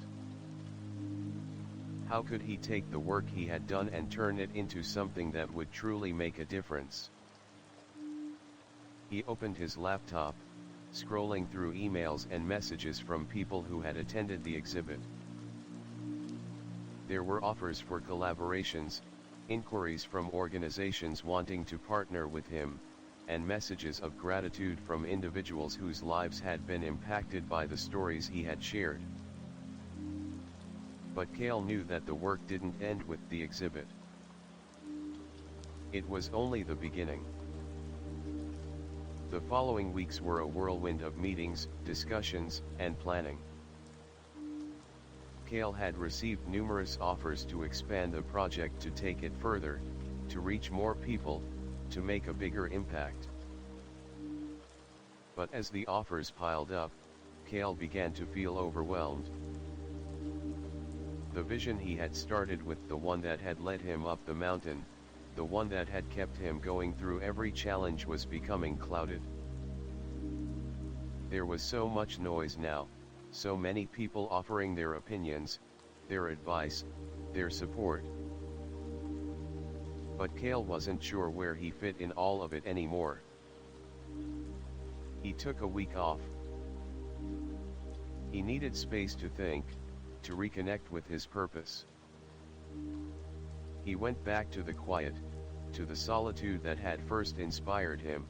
How could he take the work he had done and turn it into something that would truly make a difference? He opened his laptop, scrolling through emails and messages from people who had attended the exhibit. There were offers for collaborations, inquiries from organizations wanting to partner with him, and messages of gratitude from individuals whose lives had been impacted by the stories he had shared. But Kale knew that the work didn't end with the exhibit. It was only the beginning. The following weeks were a whirlwind of meetings, discussions, and planning. Kale had received numerous offers to expand the project, to take it further, to reach more people, to make a bigger impact. But as the offers piled up, Kale began to feel overwhelmed. The vision he had started with, the one that had led him up the mountain, the one that had kept him going through every challenge, was becoming clouded. There was so much noise now, so many people offering their opinions, their advice, their support. But Kale wasn't sure where he fit in all of it anymore. He took a week off. He needed space to think, to reconnect with his purpose. He went back to the quiet, to the solitude that had first inspired him.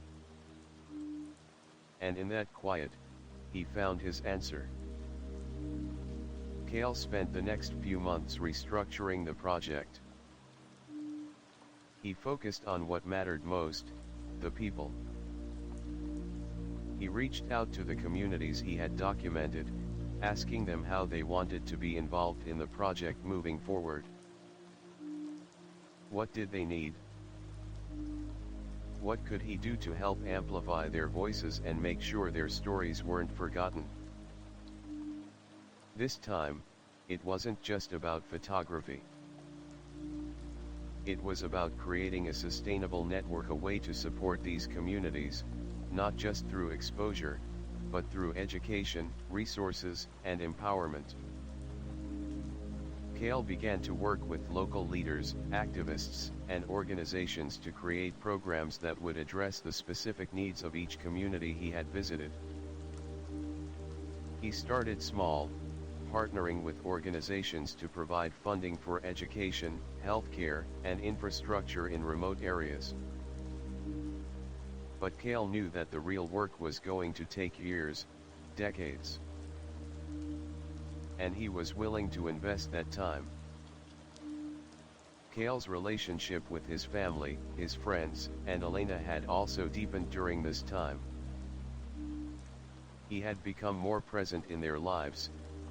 And in that quiet, he found his answer. Kale spent the next few months restructuring the project. He focused on what mattered most, the people. He reached out to the communities he had documented, asking them how they wanted to be involved in the project moving forward. What did they need? What could he do to help amplify their voices and make sure their stories weren't forgotten? This time, it wasn't just about photography. It was about creating a sustainable network, a way to support these communities, not just through exposure, but through education, resources, and empowerment. Kale began to work with local leaders, activists, and organizations to create programs that would address the specific needs of each community he had visited. He started small, partnering with organizations to provide funding for education, healthcare, and infrastructure in remote areas. But Kale knew that the real work was going to take years, decades. And he was willing to invest that time. Kale's relationship with his family, his friends, and Elena had also deepened during this time. He had become more present in their lives,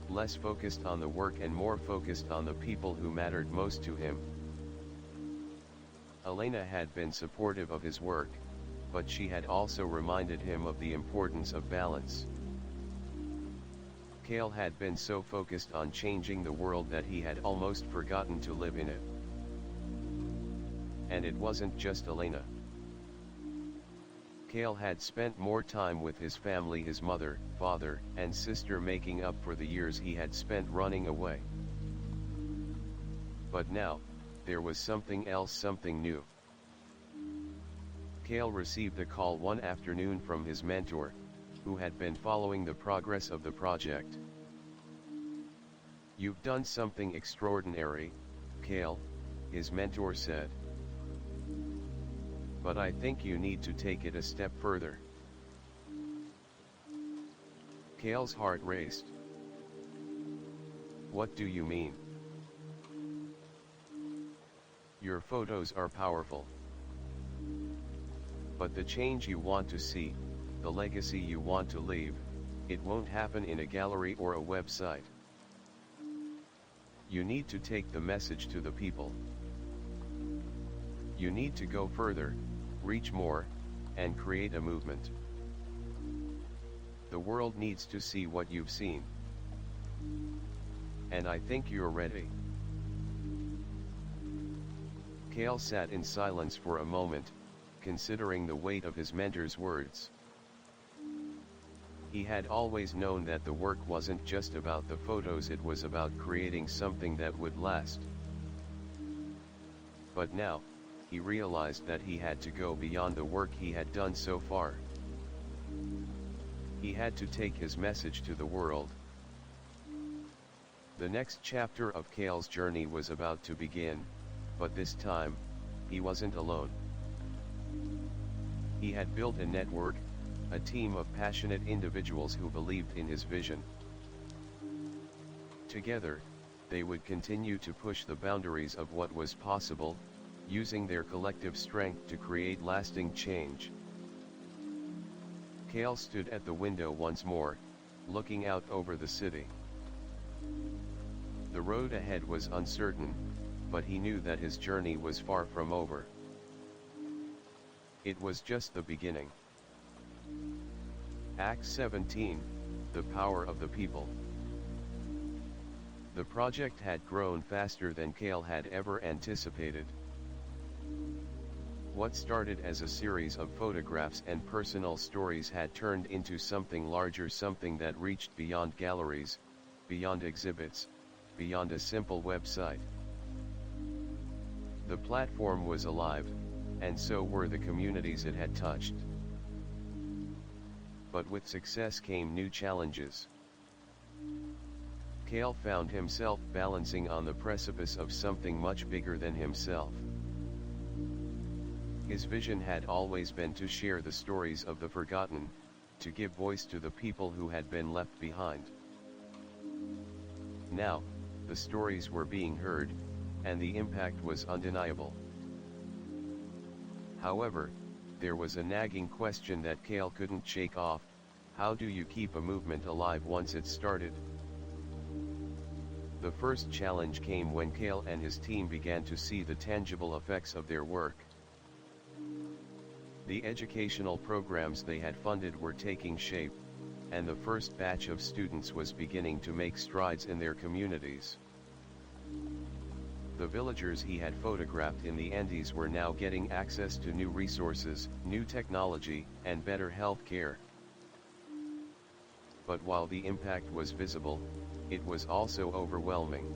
less focused on the work and more focused on the people who mattered most to him. Elena had been supportive of his work, but she had also reminded him of the importance of balance. Cale had been so focused on changing the world that he had almost forgotten to live in it. And it wasn't just Elena. Cale had spent more time with his family, his mother, father, and sister, making up for the years he had spent running away. But now, there was something else, something new. Cale received a call one afternoon from his mentor, who had been following the progress of the project. "You've done something extraordinary, Cale," his mentor said. "But I think you need to take it a step further." Cale's heart raced. "What do you mean?" "Your photos are powerful. But the change you want to see, the legacy you want to leave, it won't happen in a gallery or a website. You need to take the message to the people. You need to go further, reach more, and create a movement. The world needs to see what you've seen. And I think you're ready." Cale sat in silence for a moment, considering the weight of his mentor's words. He had always known that the work wasn't just about the photos, it was about creating something that would last. But now, he realized that he had to go beyond the work he had done so far. He had to take his message to the world. The next chapter of Cale's journey was about to begin, but this time, he wasn't alone. He had built a network, a team of passionate individuals who believed in his vision. Together, they would continue to push the boundaries of what was possible, using their collective strength to create lasting change. Cale stood at the window once more, looking out over the city. The road ahead was uncertain, but he knew that his journey was far from over. It was just the beginning. Act 17, The Power of the People. The project had grown faster than Cale had ever anticipated. What started as a series of photographs and personal stories had turned into something larger, something that reached beyond galleries, beyond exhibits, beyond a simple website. The platform was alive, and so were the communities it had touched. But with success came new challenges. Cale found himself balancing on the precipice of something much bigger than himself. His vision had always been to share the stories of the forgotten, to give voice to the people who had been left behind. Now, the stories were being heard, and the impact was undeniable. However, there was a nagging question that Cale couldn't shake off: how do you keep a movement alive once it's started? The first challenge came when Cale and his team began to see the tangible effects of their work. The educational programs they had funded were taking shape, and the first batch of students was beginning to make strides in their communities. The villagers he had photographed in the Andes were now getting access to new resources, new technology, and better health care. But while the impact was visible, it was also overwhelming.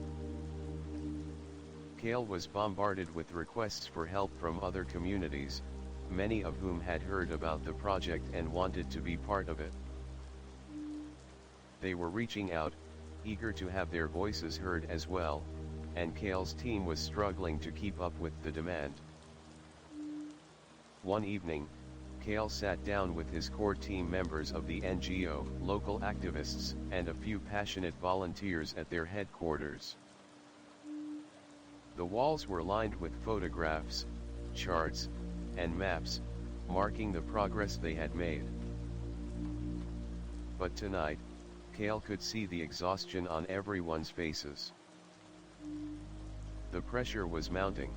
Cale was bombarded with requests for help from other communities, many of whom had heard about the project and wanted to be part of it. They were reaching out, eager to have their voices heard as well, and Cale's team was struggling to keep up with the demand. One evening, Cale sat down with his core team members of the NGO, local activists, and a few passionate volunteers at their headquarters. The walls were lined with photographs, charts, and maps, marking the progress they had made. But tonight, Kale could see the exhaustion on everyone's faces. The pressure was mounting.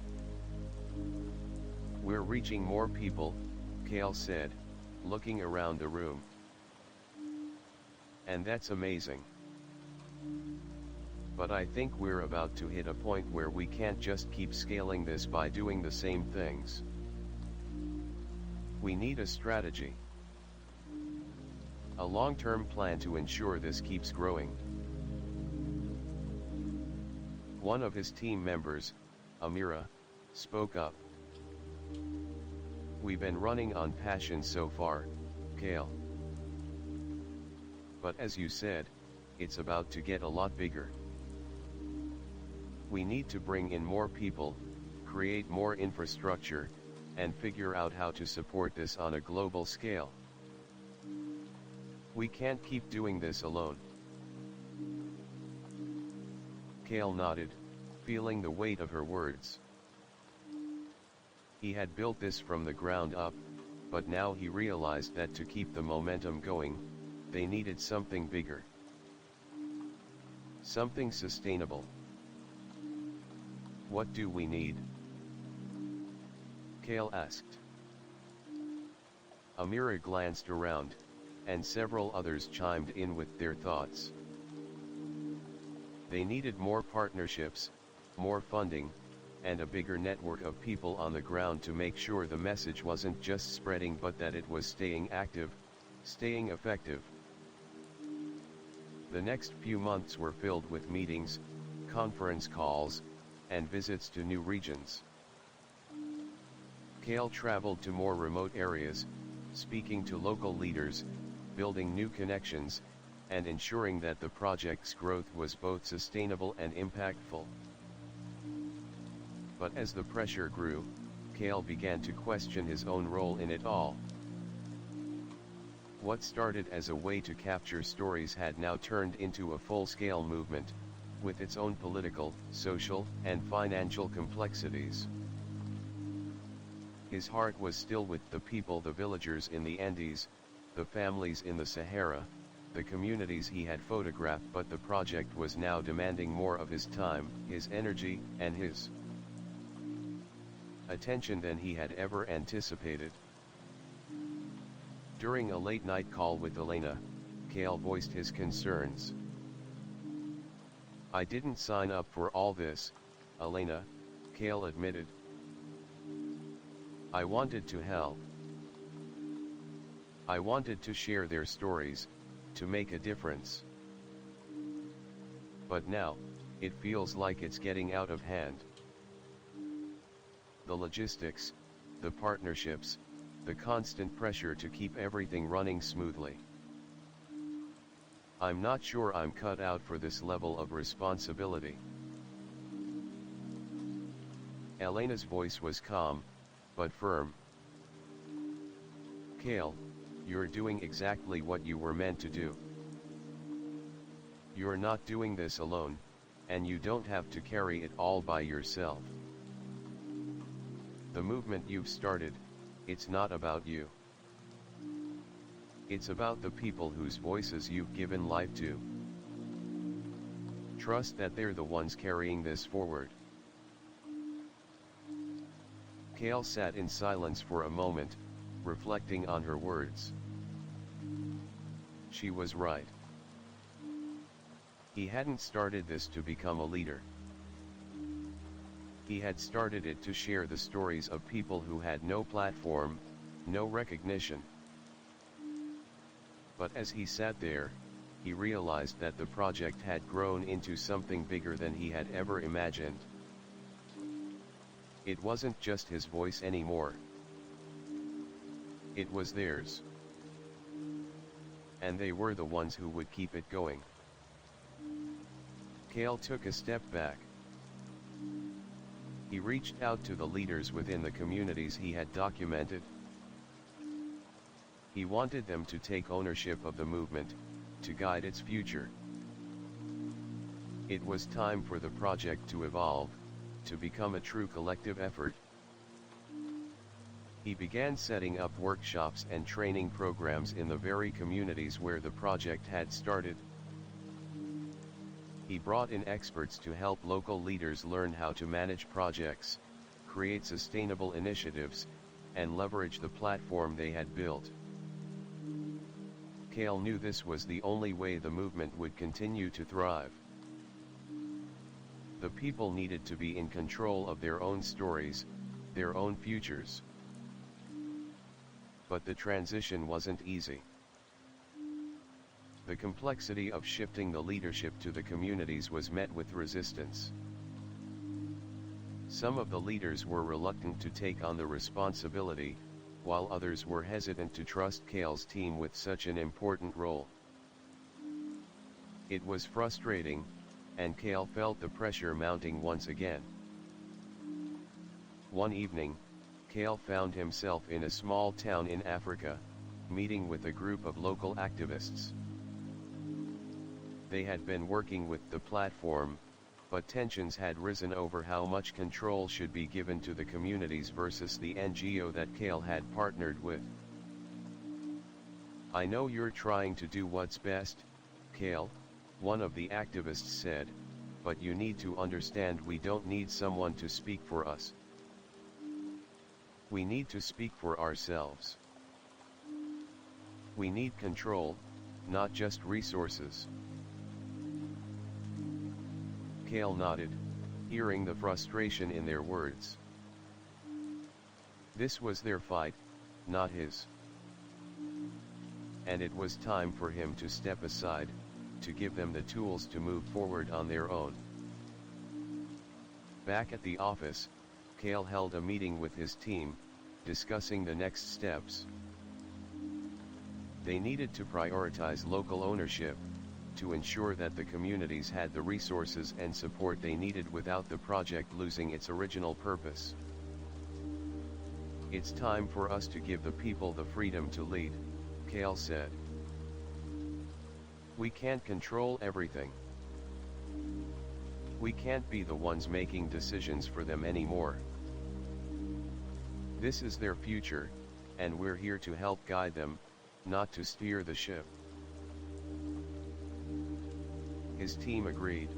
"We're reaching more people," Kale said, looking around the room. "And that's amazing. But I think we're about to hit a point where we can't just keep scaling this by doing the same things. We need a strategy. A long-term plan to ensure this keeps growing." One of his team members, Amira, spoke up. "We've been running on passion so far, Kale. But as you said, it's about to get a lot bigger. We need to bring in more people, create more infrastructure, and figure out how to support this on a global scale. We can't keep doing this alone." Kale nodded, feeling the weight of her words. He had built this from the ground up, but now he realized that to keep the momentum going, they needed something bigger. Something sustainable. "What do we need?" Kale asked. Amira glanced around, and several others chimed in with their thoughts. They needed more partnerships, more funding, and a bigger network of people on the ground to make sure the message wasn't just spreading but that it was staying active, staying effective. The next few months were filled with meetings, conference calls, and visits to new regions. Kale traveled to more remote areas, speaking to local leaders, building new connections, and ensuring that the project's growth was both sustainable and impactful. But as the pressure grew, Kale began to question his own role in it all. What started as a way to capture stories had now turned into a full-scale movement, with its own political, social, and financial complexities. His heart was still with the people, the villagers in the Andes, the families in the Sahara, the communities he had photographed, but the project was now demanding more of his time, his energy, and his attention than he had ever anticipated. During a late-night call with Elena, Kale voiced his concerns. "I didn't sign up for all this, Elena," Kale admitted. "I wanted to help. I wanted to share their stories, to make a difference. But now, it feels like it's getting out of hand. The logistics, the partnerships, the constant pressure to keep everything running smoothly. I'm not sure I'm cut out for this level of responsibility." Elena's voice was calm, but firm. "Kale, you're doing exactly what you were meant to do. You're not doing this alone, and you don't have to carry it all by yourself. The movement you've started, it's not about you. It's about the people whose voices you've given life to. Trust that they're the ones carrying this forward." Kale sat in silence for a moment, reflecting on her words. She was right. He hadn't started this to become a leader. He had started it to share the stories of people who had no platform, no recognition. But as he sat there, he realized that the project had grown into something bigger than he had ever imagined. It wasn't just his voice anymore. It was theirs. And they were the ones who would keep it going. Kale took a step back. He reached out to the leaders within the communities he had documented. He wanted them to take ownership of the movement, to guide its future. It was time for the project to evolve, to become a true collective effort. He began setting up workshops and training programs in the very communities where the project had started. He brought in experts to help local leaders learn how to manage projects, create sustainable initiatives, and leverage the platform they had built. Cale knew this was the only way the movement would continue to thrive. The people needed to be in control of their own stories, their own futures. But the transition wasn't easy. The complexity of shifting the leadership to the communities was met with resistance. Some of the leaders were reluctant to take on the responsibility, while others were hesitant to trust Cale's team with such an important role. It was frustrating, and Cale felt the pressure mounting once again. One evening, Cale found himself in a small town in Africa, meeting with a group of local activists. They had been working with the platform, but tensions had risen over how much control should be given to the communities versus the NGO that Cale had partnered with. "I know you're trying to do what's best, Cale," one of the activists said, "but you need to understand we don't need someone to speak for us. We need to speak for ourselves. We need control, not just resources." Cale nodded, hearing the frustration in their words. This was their fight, not his. And it was time for him to step aside, to give them the tools to move forward on their own. Back at the office, Cale held a meeting with his team, discussing the next steps. They needed to prioritize local ownership, to ensure that the communities had the resources and support they needed without the project losing its original purpose. "It's time for us to give the people the freedom to lead," Cale said. "We can't control everything. We can't be the ones making decisions for them anymore. This is their future, and we're here to help guide them, not to steer the ship." His team agreed.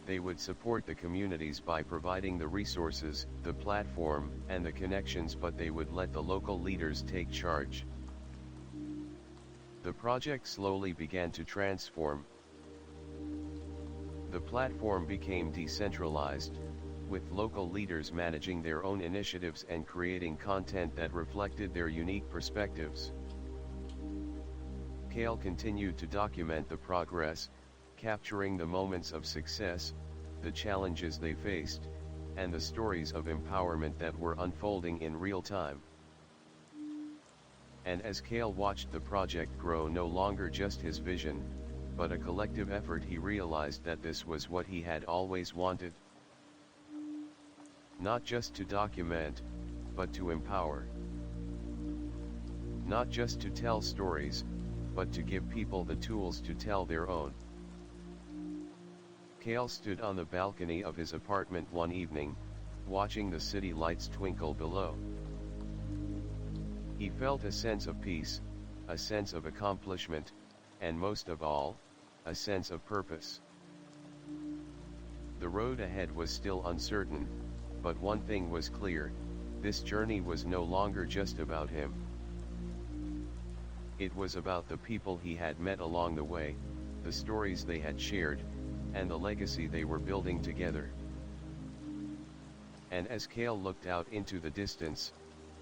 They would support the communities by providing the resources, the platform, and the connections, but they would let the local leaders take charge. The project slowly began to transform. The platform became decentralized, with local leaders managing their own initiatives and creating content that reflected their unique perspectives. Cale continued to document the progress, capturing the moments of success, the challenges they faced, and the stories of empowerment that were unfolding in real time. And as Cale watched the project grow, no longer just his vision, but a collective effort, he realized that this was what he had always wanted. Not just to document, but to empower. Not just to tell stories, but to give people the tools to tell their own. Cale stood on the balcony of his apartment one evening, watching the city lights twinkle below. He felt a sense of peace, a sense of accomplishment, and most of all, a sense of purpose. The road ahead was still uncertain, but one thing was clear: this journey was no longer just about him. It was about the people he had met along the way, the stories they had shared, and the legacy they were building together. And as Cale looked out into the distance,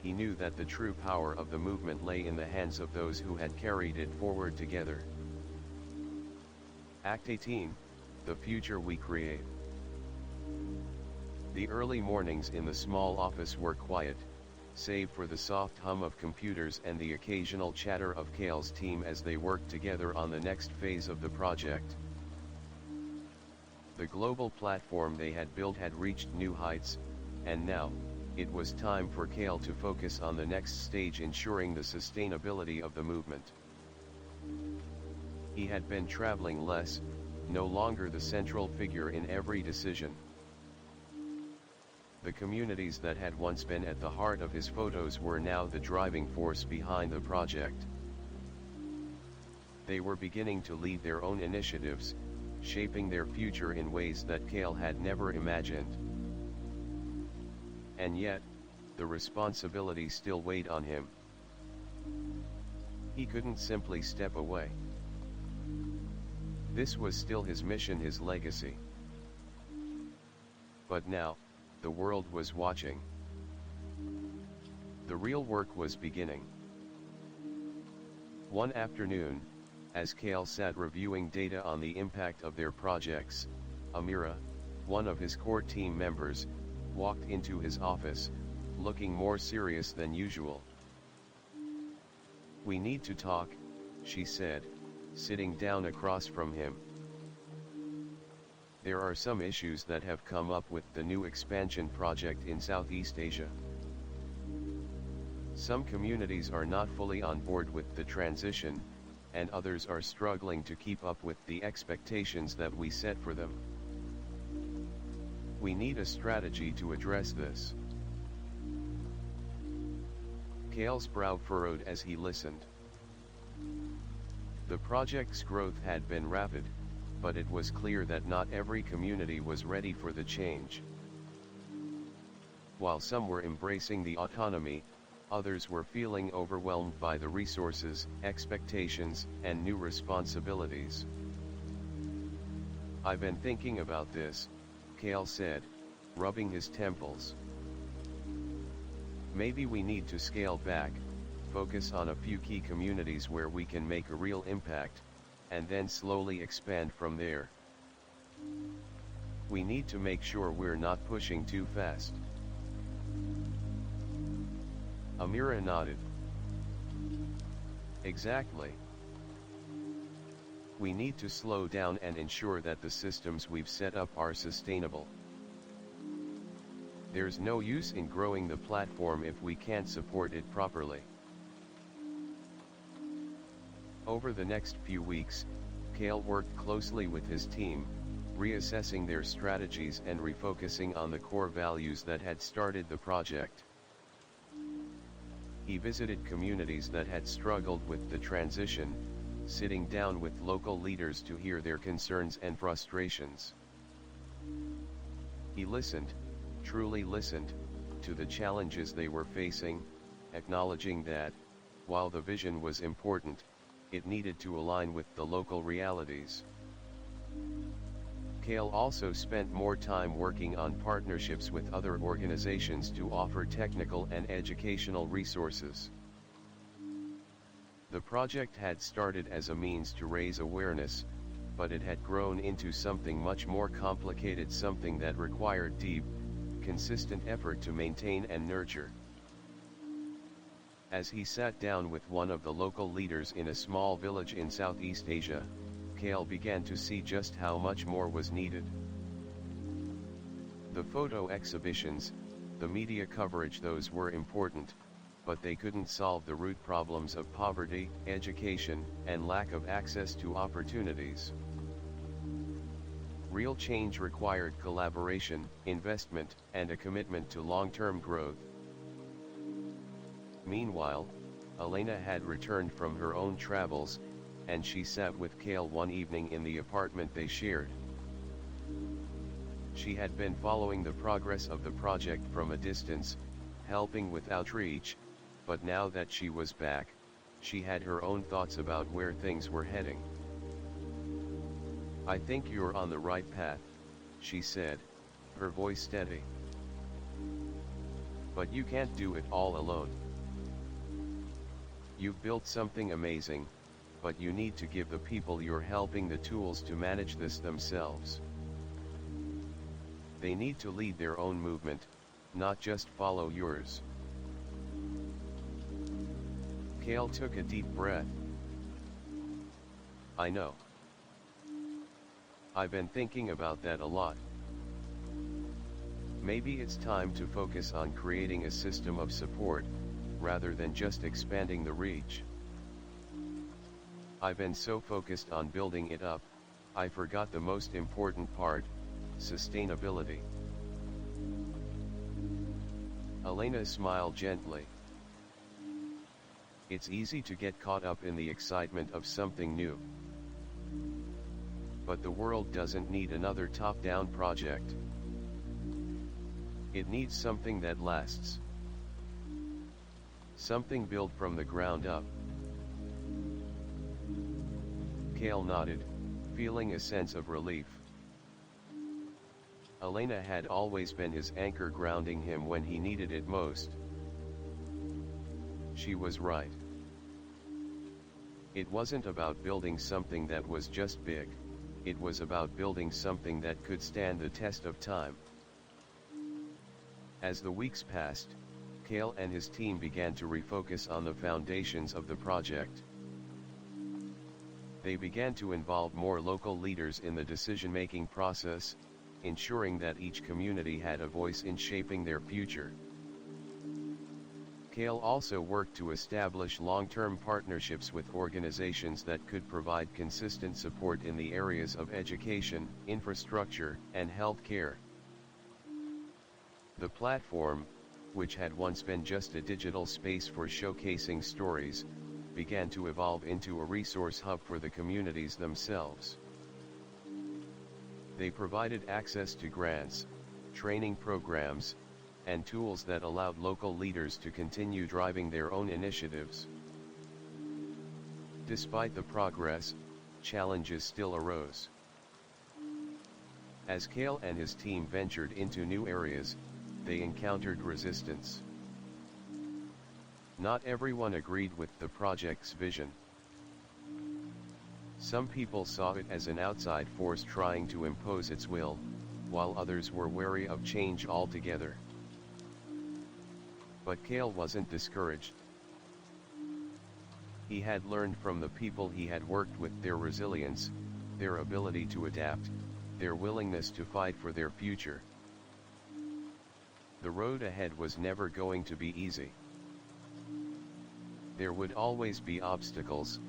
he knew that the true power of the movement lay in the hands of those who had carried it forward together. Act 18, The Future We Create. The early mornings in the small office were quiet, save for the soft hum of computers and the occasional chatter of Cale's team as they worked together on the next phase of the project. The global platform they had built had reached new heights, and now, it was time for Cale to focus on the next stage, ensuring the sustainability of the movement. He had been traveling less, no longer the central figure in every decision. The communities that had once been at the heart of his photos were now the driving force behind the project. They were beginning to lead their own initiatives, shaping their future in ways that Cale had never imagined. And yet, the responsibility still weighed on him. He couldn't simply step away. This was still his mission, his legacy. But now, the world was watching. The real work was beginning. One afternoon, as Cale sat reviewing data on the impact of their projects, Amira, one of his core team members, walked into his office, looking more serious than usual. "We need to talk," she said, sitting down across from him. "There are some issues that have come up with the new expansion project in Southeast Asia. Some communities are not fully on board with the transition, and others are struggling to keep up with the expectations that we set for them. We need a strategy to address this." Cale's brow furrowed as he listened. The project's growth had been rapid, but it was clear that not every community was ready for the change. While some were embracing the autonomy, others were feeling overwhelmed by the resources, expectations, and new responsibilities. "I've been thinking about this," Cale said, rubbing his temples. "Maybe we need to scale back, focus on a few key communities where we can make a real impact, and then slowly expand from there. We need to make sure we're not pushing too fast." Amira nodded. "Exactly. We need to slow down and ensure that the systems we've set up are sustainable. There's no use in growing the platform if we can't support it properly." Over the next few weeks, Cale worked closely with his team, reassessing their strategies and refocusing on the core values that had started the project. He visited communities that had struggled with the transition, sitting down with local leaders to hear their concerns and frustrations. He listened, truly listened, to the challenges they were facing, acknowledging that, while the vision was important, it needed to align with the local realities. Cale also spent more time working on partnerships with other organizations to offer technical and educational resources. The project had started as a means to raise awareness, but it had grown into something much more complicated, something that required deep, consistent effort to maintain and nurture. As he sat down with one of the local leaders in a small village in Southeast Asia, Cale began to see just how much more was needed. The photo exhibitions, the media coverage, those were important, but they couldn't solve the root problems of poverty, education, and lack of access to opportunities. Real change required collaboration, investment, and a commitment to long-term growth. Meanwhile, Elena had returned from her own travels, and she sat with Cale one evening in the apartment they shared. She had been following the progress of the project from a distance, helping with outreach, but now that she was back, she had her own thoughts about where things were heading. "I think you're on the right path," she said, her voice steady. "But you can't do it all alone. You've built something amazing, but you need to give the people you're helping the tools to manage this themselves. They need to lead their own movement, not just follow yours." Cale took a deep breath. "I know. I've been thinking about that a lot. Maybe it's time to focus on creating a system of support, rather than just expanding the reach. I've been so focused on building it up, I forgot the most important part: sustainability. Elena smiled gently. It's easy to get caught up in the excitement of something new. But the world doesn't need another top-down project. It needs something that lasts. Something built from the ground up. Cale nodded, feeling a sense of relief. Elena had always been his anchor, grounding him when he needed it most. She was right. It wasn't about building something that was just big, it was about building something that could stand the test of time. As the weeks passed, Cale and his team began to refocus on the foundations of the project. They began to involve more local leaders in the decision-making process, ensuring that each community had a voice in shaping their future. Cale also worked to establish long-term partnerships with organizations that could provide consistent support in the areas of education, infrastructure, and healthcare. The platform, which had once been just a digital space for showcasing stories, began to evolve into a resource hub for the communities themselves. They provided access to grants, training programs, and tools that allowed local leaders to continue driving their own initiatives. Despite the progress, challenges still arose. As Cale and his team ventured into new areas, they encountered resistance. Not everyone agreed with the project's vision. Some people saw it as an outside force trying to impose its will, while others were wary of change altogether. But Cale wasn't discouraged. He had learned from the people he had worked with their resilience, their ability to adapt, their willingness to fight for their future. The road ahead was never going to be easy. There would always be obstacles,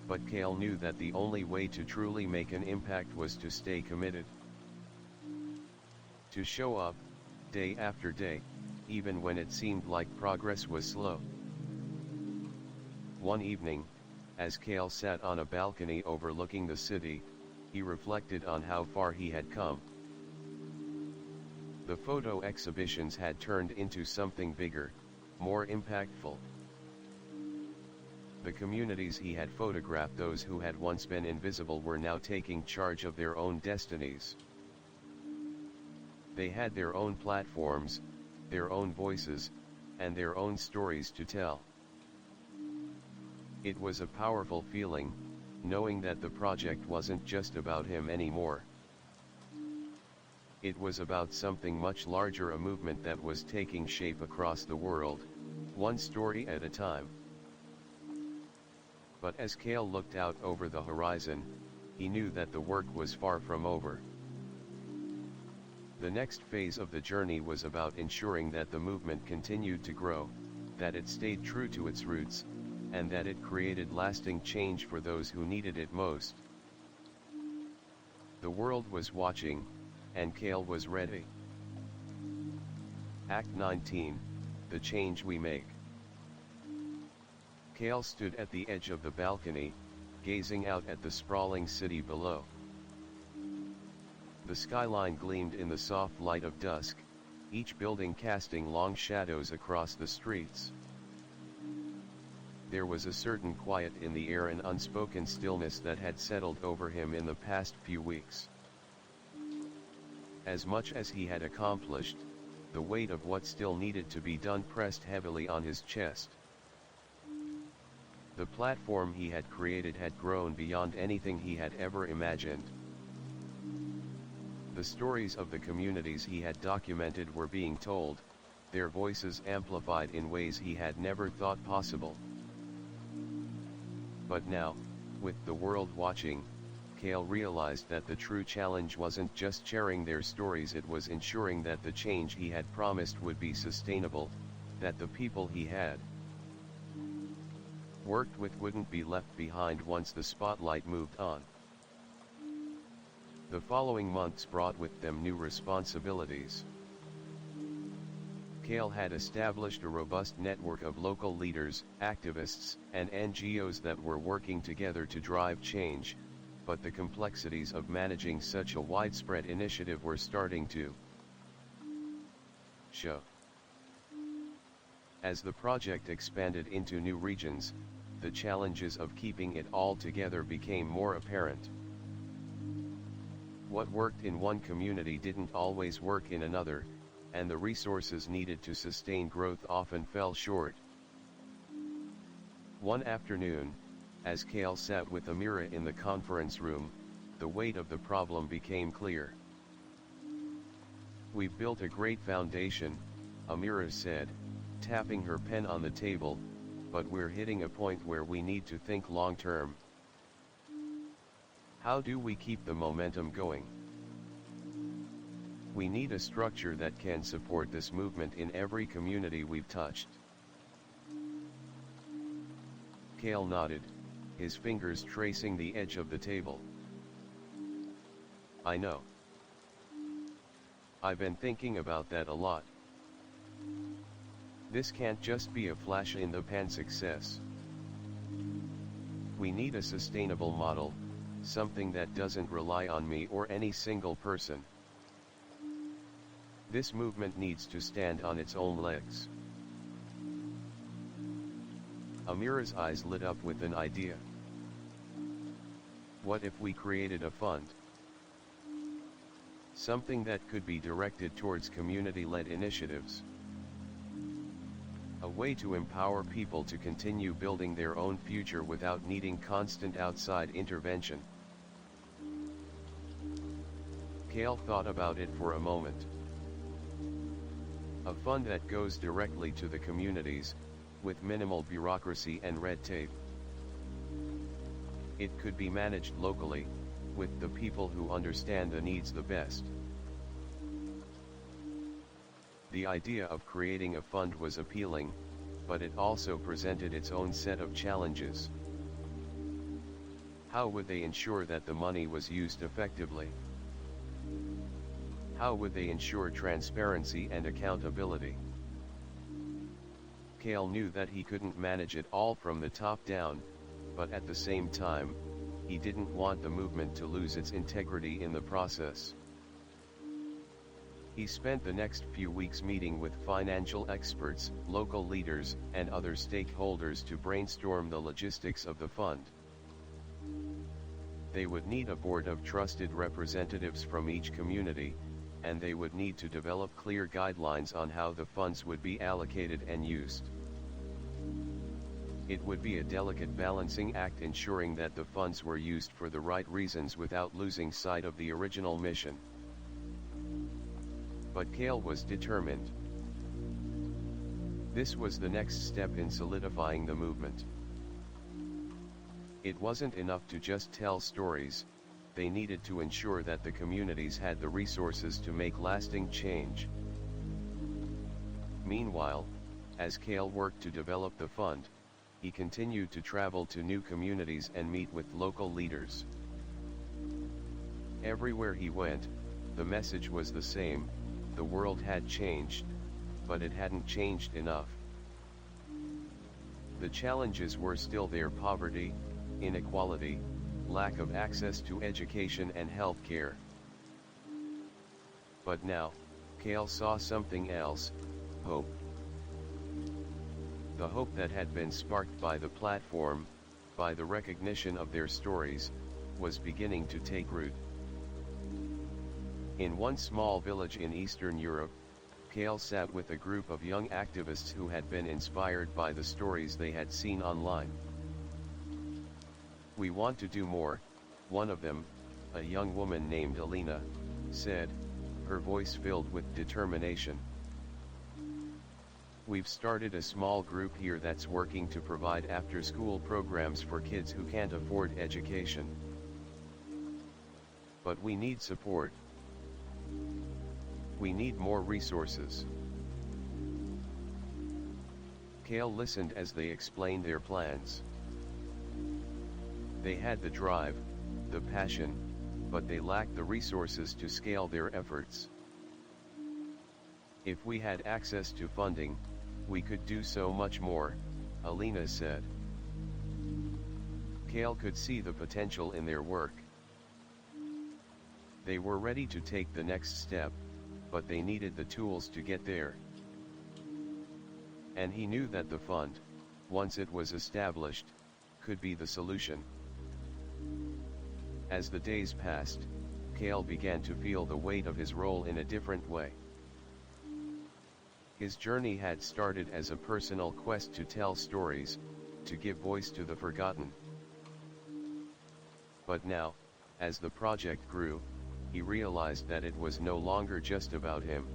but Cale knew that the only way to truly make an impact was to stay committed. To show up, day after day, even when it seemed like progress was slow. One evening, as Cale sat on a balcony overlooking the city, he reflected on how far he had come. The photo exhibitions had turned into something bigger, more impactful. The communities he had photographed, those who had once been invisible, were now taking charge of their own destinies. They had their own platforms, their own voices, and their own stories to tell. It was a powerful feeling, knowing that the project wasn't just about him anymore. It was about something much larger, a movement that was taking shape across the world, one story at a time. But as Cale looked out over the horizon, he knew that the work was far from over. The next phase of the journey was about ensuring that the movement continued to grow, that it stayed true to its roots, and that it created lasting change for those who needed it most. The world was watching, and Cale was ready. Act 19, The Change We Make. Cale stood at the edge of the balcony, gazing out at the sprawling city below. The skyline gleamed in the soft light of dusk, each building casting long shadows across the streets. There was a certain quiet in the air, an unspoken stillness that had settled over him in the past few weeks. As much as he had accomplished, the weight of what still needed to be done pressed heavily on his chest. The platform he had created had grown beyond anything he had ever imagined. The stories of the communities he had documented were being told, their voices amplified in ways he had never thought possible. But now, with the world watching, Cale realized that the true challenge wasn't just sharing their stories, it was ensuring that the change he had promised would be sustainable, that the people he had worked with wouldn't be left behind once the spotlight moved on. The following months brought with them new responsibilities. Kale had established a robust network of local leaders, activists, and NGOs that were working together to drive change, but the complexities of managing such a widespread initiative were starting to show. As the project expanded into new regions, the challenges of keeping it all together became more apparent. What worked in one community didn't always work in another, and the resources needed to sustain growth often fell short. One afternoon, as Kale sat with Amira in the conference room, the weight of the problem became clear. "We've built a great foundation," Amira said, tapping her pen on the table, "but we're hitting a point where we need to think long-term. How do we keep the momentum going? We need a structure that can support this movement in every community we've touched." Kale nodded, his fingers tracing the edge of the table. "I know. I've been thinking about that a lot. This can't just be a flash-in-the-pan success. We need a sustainable model, something that doesn't rely on me or any single person. This movement needs to stand on its own legs." Amira's eyes lit up with an idea. "What if we created a fund? Something that could be directed towards community-led initiatives. A way to empower people to continue building their own future without needing constant outside intervention." Kale thought about it for a moment. A fund that goes directly to the communities, with minimal bureaucracy and red tape. It could be managed locally, with the people who understand the needs the best. The idea of creating a fund was appealing, but it also presented its own set of challenges. How would they ensure that the money was used effectively? How would they ensure transparency and accountability? Kale knew that he couldn't manage it all from the top down, but at the same time, he didn't want the movement to lose its integrity in the process. He spent the next few weeks meeting with financial experts, local leaders, and other stakeholders to brainstorm the logistics of the fund. They would need a board of trusted representatives from each community, and they would need to develop clear guidelines on how the funds would be allocated and used. It would be a delicate balancing act, ensuring that the funds were used for the right reasons without losing sight of the original mission. But Kale was determined. This was the next step in solidifying the movement. It wasn't enough to just tell stories, they needed to ensure that the communities had the resources to make lasting change. Meanwhile, as Kale worked to develop the fund, he continued to travel to new communities and meet with local leaders. Everywhere he went, the message was the same: the world had changed, but it hadn't changed enough. The challenges were still there: poverty, inequality, lack of access to education and health care. But now, Kale saw something else: hope. The hope that had been sparked by the platform, by the recognition of their stories, was beginning to take root. In one small village in Eastern Europe, Kale sat with a group of young activists who had been inspired by the stories they had seen online. "We want to do more," one of them, a young woman named Alina, said, her voice filled with determination. "We've started a small group here that's working to provide after-school programs for kids who can't afford education. But we need support. We need more resources." Kale listened as they explained their plans. They had the drive, the passion, but they lacked the resources to scale their efforts. If we had access to funding, we could do so much more, Alina said. Cale could see the potential in their work. They were ready to take the next step, but they needed the tools to get there. And he knew that the fund, once it was established, could be the solution. As the days passed, Cale began to feel the weight of his role in a different way. His journey had started as a personal quest to tell stories, to give voice to the forgotten. But now, as the project grew, he realized that it was no longer just about him.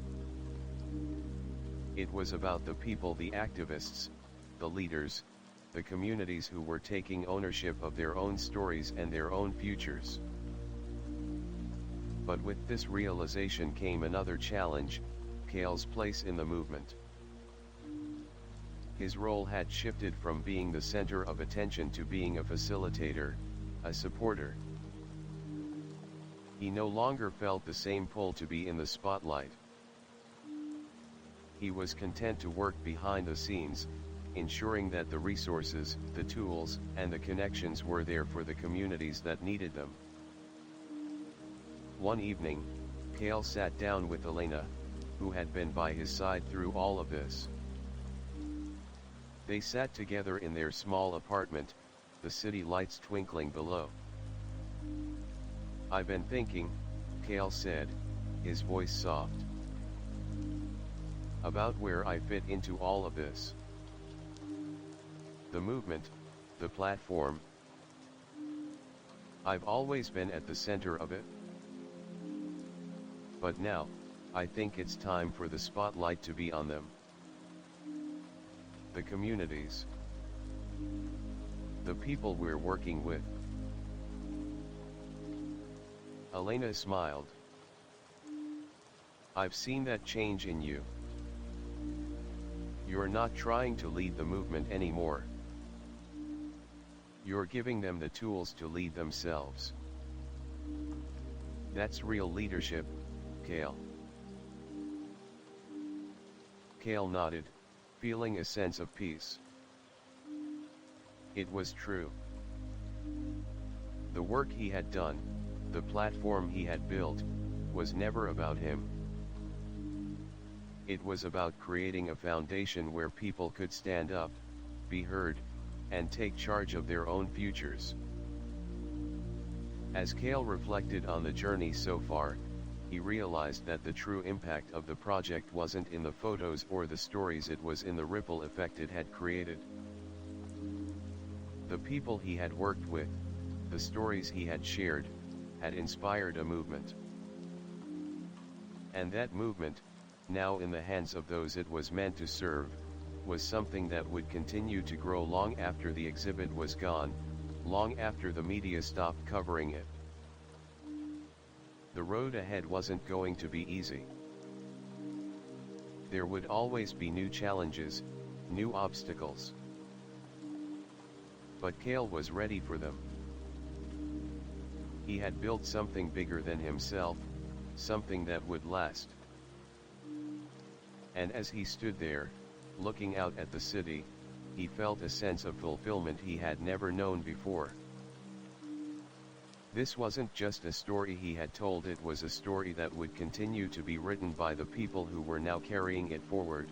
It was about the people, the activists, the leaders, the communities who were taking ownership of their own stories and their own futures. But with this realization came another challenge: Cale's place in the movement. His role had shifted from being the center of attention to being a facilitator, a supporter. He no longer felt the same pull to be in the spotlight. He was content to work behind the scenes, ensuring that the resources, the tools, and the connections were there for the communities that needed them. One evening, Cale sat down with Elena, who had been by his side through all of this. They sat together in their small apartment, the city lights twinkling below. "I've been thinking," Cale said, his voice soft, "about where I fit into all of this. The movement, the platform. I've always been at the center of it. But now, I think it's time for the spotlight to be on them. The communities. The people we're working with." Elena smiled. "I've seen that change in you. You're not trying to lead the movement anymore. You're giving them the tools to lead themselves. That's real leadership, Cale." Cale nodded, feeling a sense of peace. It was true. The work he had done, the platform he had built, was never about him. It was about creating a foundation where people could stand up, be heard, and take charge of their own futures. As Cale reflected on the journey so far, he realized that the true impact of the project wasn't in the photos or the stories, it was in the ripple effect it had created. The people he had worked with, the stories he had shared, had inspired a movement. And that movement, now in the hands of those it was meant to serve, was something that would continue to grow long after the exhibit was gone, long after the media stopped covering it. The road ahead wasn't going to be easy. There would always be new challenges, new obstacles. But Cale was ready for them. He had built something bigger than himself, something that would last. And as he stood there, looking out at the city, he felt a sense of fulfillment he had never known before. This wasn't just a story he had told, it was a story that would continue to be written by the people who were now carrying it forward.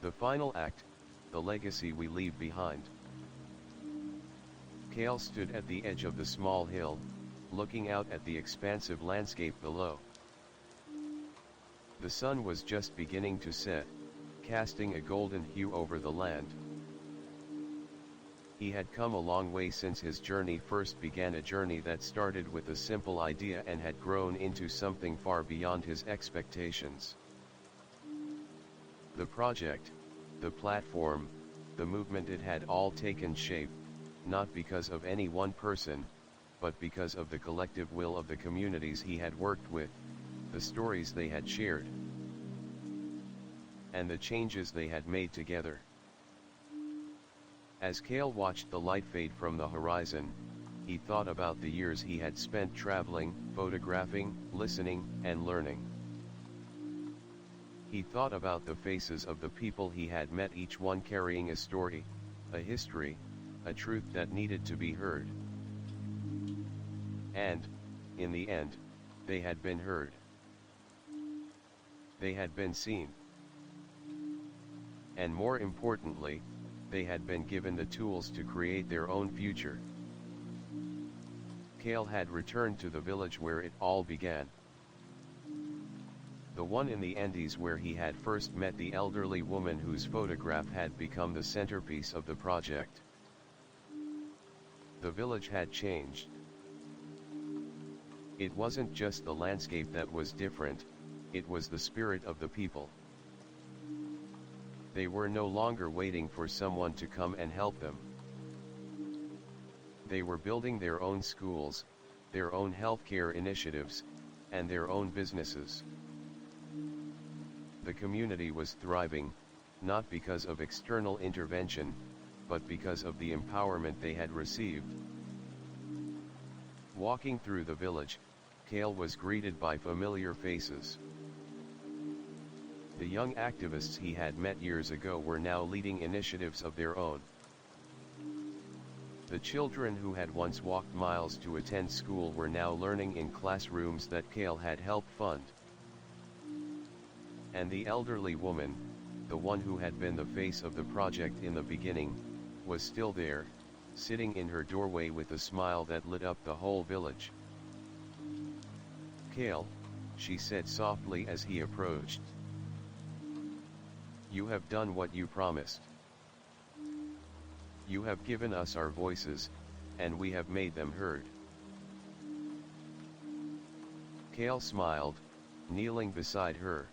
The final act, the legacy we leave behind. Cale stood at the edge of the small hill, looking out at the expansive landscape below. The sun was just beginning to set, casting a golden hue over the land. He had come a long way since his journey first began, a journey that started with a simple idea and had grown into something far beyond his expectations. The project, the platform, the movement, it had all taken shape, not because of any one person, but because of the collective will of the communities he had worked with, the stories they had shared, and the changes they had made together. As Cale watched the light fade from the horizon, he thought about the years he had spent traveling, photographing, listening, and learning. He thought about the faces of the people he had met, each one carrying a story, a history, a truth that needed to be heard. And, in the end, they had been heard. They had been seen. And more importantly, they had been given the tools to create their own future. Cale had returned to the village where it all began. The one in the Andes where he had first met the elderly woman whose photograph had become the centerpiece of the project. The village had changed. It wasn't just the landscape that was different, it was the spirit of the people. They were no longer waiting for someone to come and help them. They were building their own schools, their own healthcare initiatives, and their own businesses. The community was thriving, not because of external intervention, but because of the empowerment they had received. Walking through the village, Cale was greeted by familiar faces. The young activists he had met years ago were now leading initiatives of their own. The children who had once walked miles to attend school were now learning in classrooms that Cale had helped fund. And the elderly woman, the one who had been the face of the project in the beginning, was still there, sitting in her doorway with a smile that lit up the whole village. "Cale," she said softly as he approached. "You have done what you promised. You have given us our voices, and we have made them heard." Cale smiled, kneeling beside her.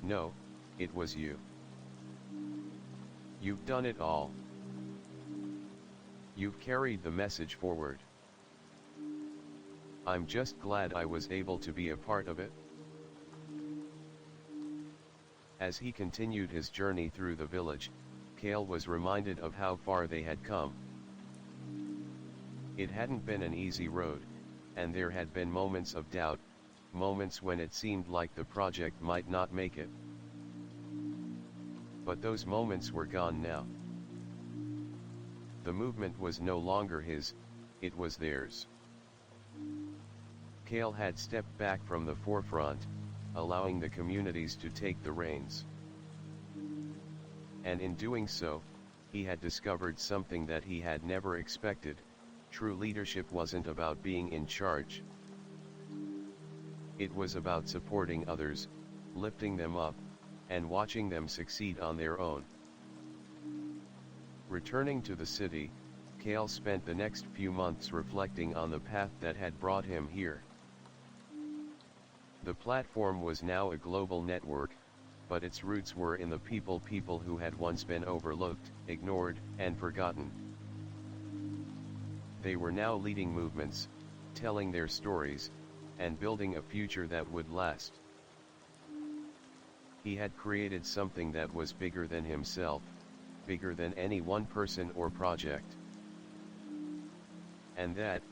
"No, it was you. You've done it all. You've carried the message forward. I'm just glad I was able to be a part of it." As he continued his journey through the village, Cale was reminded of how far they had come. It hadn't been an easy road, and there had been moments of doubt, moments when it seemed like the project might not make it. But those moments were gone now. The movement was no longer his, it was theirs. Cale had stepped back from the forefront, allowing the communities to take the reins. And in doing so, he had discovered something that he had never expected: true leadership wasn't about being in charge. It was about supporting others, lifting them up, and watching them succeed on their own. Returning to the city, Cale spent the next few months reflecting on the path that had brought him here. The platform was now a global network, but its roots were in the people who had once been overlooked, ignored, and forgotten. They were now leading movements, telling their stories, and building a future that would last. He had created something that was bigger than himself, bigger than any one person or project. And that,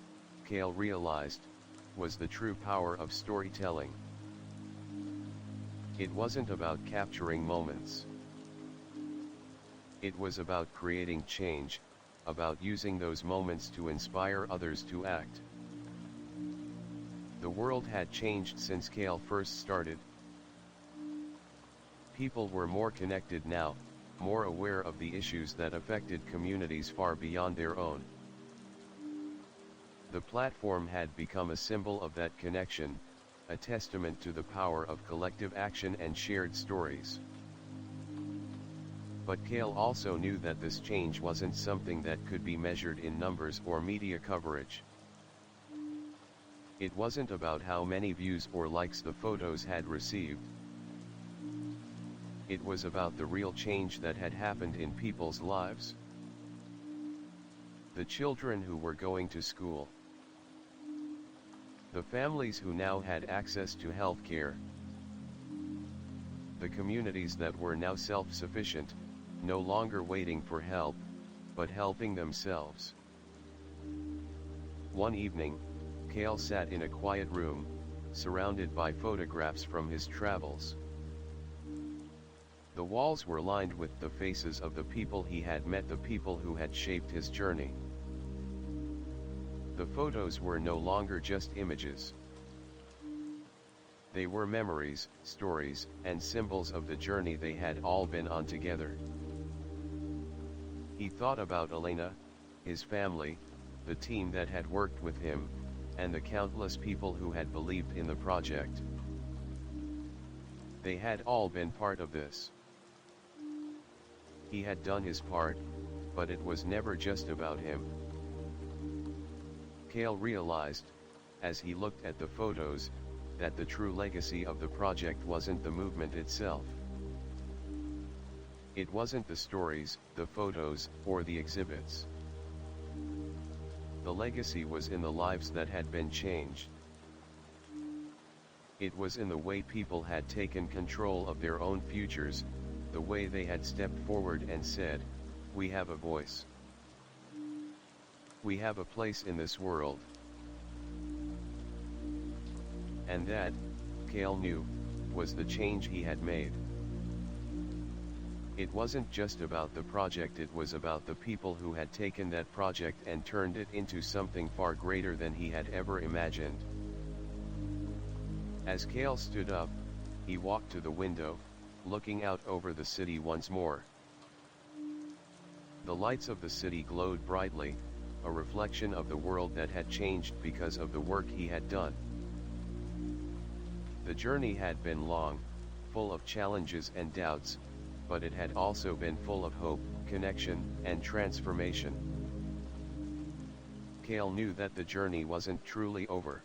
Cale realized, was the true power of storytelling. It wasn't about capturing moments. It was about creating change, about using those moments to inspire others to act. The world had changed since Cale first started. People were more connected now, more aware of the issues that affected communities far beyond their own. The platform had become a symbol of that connection, a testament to the power of collective action and shared stories. But Cale also knew that this change wasn't something that could be measured in numbers or media coverage. It wasn't about how many views or likes the photos had received. It was about the real change that had happened in people's lives. The children who were going to school. The families who now had access to health care. The communities that were now self-sufficient, no longer waiting for help, but helping themselves. One evening, Cale sat in a quiet room, surrounded by photographs from his travels. The walls were lined with the faces of the people he had met, the people who had shaped his journey. The photos were no longer just images. They were memories, stories, and symbols of the journey they had all been on together. He thought about Elena, his family, the team that had worked with him, and the countless people who had believed in the project. They had all been part of this. He had done his part, but it was never just about him. Cale realized, as he looked at the photos, that the true legacy of the project wasn't the movement itself. It wasn't the stories, the photos, or the exhibits. The legacy was in the lives that had been changed. It was in the way people had taken control of their own futures, the way they had stepped forward and said, "We have a voice. We have a place in this world." And that, Cale knew, was the change he had made. It wasn't just about the project, it was about the people who had taken that project and turned it into something far greater than he had ever imagined. As Cale stood up, he walked to the window, looking out over the city once more. The lights of the city glowed brightly, a reflection of the world that had changed because of the work he had done. The journey had been long, full of challenges and doubts, but it had also been full of hope, connection, and transformation. Cale knew that the journey wasn't truly over.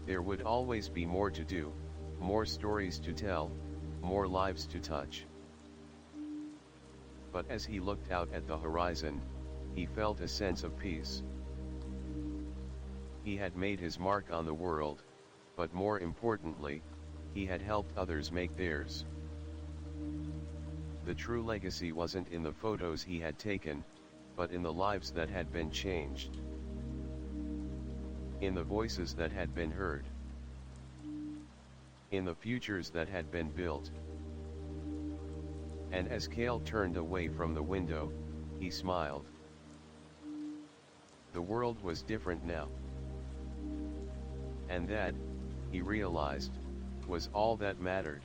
There would always be more to do, more stories to tell, more lives to touch. But as he looked out at the horizon, he felt a sense of peace. He had made his mark on the world, but more importantly, he had helped others make theirs. The true legacy wasn't in the photos he had taken, but in the lives that had been changed. In the voices that had been heard. In the futures that had been built. And as Cale turned away from the window, he smiled. The world was different now. And that, he realized, was all that mattered.